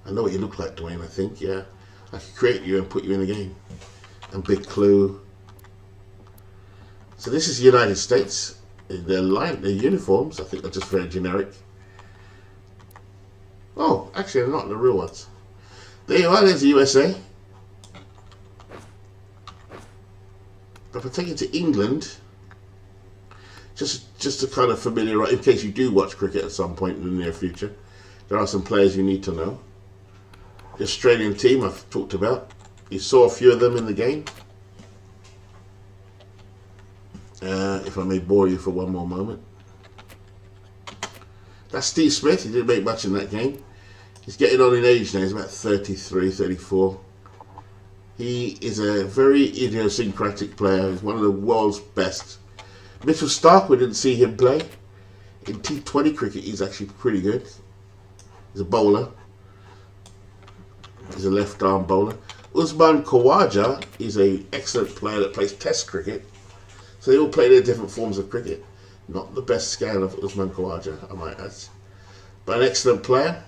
I know what you look like, Dwayne, I think, yeah. I can create you and put you in the game. And Big Clue. So this is the United States. Their uniforms, I think, are just very generic. Oh, actually, they're not the real ones. There you are, there's the USA. But if I take you to England, just to kind of familiarise, in case you do watch cricket at some point in the near future, there are some players you need to know. The Australian team I've talked about. You saw a few of them in the game. If I may bore you for one more moment. That's Steve Smith. He didn't make much in that game. He's getting on in age now. He's about 33, 34. He is a very idiosyncratic player. He's one of the world's best. Mitchell Stark, we didn't see him play. In T20 cricket, he's actually pretty good. He's a bowler. He's a left-arm bowler. Usman Khawaja is an excellent player that plays Test cricket. So they all play their different forms of cricket. Not the best scale of Usman Khawaja, I might add. But an excellent player.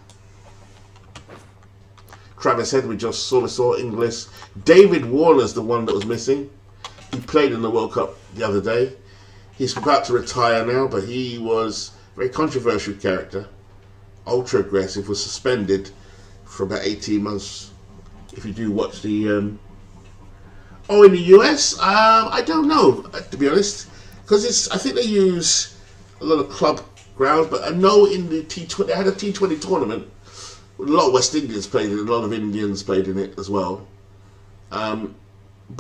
Travis Head, we just saw English. David Warner's the one that was missing. He played in the World Cup the other day. He's about to retire now, but he was a very controversial character. Ultra aggressive, was suspended for about 18 months. If you do watch the... Oh, in the US? I don't know, to be honest. Because I think they use a lot of club grounds, but I know in the T20, they had a T20 tournament. A lot of West Indians played in it, a lot of Indians played in it as well. But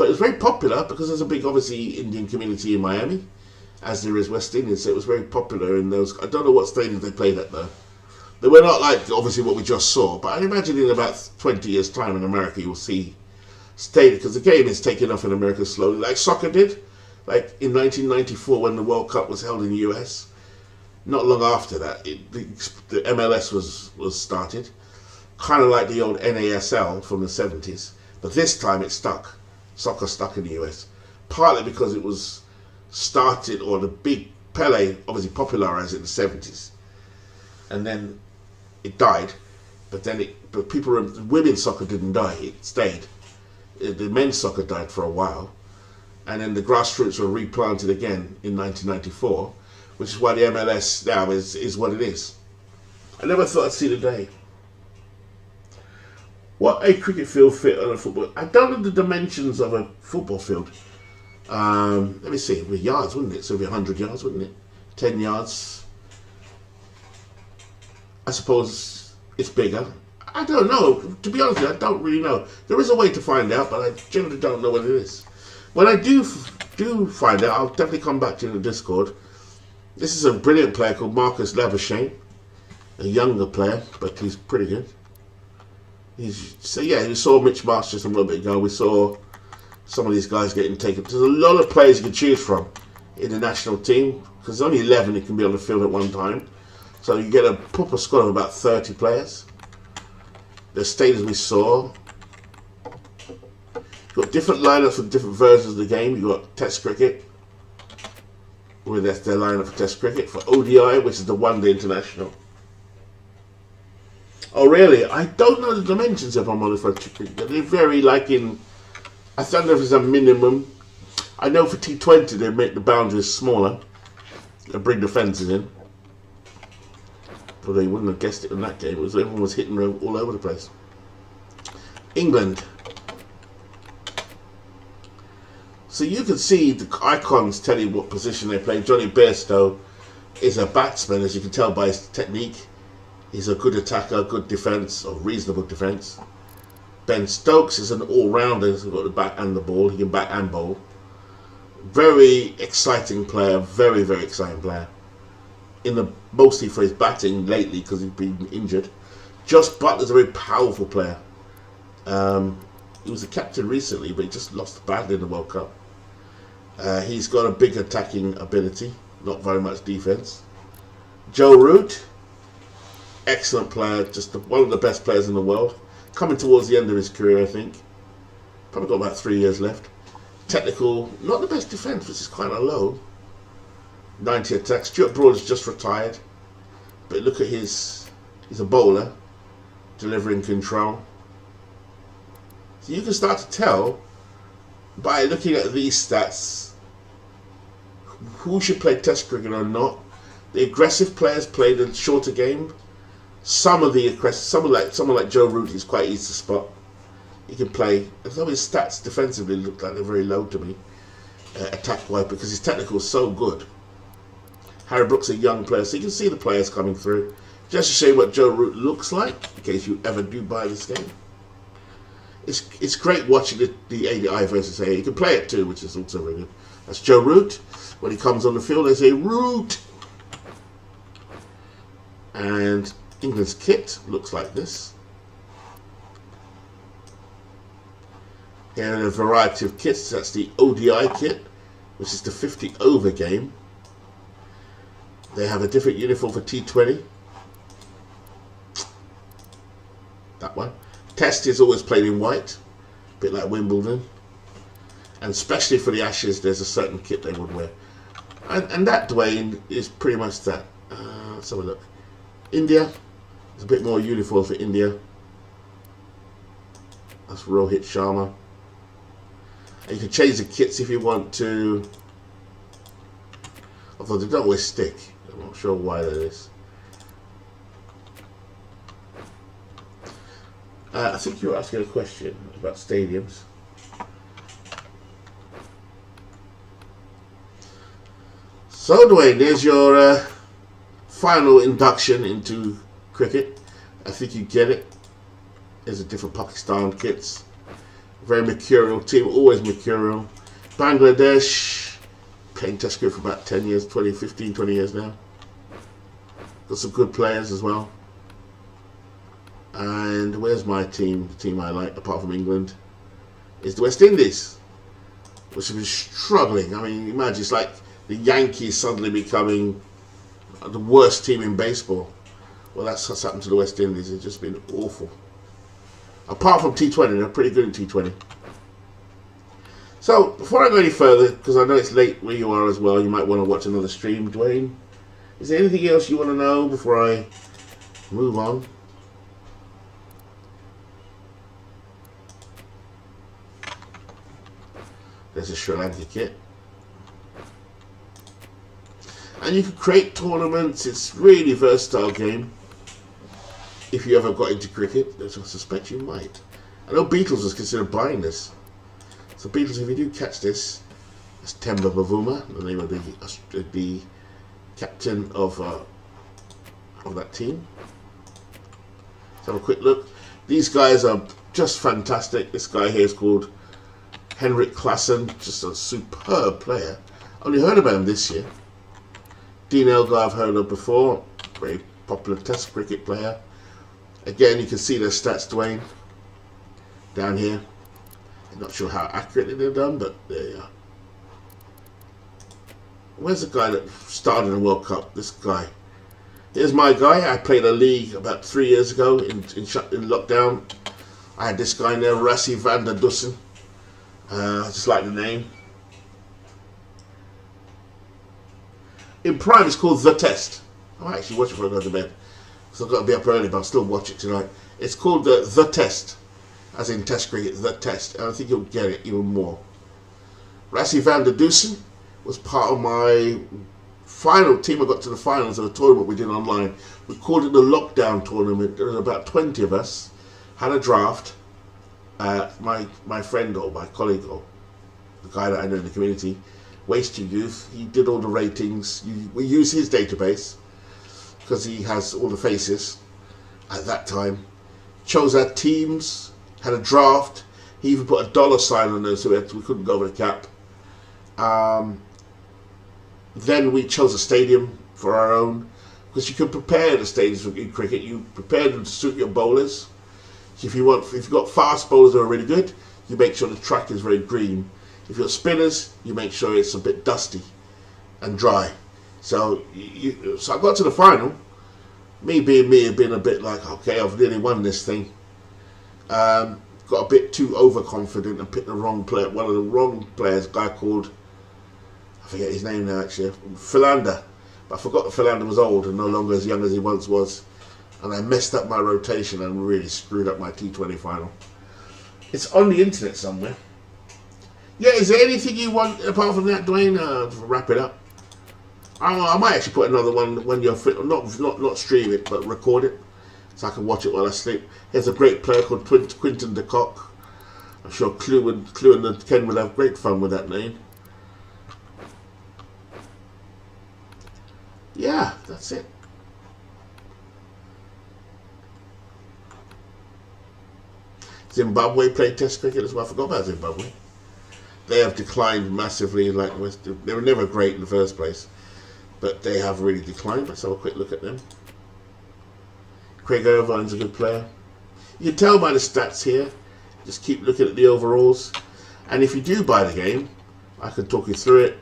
it was very popular because there's a big, obviously, Indian community in Miami, as there is West Indians, so it was very popular in those. I don't know what stadiums they played at though. They were not like, obviously, what we just saw, but I imagine in about 20 years' time in America you'll see stadiums, because the game is taking off in America slowly, like soccer did. Like in 1994 when the World Cup was held in the US. Not long after that, the MLS was started. Kind of like the old NASL from the 70s. But this time it stuck. Soccer stuck in the US. Partly because it was started, or the big Pele obviously popularized it in the 70s. And then it died. But women's soccer didn't die, it stayed. The men's soccer died for a while. And then the grassroots were replanted again in 1994, which is why the MLS now is what it is. I never thought I'd see the day. What a cricket field fit on a football. I don't know the dimensions of a football field. Let me see, it would be yards, wouldn't it? So it would be 100 yards, wouldn't it? 10 yards. I suppose it's bigger. I don't know. To be honest with you, I don't really know. There is a way to find out, but I generally don't know what it is. When I do find out, I'll definitely come back to you in the Discord. This is a brilliant player called Marcus Labuschagne. A younger player, but he's pretty good. We saw Mitch Marsh just a little bit ago. We saw some of these guys getting taken. There's a lot of players you can choose from in the national team, because there's only 11 that can be on the field at one time. So you get a proper squad of about 30 players. The stadiums we saw. You've got different lineups for different versions of the game. You've got Test cricket, Well, that's their lineup for Test cricket. For ODI, which is the one-day international. Oh, really? I don't know the dimensions, if I'm honest, for cricket. They vary, like in... I don't know if it's a minimum. I know for T20, they make the boundaries smaller. They bring the fences in. But they wouldn't have guessed it in that game. Everyone was hitting all over the place. England. So you can see the icons tell you what position they play. Johnny Bairstow is a batsman, as you can tell by his technique. He's a good attacker, good defence, or reasonable defence. Ben Stokes is an all-rounder. He's got the bat and the ball. He can bat and bowl. Very exciting player. Very, very exciting player. Mostly for his batting lately because he's been injured. Josh Butler's a very powerful player. He was a captain recently, but he just lost badly in the World Cup. He's got a big attacking ability, not very much defence. Joe Root, excellent player, just one of the best players in the world. Coming towards the end of his career, I think. Probably got about 3 years left. Technical, not the best defence, which is quite a low. 90 attacks. Stuart Broad is just retired. But look at he's a bowler, delivering control. So you can start to tell by looking at these stats who should play Test cricket or not. The aggressive players play the shorter game. Someone like Joe Root is quite easy to spot. He can play. Some of his stats defensively look like they're very low to me, attack-wise, because his technical is so good. Harry Brook's a young player, so you can see the players coming through. Just to show you what Joe Root looks like, in case you ever do buy this game. It's great watching the ADI versus AA. You can play it too, which is also very good. That's Joe Root. When he comes on the field, they say Root. And England's kit looks like this. Here are a variety of kits. That's the ODI kit, which is the 50 over game. They have a different uniform for T20. That one. Test is always played in white, a bit like Wimbledon. And especially for the Ashes, there's a certain kit they would wear. And that, Dwayne, is pretty much that. Let's have a look. India. There's a bit more uniform for India. That's Rohit Sharma. And you can change the kits if you want to. Although they don't always stick. I'm not sure why that is. I think you were asking a question about stadiums. So, Dwayne, there's your final induction into cricket. I think you get it. There's a different Pakistan kits. Very mercurial team, always mercurial. Bangladesh, playing Test cricket for about 10 years, 15, 20 years now. Got some good players as well. And where's my team? The team I like, apart from England, is the West Indies, which have been struggling. I mean, imagine it's like the Yankees suddenly becoming the worst team in baseball. Well, that's what's happened to the West Indies. It's just been awful. Apart from T20, they're pretty good in T20. So, before I go any further, because I know it's late where you are as well, you might want to watch another stream, Dwayne. Is there anything else you want to know before I move on? There's a Sri Lanka kit. And you can create tournaments. It's really versatile game. If you ever got into cricket, as I suspect you might. I know Beatles was considered buying this. So Beatles, if you do catch this, it's Temba Bavuma, the name of the captain of that team. Let's have a quick look. These guys are just fantastic. This guy here is called Henrik Klassen, just a superb player. Only heard about him this year. Dean Elgar I've heard of before, very popular Test cricket player. Again, you can see their stats, Dwayne, down here. I'm not sure how accurately they're done, but there you are. Where's the guy that started the World Cup? This guy. Here's my guy. I played a league about 3 years ago in lockdown. I had this guy in there, Rassi van der Dussen. I just like the name. In Prime, it's called The Test. I might actually watch it before I go to bed. So I've got to be up early, but I'll still watch it tonight. It's called The Test, as in Test cricket, The Test. And I think you'll get it even more. Rassie van der Dusen was part of my final team. I got to the finals of a tournament we did online. We called it the lockdown tournament. There was about 20 of us. Had a draft. My friend or my colleague or the guy that I know in the community, Waste Your Youth, he did all the ratings. We use his database because he has all the faces at that time. Chose our teams, had a draft. He even put a dollar sign on there so we couldn't go over the cap. Then we chose a stadium for our own, because you can prepare the stadiums for cricket. You prepare them to suit your bowlers. If you've got fast bowlers that are really good, you make sure the track is very green. If you've got spinners, you make sure it's a bit dusty and dry. So I got to the final. Me being me, had been a bit like, okay, I've nearly won this thing. Got a bit too overconfident and picked the wrong player. One of the wrong players, a guy called, I forget his name now actually, Philander. But I forgot that Philander was old and no longer as young as he once was. And I messed up my rotation and really screwed up my T20 final. It's on the internet somewhere. Yeah, is there anything you want apart from that, Dwayne? To wrap it up. I might actually put another one when you're fit. Not stream it, but record it, so I can watch it while I sleep. There's a great player called Quinton de Kock. I'm sure Clue and Ken would have great fun with that name. Yeah, that's it. Zimbabwe played Test cricket as well. I forgot about Zimbabwe. They have declined massively. They were never great in the first place, but they have really declined. Let's have a quick look at them. Craig Irvine's a good player. You can tell by the stats here. Just keep looking at the overalls. And if you do buy the game, I can talk you through it.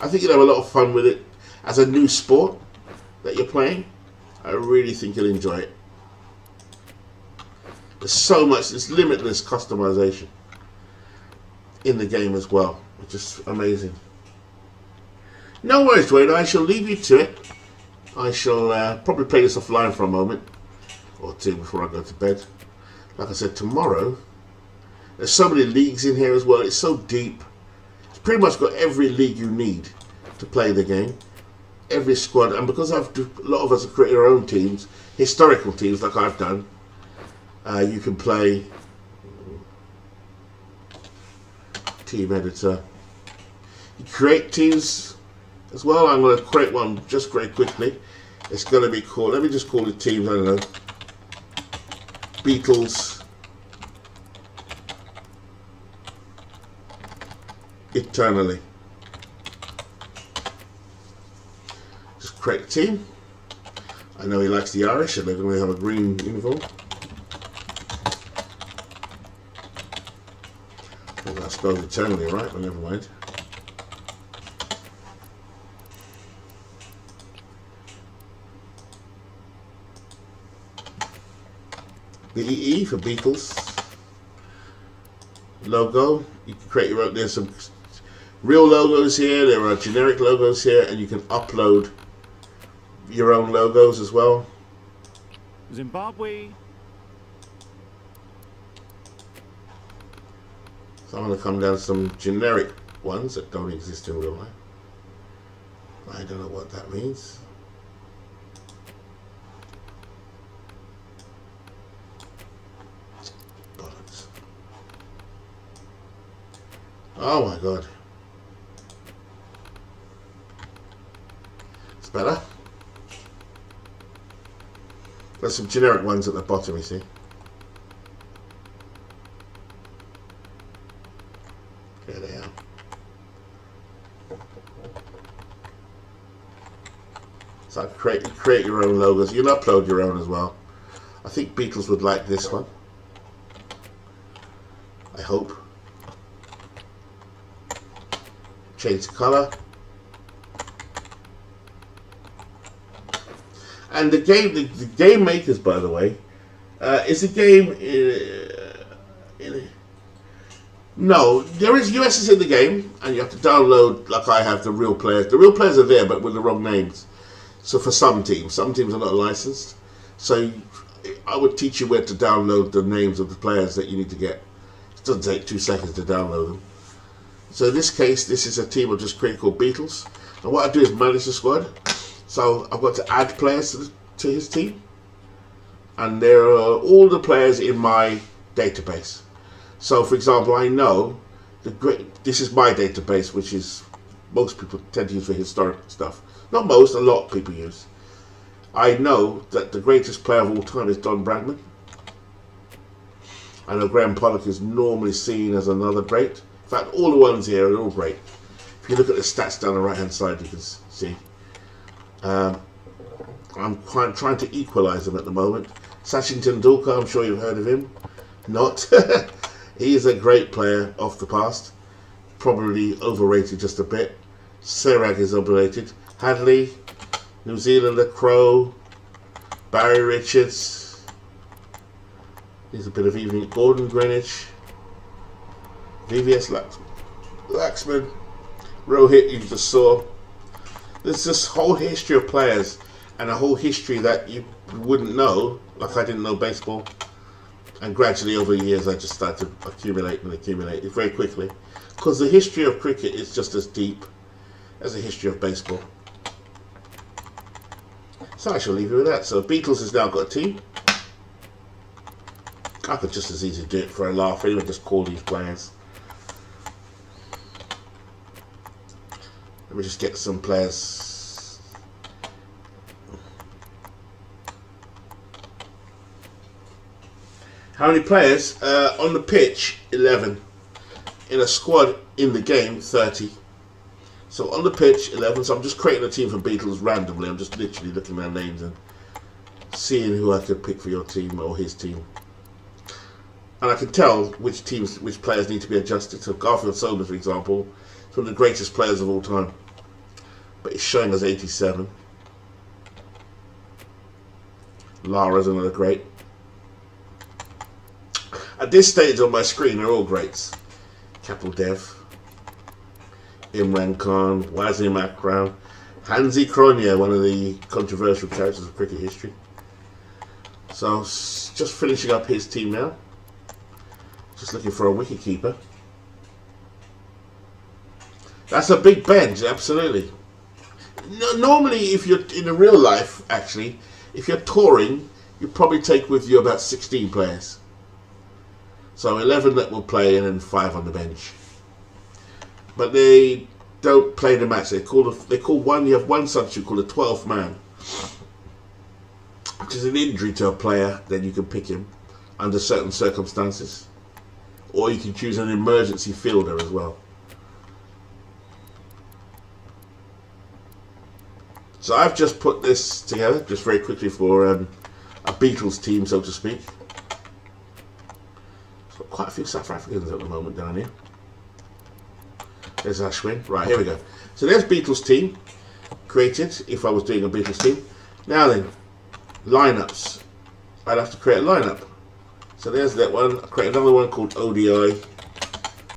I think you'll have a lot of fun with it. As a new sport that you're playing, I really think you'll enjoy it. There's so much, there's limitless customization in the game as well, which is amazing. No worries, Dwayne, I shall leave you to it. I shall probably play this offline for a moment or two before I go to bed. Like I said, tomorrow, there's so many leagues in here as well. It's so deep. It's pretty much got every league you need to play the game. Every squad, and because a lot of us have created our own teams, historical teams like I've done, you can play team editor. You create teams as well. I'm going to create one just very quickly. It's going to be called, let me just call it teams, I don't know, Beatles Eternally. Just create a team. I know he likes the Irish and they're going to have a green uniform. I suppose eternally, right? Well, never mind. The EE for Beatles. Logo. You can create your own. There's some real logos here. There are generic logos here, and you can upload your own logos as well. Zimbabwe. So I'm going to come down to some generic ones that don't exist in real life. I don't know what that means. Bollocks. Oh my god. It's better. There's some generic ones at the bottom, you see. There they are. So create your own logos. You can upload your own as well. I think Beatles would like this one. I hope. Change the colour. And the game makers, by the way, is a game No, there is USs in the game, and you have to download, like I have, the real players. The real players are there, but with the wrong names. So for some teams are not licensed. So I would teach you where to download the names of the players that you need to get. It doesn't take 2 seconds to download them. So in this case, this is a team I've just created called Beatles. And what I do is manage the squad. So I've got to add players to his team. And there are all the players in my database. So, for example, I know this is my database, which is most people tend to use for historic stuff. Not most, a lot of people use. I know that the greatest player of all time is Don Bradman. I know Graham Pollock is normally seen as another great. In fact, all the ones here are all great. If you look at the stats down the right-hand side, you can see. I'm trying to equalise them at the moment. Sachin Tendulkar, I'm sure you've heard of him. Not. He is a great player off the past. Probably overrated just a bit. Sirag is overrated. Hadley, New Zealander, Crow, Barry Richards. Here's a bit of evening. Gordon Greenwich. VVS Laxman. Rohit, you just saw. There's this whole history of players and a whole history that you wouldn't know. Like I didn't know baseball. And gradually over the years I just started to accumulate it very quickly. Because the history of cricket is just as deep as the history of baseball. So I shall leave you with that. So Beatles has now got a team. I could just as easily do it for a laugh anyway, just call these players. Let me just get some players. How many players? On the pitch, 11. In a squad in the game, 30. So on the pitch, 11. So I'm just creating a team for Beatles randomly. I'm just literally looking at names and seeing who I could pick for your team or his team. And I can tell which players need to be adjusted. So Garfield Sober, for example, is one of the greatest players of all time. But it's showing as 87. Lara's another great. At this stage on my screen, they're all greats. Kapil Dev, Imran Khan, Wasim Akram, Hansi Cronje, one of the controversial characters of cricket history. So, just finishing up his team now. Just looking for a wicketkeeper. That's a big bench, absolutely. Normally, if you're in the real life, actually, if you're touring, you probably take with you about 16 players. So 11 that will play and then 5 on the bench. But they don't play the match. You have one substitute called a 12th man, which is an injury to a player. Then you can pick him under certain circumstances, or you can choose an emergency fielder as well. So I've just put this together just very quickly for a Beatles team, so to speak. Quite a few South Africans at the moment down here. There's Ashwin. Right, here we go. So there's Beatles team created if I was doing a Beatles team. Now then, lineups. I'd have to create a lineup. So there's that one. I create another one called ODI.